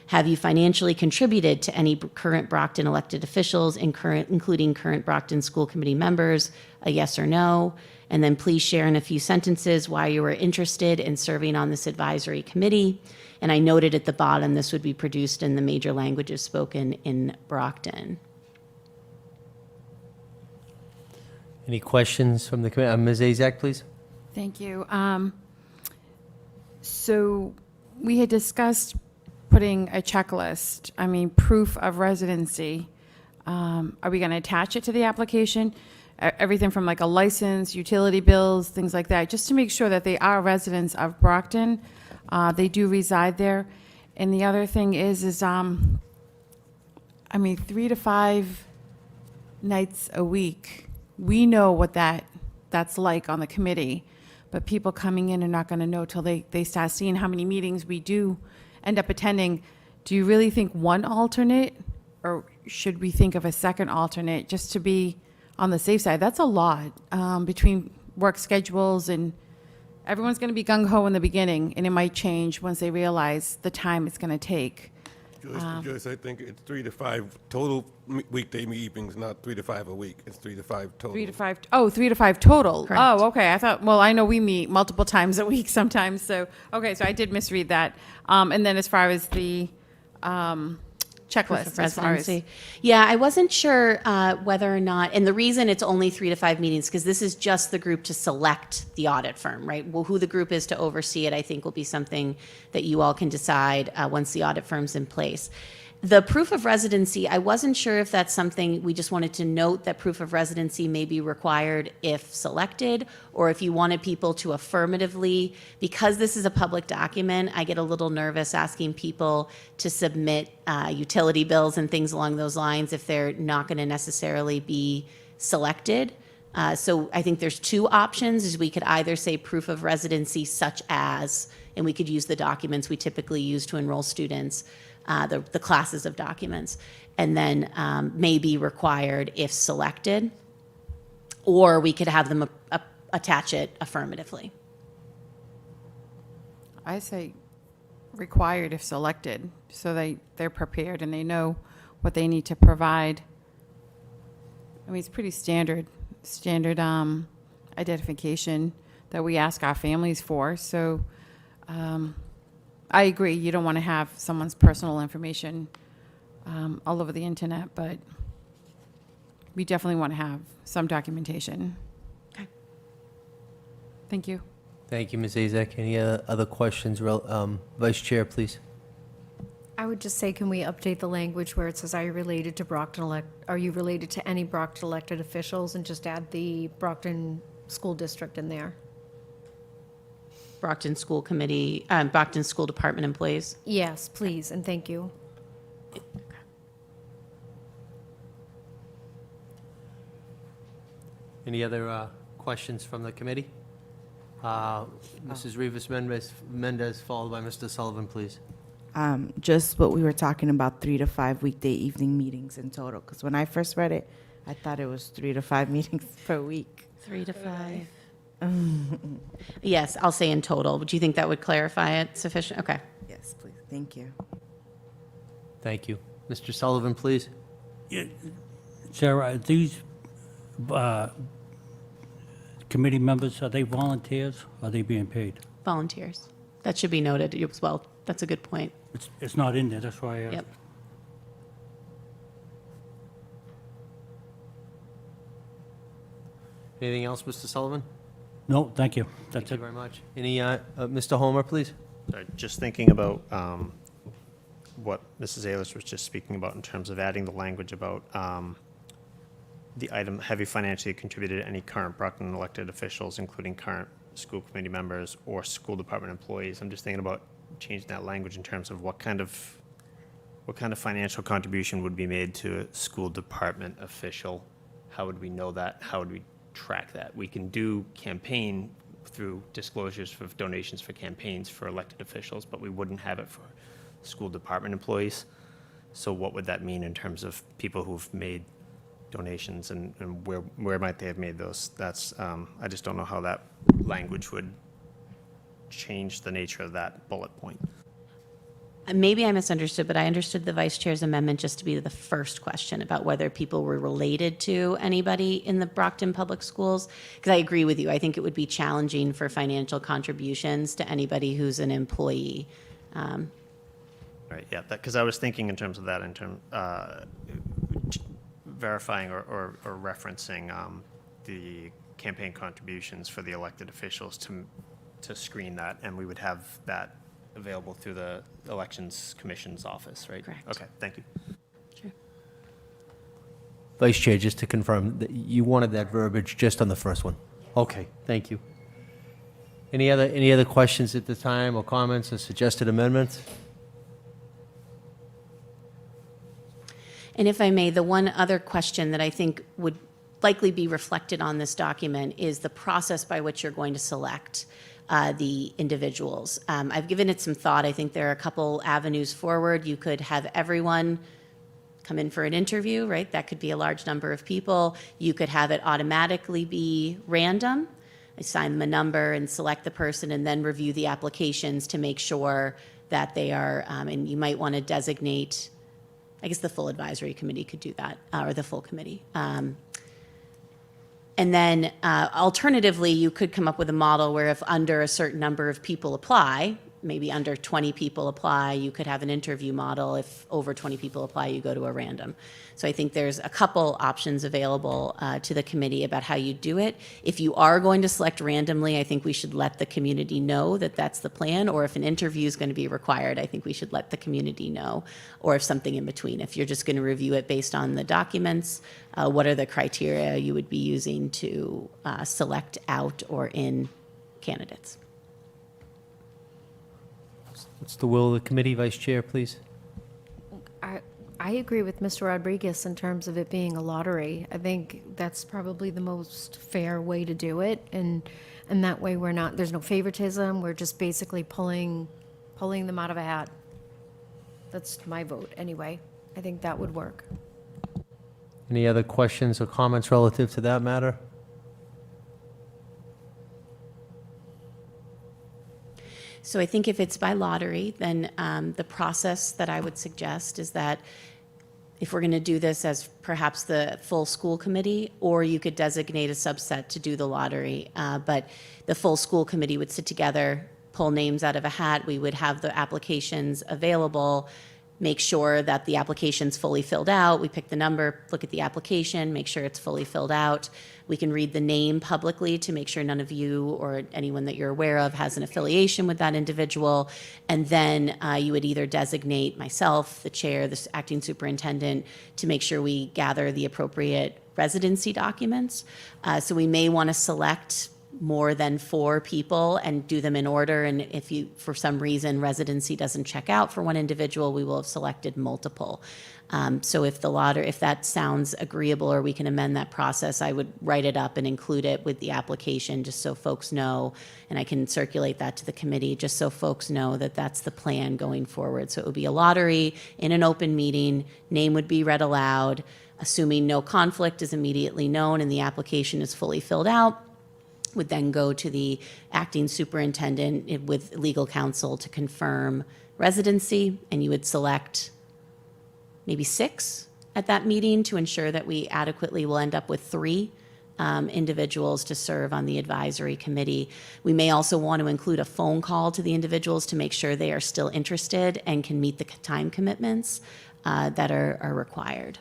Have you financially contributed to any current Brockton elected officials, including current Brockton School Committee members, a yes or no? And then please share in a few sentences why you were interested in serving on this advisory committee. And I noted at the bottom this would be produced in the major languages spoken in Brockton. Any questions from the committee? Ms. Azak, please. Thank you. So we had discussed putting a checklist, proof of residency. Are we going to attach it to the application? Everything from like a license, utility bills, things like that, just to make sure that they are residents of Brockton. They do reside there. And the other thing is 3 to 5 nights a week. We know what that's like on the committee, but people coming in are not going to know till they start seeing how many meetings we do end up attending. Do you really think 1 alternate, or should we think of a second alternate just to be on the safe side? That's a lot between work schedules, and everyone's going to be gung-ho in the beginning, and it might change once they realize the time it's going to take. Joyce, I think it's 3 to 5 total weekday meetings, not 3 to 5 a week. It's 3 to 5 total. 3 to 5. Oh, 3 to 5 total. Correct. Oh, okay. I thought. Well, I know we meet multiple times a week sometimes. So okay, so I did misread that. And then as far as the checklist, Proof of as far as residency. Yeah, I wasn't sure whether or not, and the reason it's only 3 to 5 meetings, because this is just the group to select the audit firm, right? Well, who the group is to oversee it, I think will be something that you all can decide once the audit firm's in place. The proof of residency, I wasn't sure if that's something, we just wanted to note that proof of residency may be required if selected, or if you wanted people to affirmatively, because this is a public document, I get a little nervous asking people to submit utility bills and things along those lines if they're not going to necessarily be selected. So I think there's 2 options, is we could either say proof of residency such as, and we could use the documents we typically use to enroll students, the classes of documents, and then may be required if selected, or we could have them attach it affirmatively. I say required if selected, so they're prepared and they know what they need to provide. It's pretty standard identification that we ask our families for. So I agree, you don't want to have someone's personal information all over the internet, but we definitely want to have some documentation. Okay. Thank you. Thank you, Ms. Azak. Any other questions? Vice Chair, please. I would just say, can we update the language where it says, are you related to any Brockton elected officials, and just add the Brockton School District in there? Brockton School Committee, Brockton School Department employees. Yes, please, and thank you. Any other questions from the committee? Mrs. Rivas Mendez, followed by Mr. Sullivan, please. Just what we were talking about, 3 to 5 weekday evening meetings in total. Because when I first read it, I thought it was 3 to 5 meetings per week. 3 to 5. Yes, I'll say in total. Do you think that would clarify it sufficient? Okay. Yes, please. Thank you. Thank you. Mr. Sullivan, please. Sarah, these committee members, are they volunteers? Are they being paid? Volunteers. That should be noted as well. That's a good point. It's not in there, that's why I asked. Yep. Anything else, Mr. Sullivan? No, thank you. That's Thank you it. very much. Any, Mr. Homer, please? Just thinking about what Mrs. Ayers was just speaking about in terms of adding the language about the item, have you financially contributed to any current Brockton elected officials, including current school committee members or school department employees? I'm just thinking about changing that language in terms of what kind of financial contribution would be made to a school department official? How would we know that? How would we track that? We can do campaign through disclosures for donations for campaigns for elected officials, but we wouldn't have it for school department employees. So what would that mean in terms of people who've made donations and where might they have made those? That's, I just don't know how that language would change the nature of that bullet point. Maybe I misunderstood, but I understood the vice chair's amendment just to be the first question about whether people were related to anybody in the Brockton Public Schools. Because I agree with you. I think it would be challenging for financial contributions to anybody who's an employee. Right, yeah, because I was thinking in terms of that, in terms verifying or referencing the campaign contributions for the elected officials to screen that, and we would have that available through the Elections Commission's office, right? Correct. Okay, thank you. Sure. Vice Chair, just to confirm, that you wanted that verbiage just on the first one? Okay, thank you. Any other questions at the time, or comments, or suggested amendments? And if I may, the one other question that I think would likely be reflected on this document is the process by which you're going to select the individuals. I've given it some thought. I think there are a couple avenues forward. You could have everyone come in for an interview, right? That could be a large number of people. You could have it automatically be random. Assign them a number and select the person and then review the applications to make sure that they are, and you might want to designate, I guess the full advisory committee could do that, or the full committee. And then alternatively, you could come up with a model where if under a certain number of people apply, maybe under 20 people apply, you could have an interview model. If over 20 people apply, you go to a random. So I think there's a couple options available to the committee about how you do it. If you are going to select randomly, I think we should let the community know that that's the plan. Or if an interview is going to be required, I think we should let the community know. Or if something in between. If you're just going to review it based on the documents, what are the criteria you would be using to select out or in candidates? What's the will of the committee, Vice Chair, please? I agree with Mr. Rodriguez in terms of it being a lottery. I think that's probably the most fair way to do it, and that way there's no favoritism. We're just basically pulling them out of a hat. That's my vote anyway. I think that would work. Any other questions or comments relative to that matter? So I think if it's by lottery, then the process that I would suggest is that if we're going to do this as perhaps the full school committee, or you could designate a subset to do the lottery, but the full school committee would sit together, pull names out of a hat. We would have the applications available, make sure that the application's fully filled out. We pick the number, look at the application, make sure it's fully filled out. We can read the name publicly to make sure none of you or anyone that you're aware of has an affiliation with that individual. And then you would either designate myself, the chair, the acting superintendent, to make sure we gather the appropriate residency documents. So we may want to select more than 4 people and do them in order. And if you, for some reason, residency doesn't check out for one individual, we will have selected multiple. So if that sounds agreeable, or we can amend that process, I would write it up and include it with the application, just so folks know, and I can circulate that to the committee, just so folks know that that's the plan going forward. So it would be a lottery in an open meeting, name would be read aloud, assuming no conflict is immediately known and the application is fully filled out, would then go to the acting superintendent with legal counsel to confirm residency, and you would select maybe 6 at that meeting to ensure that we adequately will end up with 3 individuals to serve on the advisory committee. We may also want to include a phone call to the individuals to make sure they are still interested and can meet the time commitments that are required.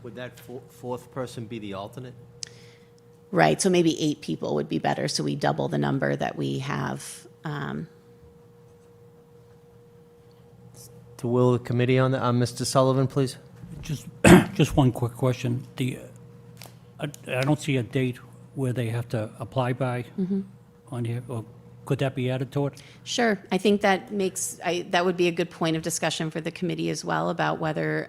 Would that fourth person be the alternate? Right, so maybe 8 people would be better, so we double the number that we have. To will the committee on that, Mr. Sullivan, please? Just one quick question. I don't see a date where they have to apply by on here, or could that be added to it? Sure, I think that that would be a good point of discussion for the committee as well, about whether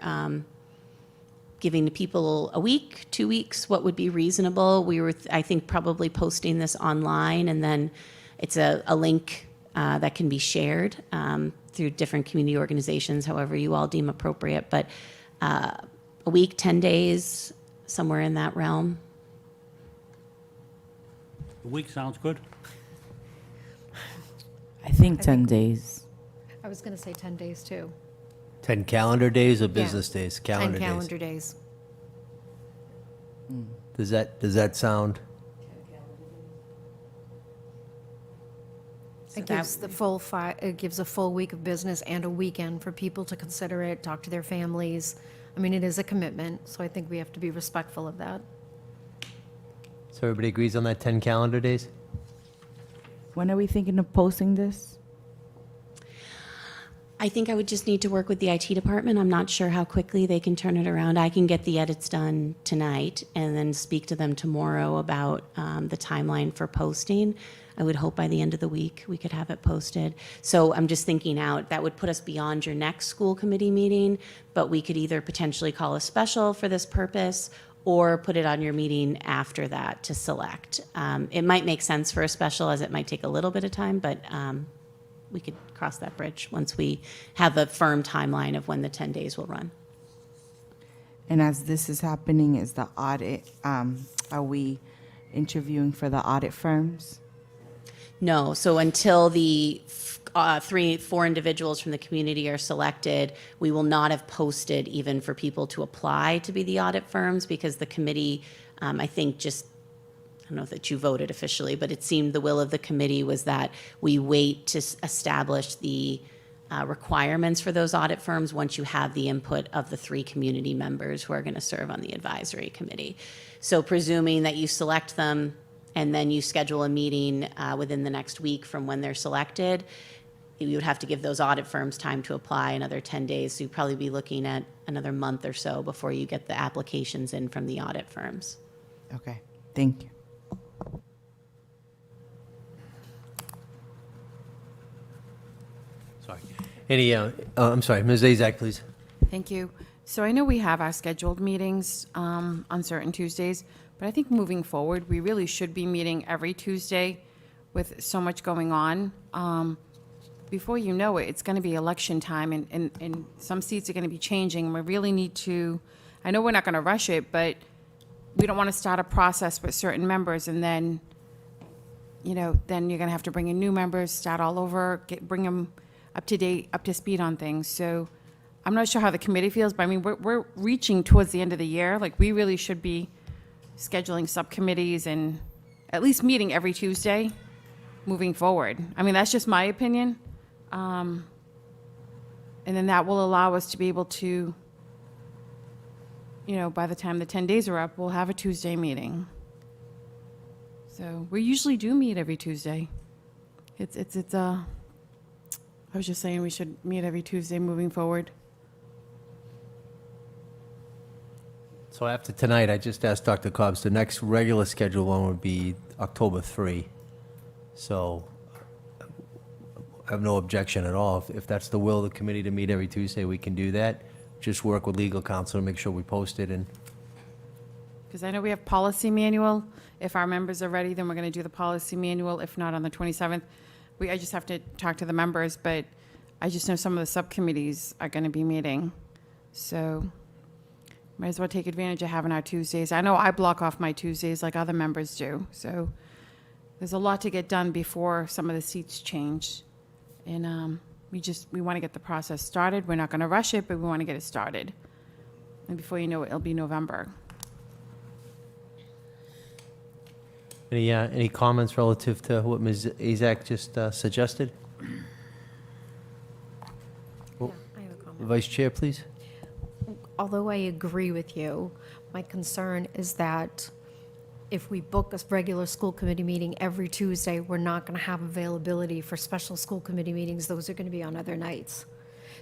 giving the people a week, 2 weeks, what would be reasonable. We were, I think, probably posting this online, and then it's a link that can be shared through different community organizations, however you all deem appropriate. But a week, 10 days, somewhere in that realm. A week sounds good. I think 10 days. I was going to say 10 days, too. 10 calendar days or business days? 10 calendar days. Does that sound? It gives it gives a full week of business and a weekend for people to consider it, talk to their families. I mean, it is a commitment, so I think we have to be respectful of that. So everybody agrees on that 10 calendar days? When are we thinking of posting this? I think I would just need to work with the IT department. I'm not sure how quickly they can turn it around. I can get the edits done tonight and then speak to them tomorrow about the timeline for posting. I would hope by the end of the week we could have it posted. So I'm just thinking out, that would put us beyond your next school committee meeting, but we could either potentially call a special for this purpose or put it on your meeting after that to select. It might make sense for a special, as it might take a little bit of time, but we could cross that bridge once we have a firm timeline of when the 10 days will run. And as this is happening, is the audit, are we interviewing for the audit firms? No, so until the 4 individuals from the community are selected, we will not have posted even for people to apply to be the audit firms, because the committee, I think, just, I don't know that you voted officially, but it seemed the will of the committee was that we wait to establish the requirements for those audit firms once you have the input of the 3 community members who are going to serve on the advisory committee. So presuming that you select them and then you schedule a meeting within the next week from when they're selected, you would have to give those audit firms time to apply, another 10 days. So you'd probably be looking at another month or so before you get the applications in from the audit firms. Okay, thank you. Sorry. I'm sorry, Ms. Azak, please. Thank you. So I know we have our scheduled meetings on certain Tuesdays, but I think moving forward, we really should be meeting every Tuesday with so much going on. Before you know it, it's going to be election time, and some seats are going to be changing. And we really need to, I know we're not going to rush it, but we don't want to start a process with certain members and then, then you're going to have to bring in new members, start all over, bring them up to date, up to speed on things. So I'm not sure how the committee feels, but I mean, we're reaching towards the end of the year. Like, we really should be scheduling subcommittees and at least meeting every Tuesday moving forward. I mean, that's just my opinion. And then that will allow us to be able to, by the time the 10 days are up, we'll have a Tuesday meeting. So we usually do meet every Tuesday. I was just saying we should meet every Tuesday moving forward. So after tonight, I just asked Dr. Cobbs, the next regular scheduled one would be October 3. So I have no objection at all. If that's the will of the committee to meet every Tuesday, we can do that. Just work with legal counsel to make sure we post it. And Because I know we have policy manual. If our members are ready, then we're going to do the policy manual. If not, on the 27th. I just have to talk to the members, but I just know some of the subcommittees are going to be meeting. So might as well take advantage of having our Tuesdays. I know I block off my Tuesdays like other members do. So there's a lot to get done before some of the seats change. And we want to get the process started. We're not going to rush it, but we want to get it started. And before you know it, it'll be November. Any comments relative to what Ms. Azak just suggested? Well, I have a comment. Vice Chair, please. Although I agree with you, my concern is that if we book a regular school committee meeting every Tuesday, we're not going to have availability for special school committee meetings. Those are going to be on other nights.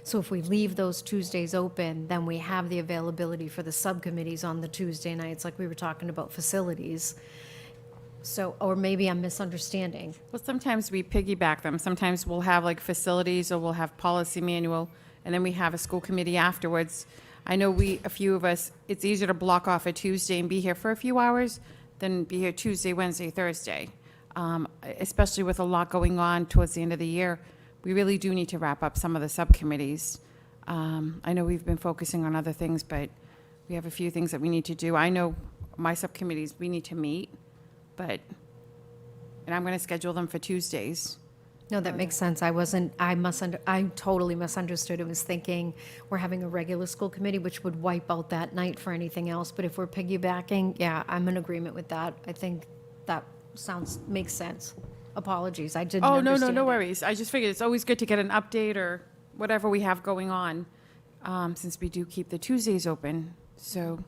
So if we leave those Tuesdays open, then we have the availability for the subcommittees on the Tuesday nights, like we were talking about facilities. So, or maybe I'm misunderstanding. Well, sometimes we piggyback them. Sometimes we'll have like facilities, or we'll have policy manual, and then we have a school committee afterwards. I know a few of us, it's easier to block off a Tuesday and be here for a few hours than be here Tuesday, Wednesday, Thursday. Especially with a lot going on towards the end of the year, we really do need to wrap up some of the subcommittees. I know we've been focusing on other things, but we have a few things that we need to do. I know my subcommittees, we need to meet, and I'm going to schedule them for Tuesdays. No, that makes sense. I totally misunderstood. I was thinking we're having a regular school committee, which would wipe out that night for anything else. But if we're piggybacking, yeah, I'm in agreement with that. I think that makes sense. Apologies, I didn't understand. No it. worries. I just figured it's always good to get an update or whatever we have going on, since we do keep the Tuesdays open. So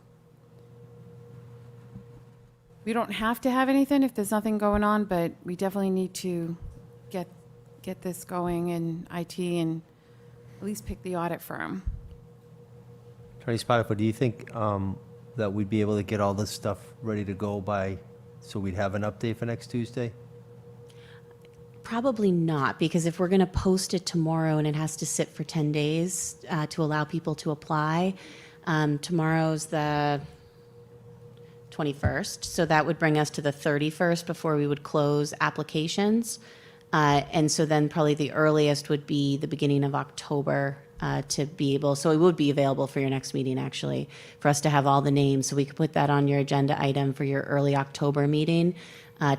we don't have to have anything if there's nothing going on, but we definitely need to get this going in IT and at least pick the audit firm. Attorney Spottifer, do you think that we'd be able to get all this stuff ready to go so we'd have an update for next Tuesday? Probably not, because if we're going to post it tomorrow and it has to sit for 10 days to allow people to apply, tomorrow's the 21st, so that would bring us to the 31st before we would close applications. And so then probably the earliest would be the beginning of October to be able, so it would be available for your next meeting, actually, for us to have all the names. So we could put that on your agenda item for your early October meeting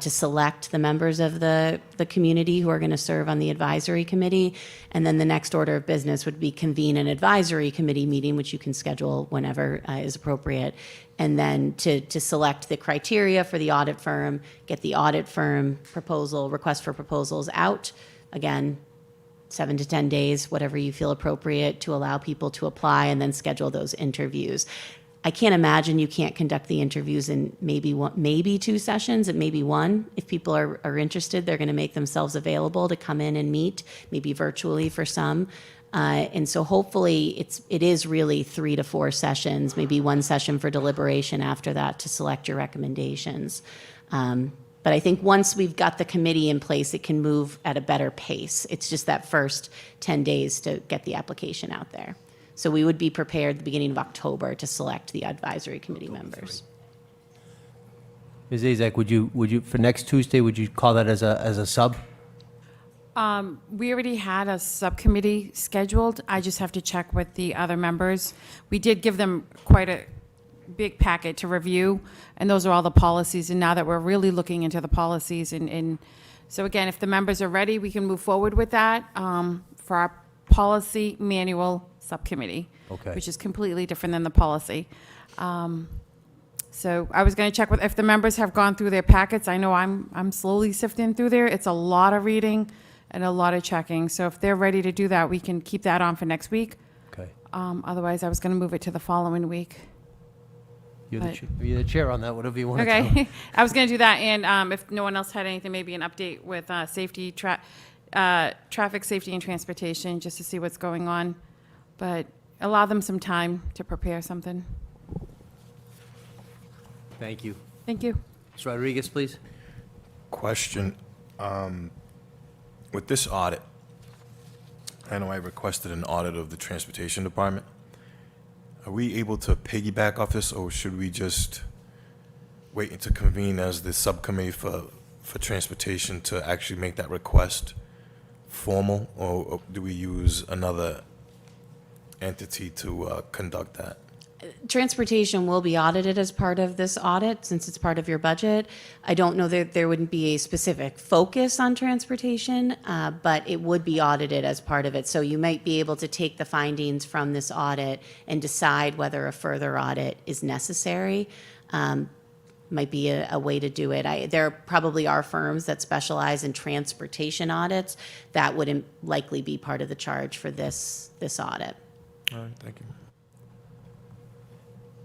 to select the members of the community who are going to serve on the advisory committee. And then the next order of business would be convene an advisory committee meeting, which you can schedule whenever is appropriate. And then to select the criteria for the audit firm, get the audit firm request for proposals out. Again, 7 to 10 days, whatever you feel appropriate, to allow people to apply, and then schedule those interviews. I can't imagine you can't conduct the interviews in maybe 2 sessions, and maybe 1. If people are interested, they're going to make themselves available to come in and meet, maybe virtually for some. And so hopefully it is really 3 to 4 sessions, maybe 1 session for deliberation after that to select your recommendations. But I think once we've got the committee in place, it can move at a better pace. It's just that first 10 days to get the application out there. So we would be prepared at the beginning of October to select the advisory committee members. Ms. Azak, would you for next Tuesday, would you call that as a sub? We already had a subcommittee scheduled. I just have to check with the other members. We did give them quite a big packet to review, and those are all the policies. And now that we're really looking into the policies, and so again, if the members are ready, we can move forward with that for our policy manual subcommittee, Okay. which is completely different than the policy. So I was going to check with if the members have gone through their packets. I know I'm slowly sifting through there. It's a lot of reading and a lot of checking. So if they're ready to do that, we can keep that on for next week. Okay. Otherwise, I was going to move it to the following week. You're the chair on that, whatever you want to do. Okay. I was going to do that, and if no one else had anything, maybe an update with traffic safety and transportation, just to see what's going on. But allow them some time to prepare something. Thank you. Thank you. Ms. Rodriguez, please. Question. With this audit, I know I requested an audit of the transportation department. Are we able to piggyback off this, or should we just wait to convene as the subcommittee for transportation to actually make that request formal, or do we use another entity to conduct that? Transportation will be audited as part of this audit, since it's part of your budget. I don't know that there wouldn't be a specific focus on transportation, but it would be audited as part of it. So you might be able to take the findings from this audit and decide whether a further audit is necessary. might be a way to do it. There probably are firms that specialize in transportation audits that would likely be part of the charge for this audit. All right, thank you.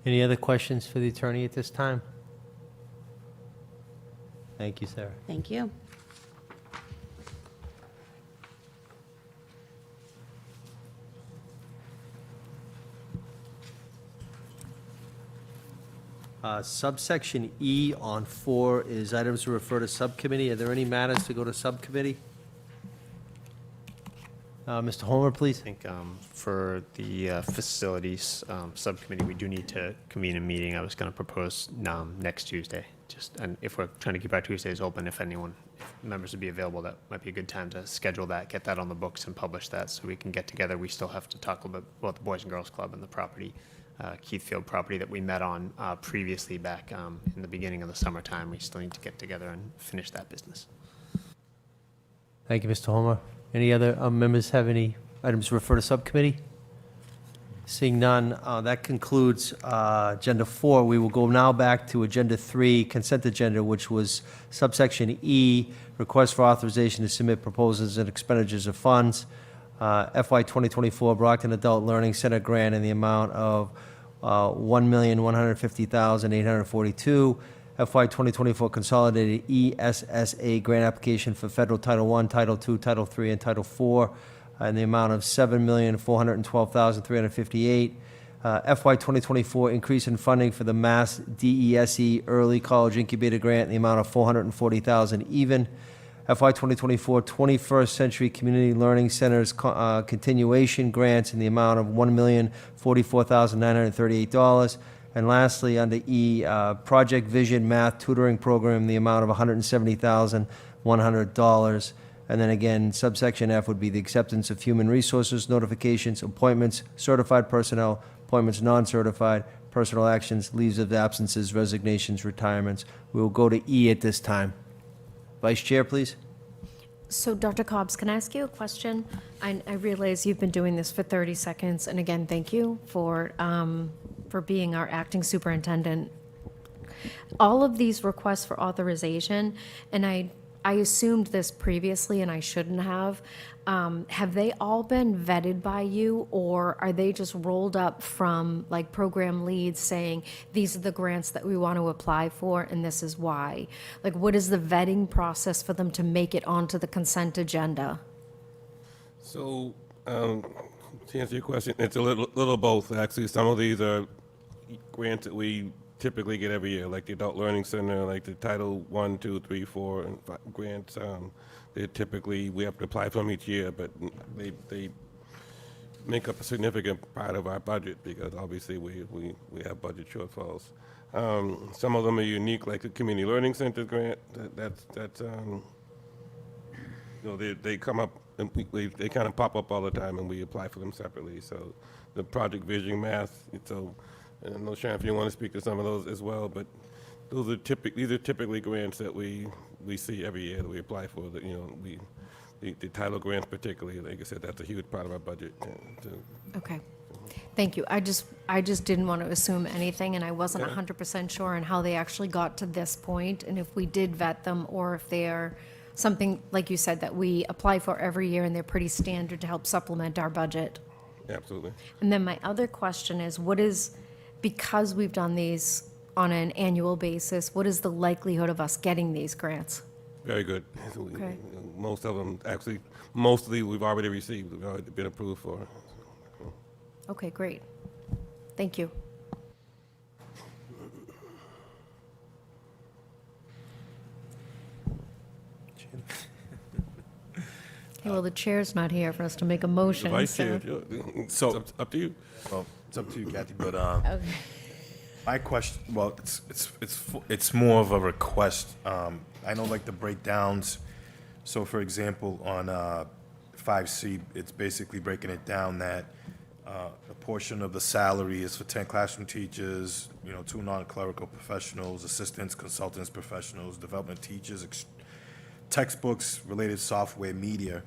Any other questions for the attorney at this time? Thank you, Sarah. Thank you. Subsection E on 4 is items to refer to subcommittee. Are there any matters to go to subcommittee? Mr. Homer, please. I think for the facilities subcommittee, we do need to convene a meeting. I was going to propose next Tuesday. And if we're trying to keep our Tuesdays open, if members would be available, that might be a good time to schedule that, get that on the books and publish that so we can get together. We still have to talk a little bit about the Boys and Girls Club and the property, Keithfield property that we met on previously back in the beginning of the summertime. We still need to get together and finish that business. Thank you, Mr. Homer. Any other members have any items to refer to subcommittee? Seeing none, that concludes Agenda 4. We will go now back to Agenda 3, consent agenda, which was subsection E, request for authorization to submit proposals and expenditures of funds. FY 2024 Brockton Adult Learning Center grant in the amount of $1,150,842. FY 2024 consolidated ESSA grant application for federal Title I, Title II, Title III, and Title IV in the amount of $7,412,358. FY 2024 increase in funding for the Mass DESE Early College Incubator Grant in the amount of $440,000 even. FY 2024 21st Century Community Learning Centers continuation grants in the amount of $1,044,938. And lastly, under E, Project Vision Math Tutoring Program in the amount of $170,100. And then again, subsection F would be the acceptance of human resources, notifications, appointments, certified personnel, appointments non-certified, personal actions, leaves of absences, resignations, retirements. We will go to E at this time. Vice Chair, please. So, Dr. Cobbs, can I ask you a question? I realize you've been doing this for 30 seconds, and again, thank you for being our acting superintendent. All of these requests for authorization, and I assumed this previously, and I shouldn't have. Have they all been vetted by you, or are they just rolled up from like program leads saying, these are the grants that we want to apply for, and this is why? Like, what is the vetting process for them to make it onto the consent agenda? So, to answer your question, it's a little both, actually. Some of these are grants that we typically get every year, like the Adult Learning Center, like the Title I, II, III, IV, and grants. They're typically, we have to apply for them each year, but they make up a significant part of our budget because obviously we have budget shortfalls. Some of them are unique, like the Community Learning Center grant. That's they come up, and they kind of pop up all the time, and we apply for them separately. So the Project Vision Math, so I don't know, Sharon, if you want to speak to some of those as well, but these are typically grants that we see every year that we apply for. That the title grants particularly, like I said, that's a huge part of our budget. Okay, thank you. I just didn't want to assume anything, and I wasn't 100% sure on how they actually got to this point, and if we did vet them, or if they're something, like you said, that we apply for every year, and they're pretty standard to help supplement our budget. Absolutely. And then my other question is, because we've done these on an annual basis, what is the likelihood of us getting these grants? Very good. Okay. Most of them, actually, mostly we've already received, we've already been approved for. Okay, great. Thank you. Okay, well, the chair's not here for us to make a motion. Vice so- Chair, so it's up to you. Well, it's up to you, Kathy, but Okay. my question, well, it's more of a request. I know like the breakdowns, so for example, on 5C, it's basically breaking it down that a portion of the salary is for 10 classroom teachers, 2 non-clerical professionals, assistants, consultants, professionals, development teachers, textbooks, related software, media.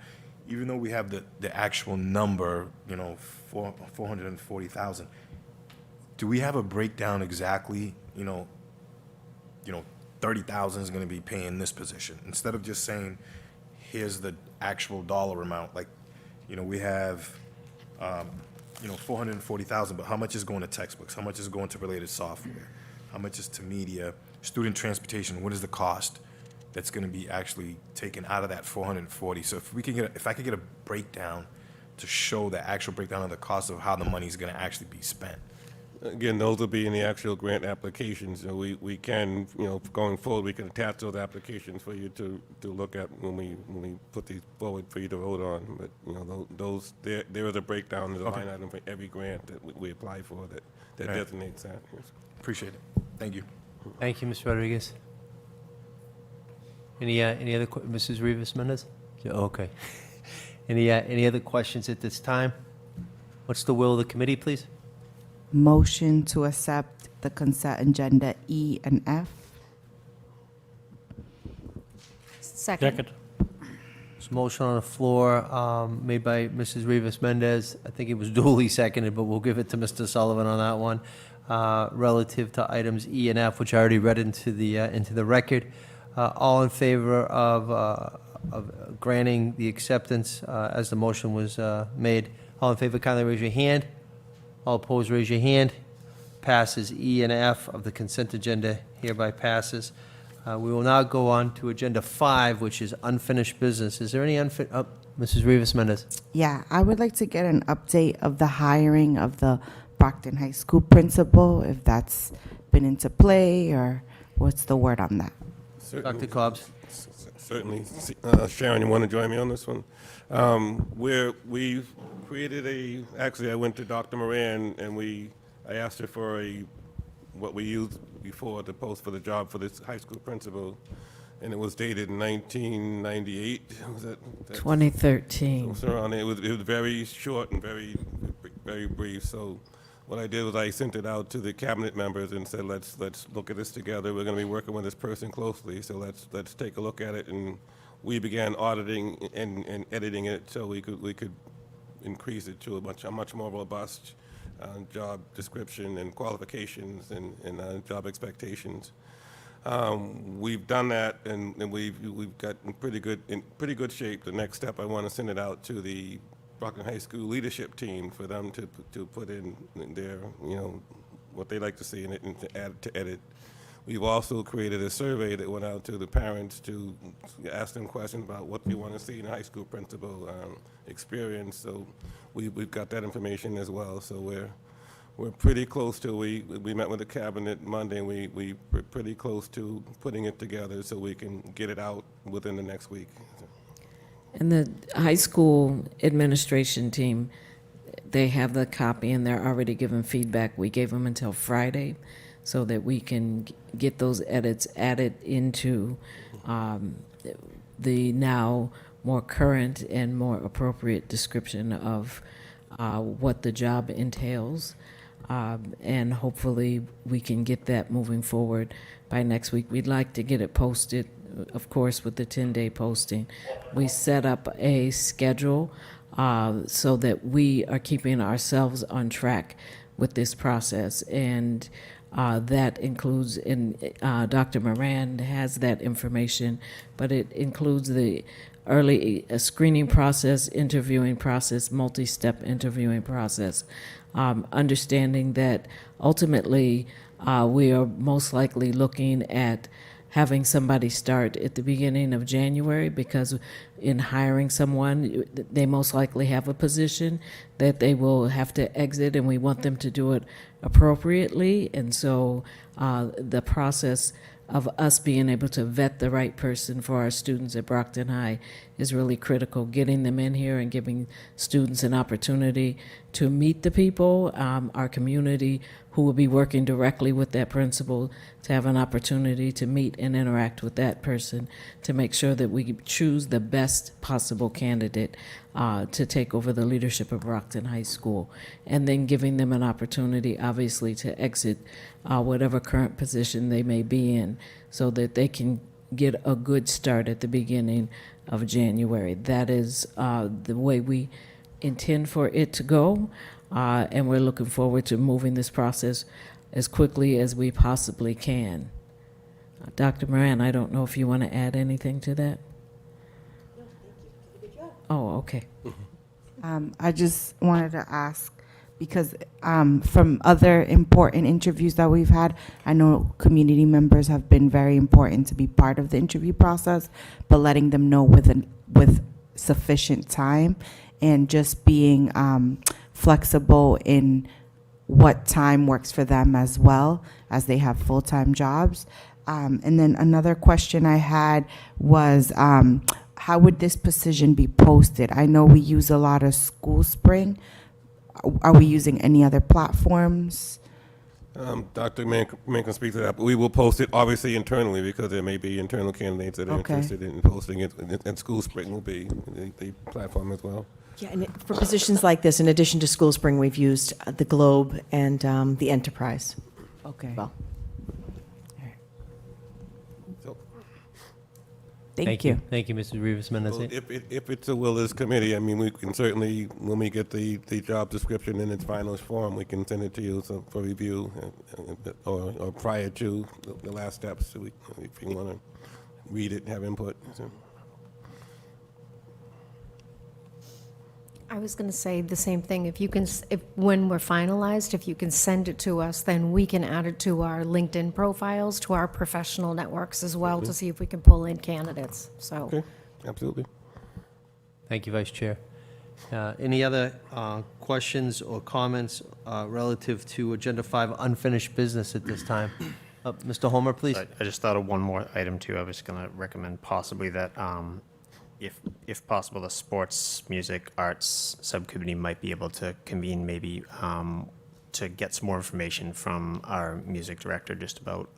Even though we have the actual number, 440,000, do we have a breakdown exactly, 30,000 is going to be paying this position. Instead of just saying, here's the actual dollar amount, like, we have, 440,000, but how much is going to textbooks? How much is going to related software? How much is to media? Student transportation, what is the cost that's going to be actually taken out of that 440? So if I could get a breakdown to show the actual breakdown of the cost of how the money is going to actually be spent. Again, those will be in the actual grant applications. We can, going forward, we can attach those applications for you to look at when we put these forward for you to vote on. But, there is a breakdown, there's a line item for every grant that we apply for that All right. designates that. Yes. Appreciate it. Thank you. Thank you, Mr. Rodriguez. Any other, Mrs. Rivas Mendez? Yeah, okay. Any other questions at this time? What's the will of the committee, please? Motion to accept the consent agenda E and F. Second. There's a motion on the floor made by Mrs. Rivas Mendez. I think it was duly seconded, but we'll give it to Mr. Sullivan on that one, relative to items E and F, which I already read into the record. All in favor of granting the acceptance as the motion was made? All in favor, kindly raise your hand. All opposed, raise your hand. Passes. E and F of the consent agenda hereby passes. We will now go on to Agenda 5, which is unfinished business. Is there any Mrs. Rivas Mendez? Yeah, I would like to get an update of the hiring of the Brockton High School principal, if that's been into play, or what's the word on that? Dr. Cobbs. Certainly. Sharon, you want to join me on this one? We've created actually I went to Dr. Moran and I asked her for what we used before to post for the job for this high school principal, and it was dated in 1998. Was that 2013. So around there. It was very short and very brief. So what I did was I sent it out to the cabinet members and said, let's look at this together. We're going to be working with this person closely, so let's take a look at it. And we began auditing and editing it so we could increase it to a much more robust job description and qualifications and job expectations. We've done that, and we've got in pretty good shape. The next step, I want to send it out to the Brockton High School leadership team for them to put in their what they like to see in it and to edit. We've also created a survey that went out to the parents to ask them questions about what they want to see in a high school principal experience. So we've got that information as well. So we're pretty close to, we met with the cabinet Monday, and we're pretty close to putting it together so we can get it out within the next week. And the high school administration team, they have the copy and they're already giving feedback. We gave them until Friday so that we can get those edits added into the now more current and more appropriate description of what the job entails. And hopefully we can get that moving forward by next week. We'd like to get it posted, of course, with the 10-day posting. We set up a schedule so that we are keeping ourselves on track with this process. And that includes, Dr. Moran has that information, but it includes the early screening process, interviewing process, multi-step interviewing process, understanding that ultimately we are most likely looking at having somebody start at the beginning of January, because in hiring someone, they most likely have a position that they will have to exit, and we want them to do it appropriately. And so the process of us being able to vet the right person for our students at Brockton High is really critical. Getting them in here and giving students an opportunity to meet the people, our community who will be working directly with that principal, to have an opportunity to meet and interact with that person, to make sure that we choose the best possible candidate to take over the leadership of Brockton High School, and then giving them an opportunity, obviously, to exit whatever current position they may be in, so that they can get a good start at the beginning of January. That is the way we intend for it to go, and we're looking forward to moving this process as quickly as we possibly can. Dr. Moran, I don't know if you want to add anything to that? Oh, okay. I just wanted to ask, because from other important interviews that we've had, I know community members have been very important to be part of the interview process, but letting them know with sufficient time and just being flexible in what time works for them as well, as they have full-time jobs. And then another question I had was, how would this position be posted? I know we use a lot of School Spring. Are we using any other platforms? Dr. Mann can speak to that, but we will post it obviously internally because there may be internal candidates that are Okay. interested in posting it, and School Spring will be the platform as well. Yeah, and for positions like this, in addition to School Spring, we've used the Globe and the Enterprise. Okay. Well, So, Thank you. Thank you, Mrs. Rivas-Mendez. if it's a will of this committee, I mean, we can certainly, when we get the job description in its final form, we can send it to you for review, or prior to the last steps, so if you want to read it and have input. So. I was going to say the same thing. If you can, when we're finalized, if you can send it to us, then we can add it to our LinkedIn profiles, to our professional networks as well, to see if we can pull in candidates. So, Okay, absolutely. Thank you, Vice Chair. Any other questions or comments relative to Agenda 5 unfinished business at this time? Mr. Homer, please. I just thought of one more item too. I was going to recommend possibly that if possible, the sports, music, arts subcommittee might be able to convene maybe to get some more information from our music director just about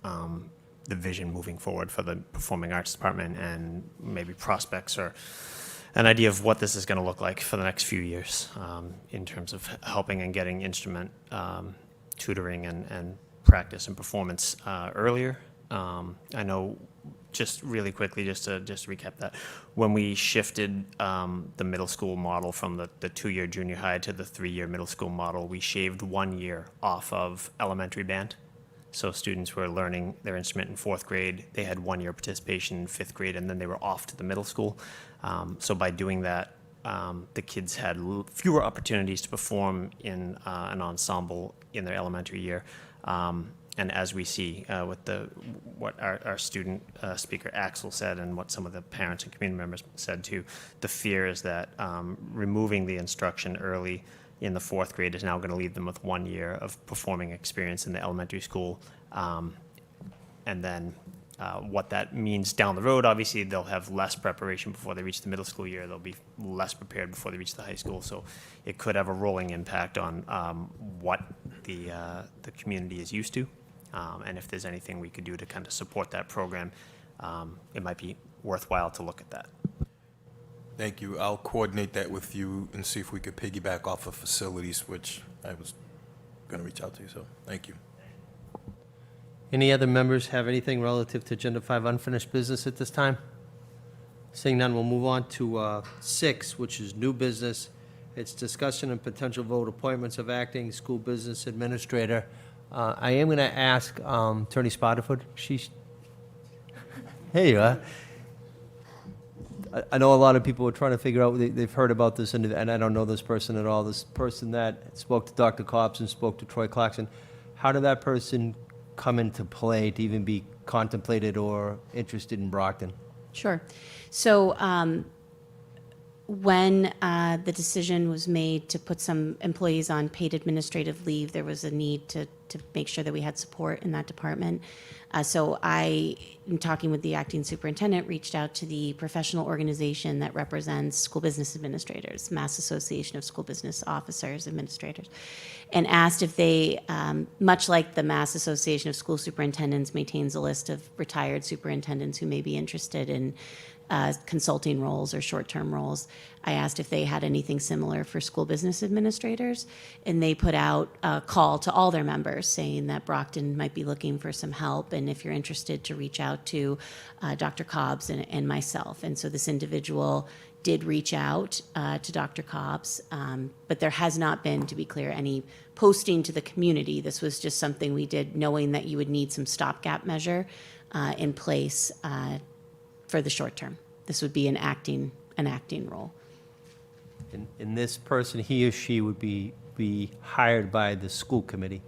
the vision moving forward for the performing arts department and maybe prospects or an idea of what this is going to look like for the next few years in terms of helping and getting instrument tutoring and practice and performance earlier. I know, just really quickly, just to recap that, when we shifted the middle school model from the 2-year junior high to the 3-year middle school model, we shaved 1 year off of elementary band. So students were learning their instrument in 4th grade. They had 1 year participation in 5th grade, and then they were off to the middle school. So by doing that, the kids had fewer opportunities to perform in an ensemble in their elementary year. And as we see with what our student speaker Axel said and what some of the parents and community members said too, the fear is that removing the instruction early in the 4th grade is now going to leave them with 1 year of performing experience in the elementary school. And then what that means down the road, obviously they'll have less preparation before they reach the middle school year. They'll be less prepared before they reach the high school. So it could have a rolling impact on what the community is used to. And if there's anything we could do to kind of support that program, it might be worthwhile to look at that. Thank you. I'll coordinate that with you and see if we could piggyback off of facilities, which I was going to reach out to you, so thank you. Any other members have anything relative to Agenda 5 unfinished business at this time? Seeing none, we'll move on to 6, which is new business. It's discussion and potential vote appointments of acting school business administrator. I am going to ask Attorney Spotterfoot. Here you are. I know a lot of people are trying to figure out, they've heard about this, and I don't know this person at all. This person that spoke to Dr. Cobbs and spoke to Troy Clarkson, how did that person come into play to even be contemplated or interested in Brockton? Sure. So when the decision was made to put some employees on paid administrative leave, there was a need to make sure that we had support in that department. So I, in talking with the acting superintendent, reached out to the professional organization that represents school business administrators, Mass Association of School Business Officers, Administrators, and asked if they, much like the Mass Association of School Superintendents maintains a list of retired superintendents who may be interested in consulting roles or short-term roles. I asked if they had anything similar for school business administrators, and they put out a call to all their members saying that Brockton might be looking for some help, and if you're interested, to reach out to Dr. Cobbs and myself. And so this individual did reach out to Dr. Cobbs, but there has not been, to be clear, any posting to the community. This was just something we did knowing that you would need some stopgap measure in place for the short term. This would be an acting role. And this person, he or she would be hired by the school committee?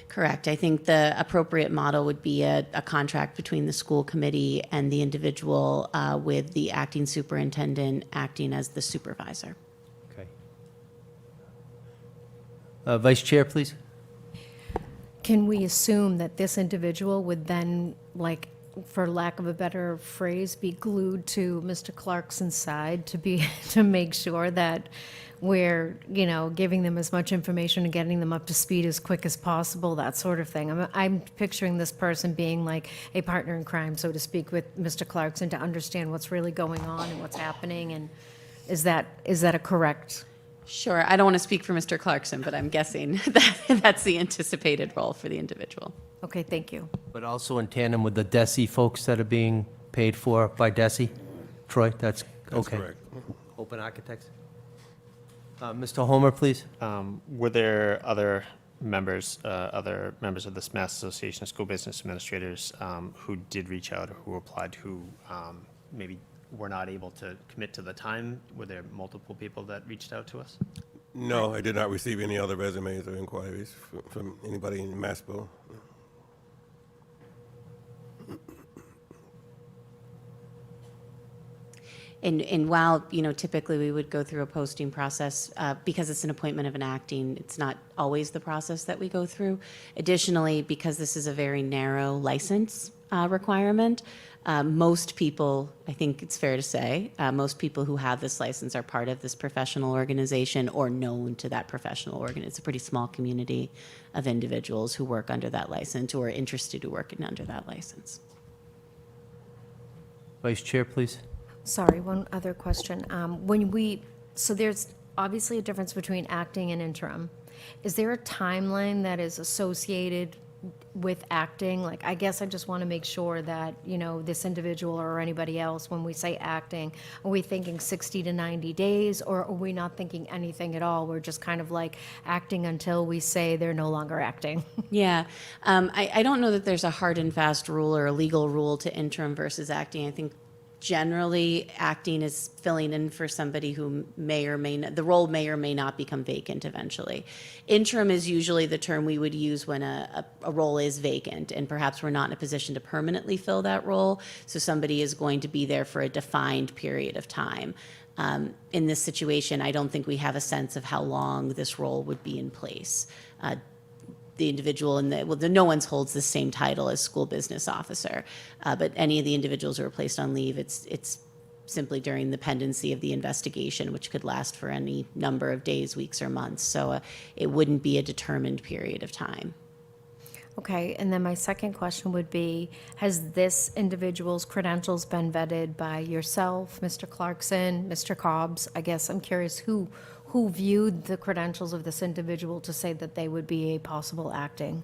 Correct. I think the appropriate model would be a contract between the school committee and the individual with the acting superintendent acting as the supervisor. Okay. Vice Chair, please. Can we assume that this individual would then, like, for lack of a better phrase, be glued to Mr. Clarkson's side to make sure that we're, giving them as much information and getting them up to speed as quick as possible, that sort of thing? I'm picturing this person being like a partner in crime, so to speak, with Mr. Clarkson to understand what's really going on and what's happening. And is that a correct? Sure. I don't want to speak for Mr. Clarkson, but I'm guessing that's the anticipated role for the individual. Okay, thank you. But also in tandem with the DESI folks that are being paid for by DESI? Troy, that's okay. correct. Open Architects? Mr. Homer, please. Were there other members of this Mass Association of School Business Administrators who did reach out or who applied who maybe were not able to commit to the time? Were there multiple people that reached out to us? No, I did not receive any other resumes or inquiries from anybody in Massville. And while, typically we would go through a posting process, because it's an appointment of an acting, it's not always the process that we go through. Additionally, because this is a very narrow license requirement, most people, I think it's fair to say, most people who have this license are part of this professional organization or known to that professional organization. It's a pretty small community of individuals who work under that license or are interested to work under that license. Vice Chair, please. Sorry, one other question. So there's obviously a difference between acting and interim. Is there a timeline that is associated with acting? Like, I guess I just want to make sure that, this individual or anybody else, when we say acting, are we thinking 60 to 90 days, or are we not thinking anything at all? We're just kind of like acting until we say they're no longer acting. Yeah. I don't know that there's a hard and fast rule or a legal rule to interim versus acting. I think generally acting is filling in for somebody who may or may not, the role may or may not become vacant eventually. Interim is usually the term we would use when a role is vacant and perhaps we're not in a position to permanently fill that role. So somebody is going to be there for a defined period of time. In this situation, I don't think we have a sense of how long this role would be in place. The individual no one holds the same title as school business officer, but any of the individuals who are placed on leave, it's simply during the pendency of the investigation, which could last for any number of days, weeks, or months. So it wouldn't be a determined period of time. Okay, and then my second question would be, has this individual's credentials been vetted by yourself, Mr. Clarkson, Mr. Cobbs? I guess I'm curious who viewed the credentials of this individual to say that they would be a possible acting?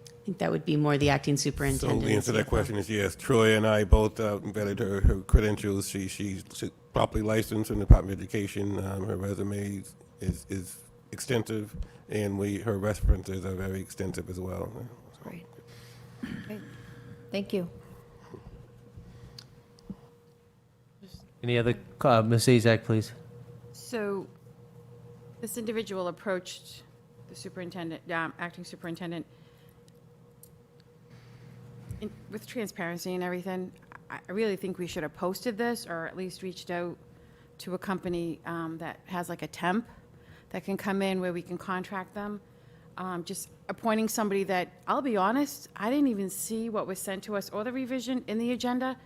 I think that would be more the acting superintendent. So the answer to that question is yes. Troy and I both vetted her credentials. She's properly licensed in the Department of Education. Her resume is extensive, and her references are very extensive as well. Great. Okay. Thank you. Any other, Ms. Azak, please. So this individual approached the superintendent, acting superintendent, with transparency and everything. I really think we should have posted this, or at least reached out to a company that has like a temp that can come in where we can contract them. Just appointing somebody that, I'll be honest, I didn't even see what was sent to us or the revision in the agenda.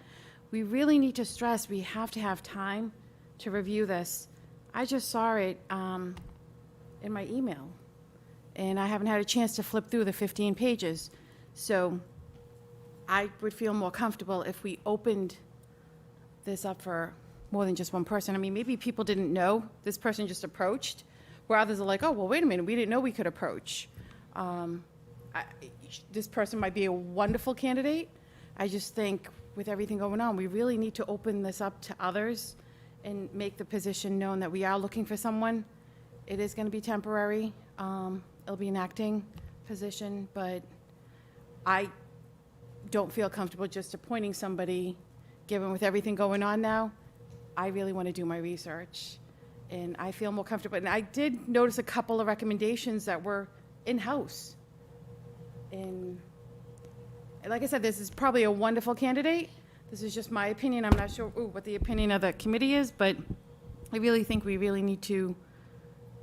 We really need to stress we have to have time to review this. I just saw it in my email, and I haven't had a chance to flip through the 15 pages. So I would feel more comfortable if we opened this up for more than just one person. I mean, maybe people didn't know this person just approached, where others are like, oh, well, wait a minute, we didn't know we could approach. This person might be a wonderful candidate. I just think with everything going on, we really need to open this up to others and make the position known that we are looking for someone. It is going to be temporary. It'll be an acting position, but don't feel comfortable just appointing somebody, given with everything going on now. I really want to do my research, and I feel more comfortable. And I did notice a couple of recommendations that were in-house. And like I said, this is probably a wonderful candidate. This is just my opinion. I'm not sure what the opinion of the committee is, but I really think we really need to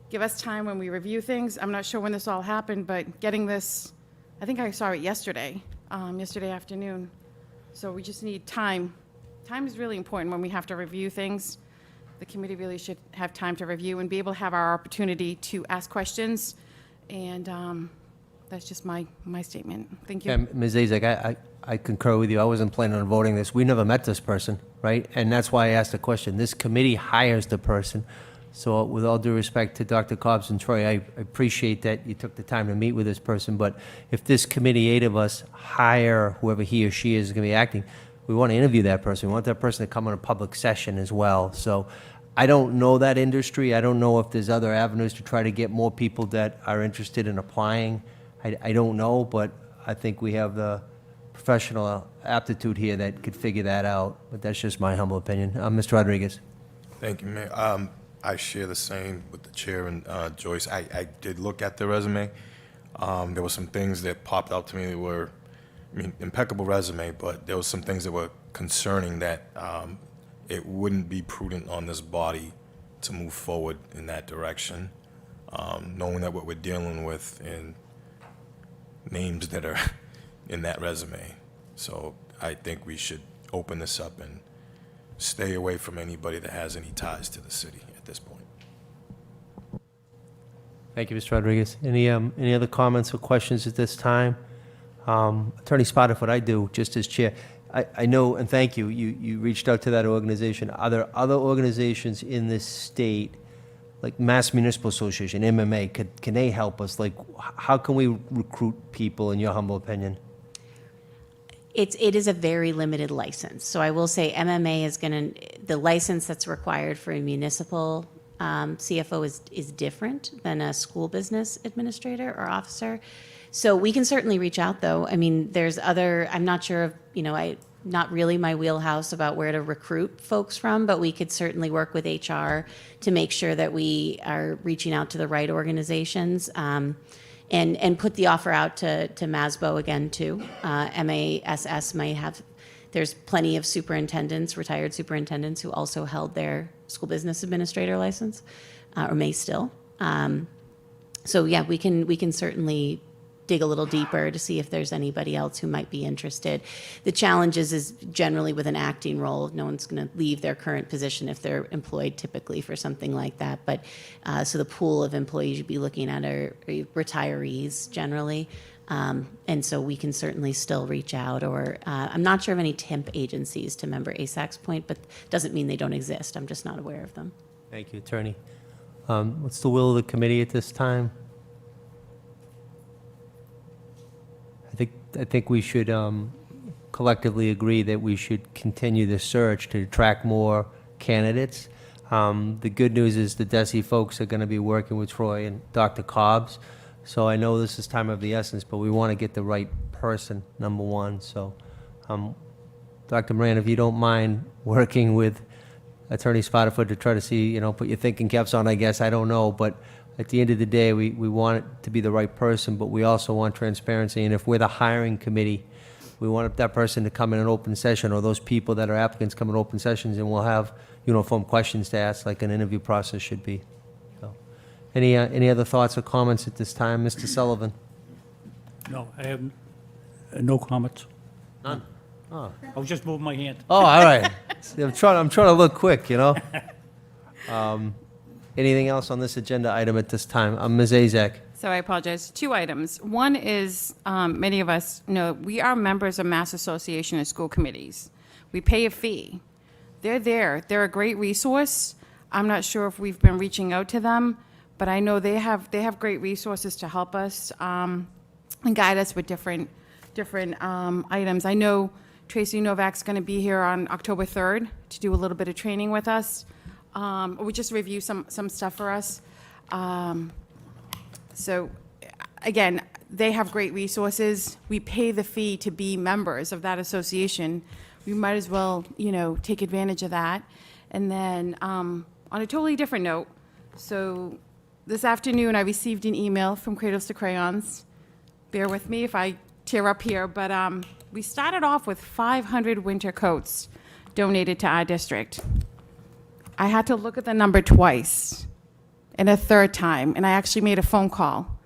give us time when we review things. I'm not sure when this all happened, but getting this, I think I saw it yesterday, yesterday afternoon. So we just need time. Time is really important when we have to review things. The committee really should have time to review and be able to have our opportunity to ask questions. And that's just my statement. Thank you. Yeah, Ms. Azak, I concur with you. I wasn't planning on voting this. We never met this person, right? And that's why I asked the question. This committee hires the person. So with all due respect to Dr. Cobbs and Troy, I appreciate that you took the time to meet with this person. But if this committee, 8 of us, hire whoever he or she is going to be acting, we want to interview that person. We want that person to come on a public session as well. So I don't know that industry. I don't know if there's other avenues to try to get more people that are interested in applying. I don't know, but I think we have the professional aptitude here that could figure that out. But that's just my humble opinion. Mr. Rodriguez. Thank you, Mayor. I share the same with the chair and Joyce. I did look at the resume. There were some things that popped out to me that were, I mean, impeccable resume, but there were some things that were concerning that it wouldn't be prudent on this body to move forward in that direction, knowing that what we're dealing with and names that are in that resume. So I think we should open this up and stay away from anybody that has any ties to the city at this point. Thank you, Mr. Rodriguez. Any other comments or questions at this time? Attorney Spotterfoot, I do, just as chair. I know, and thank you, you reached out to that organization. Are there other organizations in this state, like Mass Municipal Association, MMA, can they help us? Like, how can we recruit people, in your humble opinion? It is a very limited license. So I will say MMA is going to, the license that's required for a municipal CFO is different than a school business administrator or officer. So we can certainly reach out, though. I mean, there's other, I'm not sure of, not really my wheelhouse about where to recruit folks from, but we could certainly work with HR to make sure that we are reaching out to the right organizations. And put the offer out to MASBO again, too. MASS might have, there's plenty of superintendents, retired superintendents, who also held their school business administrator license, or may still. So yeah, we can certainly dig a little deeper to see if there's anybody else who might be interested. The challenge is generally with an acting role, no one's going to leave their current position if they're employed typically for something like that. But so the pool of employees you'd be looking at are retirees generally. And so we can certainly still reach out, or I'm not sure of any temp agencies, to member ASAC's point, but doesn't mean they don't exist. I'm just not aware of them. Thank you, Attorney. What's the will of the committee at this time? I think we should collectively agree that we should continue the search to attract more candidates. The good news is the DESE folks are going to be working with Troy and Dr. Cobbs. So I know this is time of the essence, but we want to get the right person, number one. So, Dr. Moran, if you don't mind working with Attorney Spotterfoot to try to see, put your thinking caps on, I guess, I don't know. But at the end of the day, we want it to be the right person, but we also want transparency. And if we're the hiring committee, we want that person to come in an open session, or those people that are applicants come in open sessions, and we'll have uniform questions to ask, like an interview process should be. So, any other thoughts or comments at this time? Mr. Sullivan? No, I have no comments. None? Oh. I was just moving my hand. Oh, all right. I'm trying to look quick, Anything else on this agenda item at this time? Ms. Azak. So I apologize. 2 items. One is, many of us know, we are members of Mass Association of School Committees. We pay a fee. They're there. They're a great resource. I'm not sure if we've been reaching out to them, but I know they have great resources to help us and guide us with different items. I know Tracy Novak's going to be here on October 3rd to do a little bit of training with us. Or just review some stuff for us. So, again, they have great resources. We pay the fee to be members of that association. We might as well, take advantage of that. And then, on a totally different note, so this afternoon I received an email from Cradles to Crayons. Bear with me if I tear up here, but we started off with 500 winter coats donated to our district. I had to look at the number twice and a third time, and I actually made a phone call.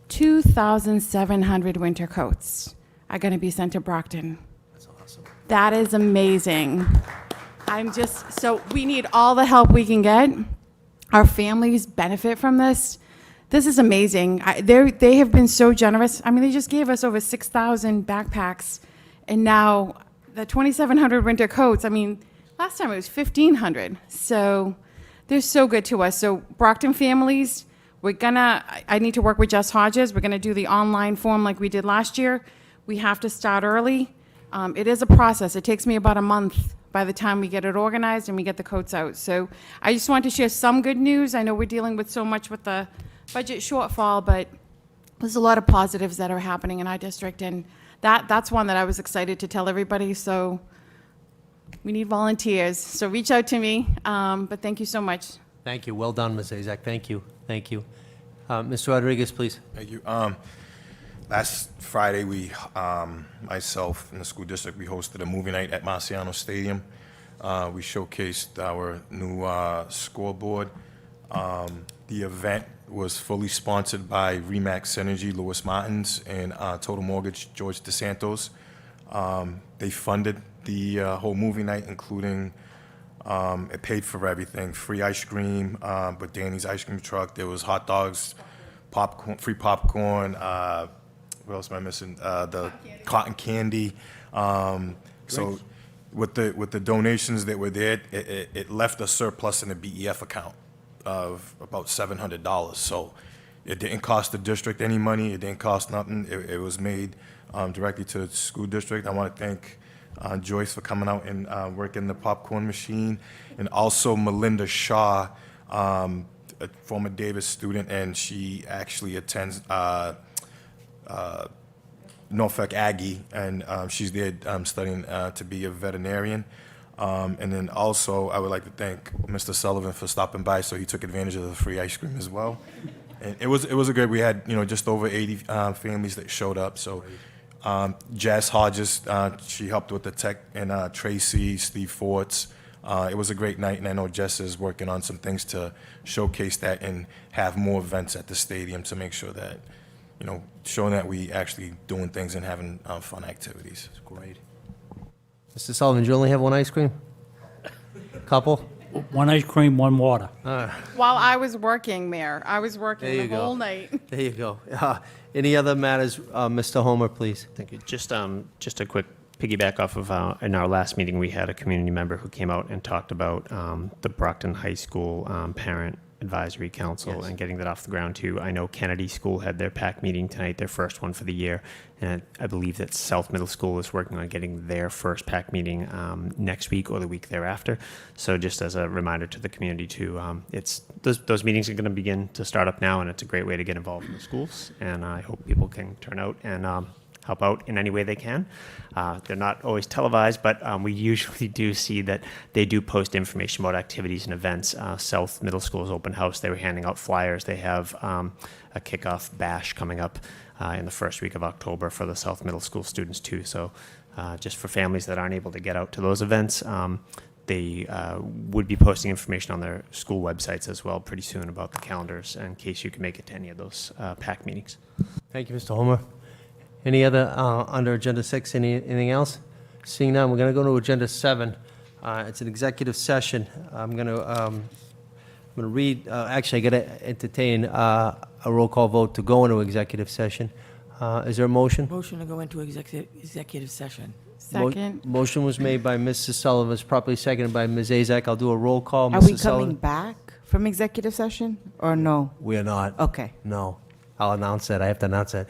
2,700 winter coats are going to be sent to Brockton. That's awesome. That is amazing. So we need all the help we can get. Our families benefit from this. This is amazing. They have been so generous. I mean, they just gave us over 6,000 backpacks, and now the 2,700 winter coats. I mean, last time it was 1,500. So they're so good to us. So Brockton families, I need to work with Jess Hodges. We're gonna do the online form like we did last year. We have to start early. It is a process. It takes me about a month by the time we get it organized and we get the coats out. So I just want to share some good news. I know we're dealing with so much with the budget shortfall, but there's a lot of positives that are happening in our district, and that's one that I was excited to tell everybody. So we need volunteers, so reach out to me, but thank you so much. Thank you. Well done, Ms. Azak. Thank you. Thank you. Mr. Rodriguez, please. Thank you. Last Friday, myself and the school district, we hosted a movie night at Marciano Stadium. We showcased our new scoreboard. The event was fully sponsored by Remax Synergy, Lewis Martins, and Total Mortgage, George DeSantos. They funded the whole movie night, including it paid for everything: free ice cream, but Danny's ice cream truck. There was hot dogs, popcorn, free popcorn. What else am I missing? The cotton candy. So with the donations that were there, it left a surplus in the BEF account of about $700. So it didn't cost the district any money. It didn't cost nothing. It was made directly to the school district. I want to thank Joyce for coming out and working the popcorn machine, and also Melinda Shaw, a former Davis student, and she actually attends Norfolk Aggie, and she's there studying to be a veterinarian. And then also, I would like to thank Mr. Sullivan for stopping by, so he took advantage of the free ice cream as well. And it was a great. We had just over 80 families that showed up. So Jess Hodges, she helped with the tech, and Tracy, Steve Forts. It was a great night, and I know Jess is working on some things to showcase that and have more events at the stadium to make sure that showing that we actually doing things and having fun activities. That's great. Mr. Sullivan, do you only have one ice cream? Couple? One ice cream, one water. While I was working, Mayor, I was working the whole night. There you go. Any other matters, Mr. Homer, please? Thank you. Just a quick piggyback off of, in our last meeting, we had a community member who came out and talked about the Brockton High School Parent Advisory Council. Yes. And getting that off the ground too. I know Kennedy School had their PAC meeting tonight, their first one for the year, and I believe that South Middle School is working on getting their first PAC meeting next week or the week thereafter. So just as a reminder to the community too, it's those meetings are going to begin to start up now, and it's a great way to get involved in the schools. And I hope people can turn out and help out in any way they can. They're not always televised, but we usually do see that they do post information about activities and events. South Middle School's open house, they were handing out flyers. They have a kickoff bash coming up in the first week of October for the South Middle School students too. So just for families that aren't able to get out to those events, they would be posting information on their school websites as well pretty soon about the calendars in case you can make it to any of those PAC meetings. Thank you, Mr. Homer. Any other under Agenda 6? Anything else? Seeing none, we're going to go to Agenda 7. It's an executive session. I'm going to read. Actually, I got to entertain a roll call vote to go into executive session. Is there a motion? Motion to go into executive session. Second. Motion was made by Mrs. Sullivan, is properly seconded by Ms. Azak. I'll do a roll call. Are Mrs. we coming Sullivan? back from executive session or no? We are not. Okay. No. I'll announce that. I have to announce that.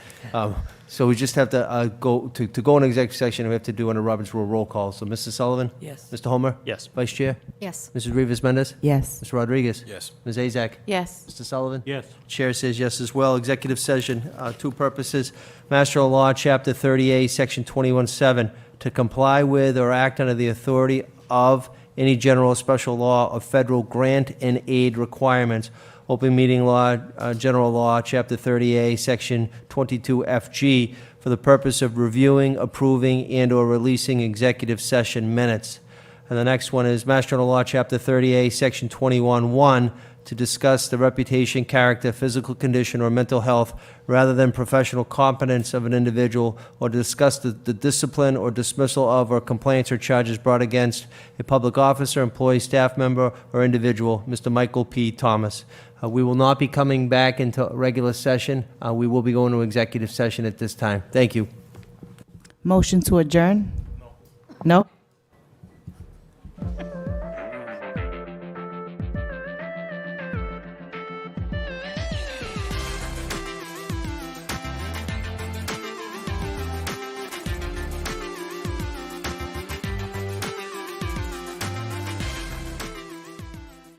So we just have to go in executive session. We have to do under Robert's rule roll call. So Mr. Sullivan? Yes. Mr. Homer? Yes. Vice Chair? Yes. Mrs. Rivas Mendez? Yes. Mr. Rodriguez? Yes. Ms. Azak? Yes. Mr. Sullivan? Yes. Chair says yes as well. Executive session, two purposes. Master Law, Chapter 30A, Section 21-7, to comply with or act under the authority of any general or special law of federal grant and aid requirements. Open meeting law, general law, Chapter 30A, Section 22FG, for the purpose of reviewing, approving, and/or releasing executive session minutes. And the next one is Master General Law, Chapter 30A, Section 21-1, to discuss the reputation, character, physical condition, or mental health rather than professional competence of an individual, or to discuss the discipline or dismissal of or complaints or charges brought against a public officer, employee, staff member, or individual. Mr. Michael P. Thomas. We will not be coming back into regular session. We will be going to executive session at this time. Thank you. Motion to adjourn? No?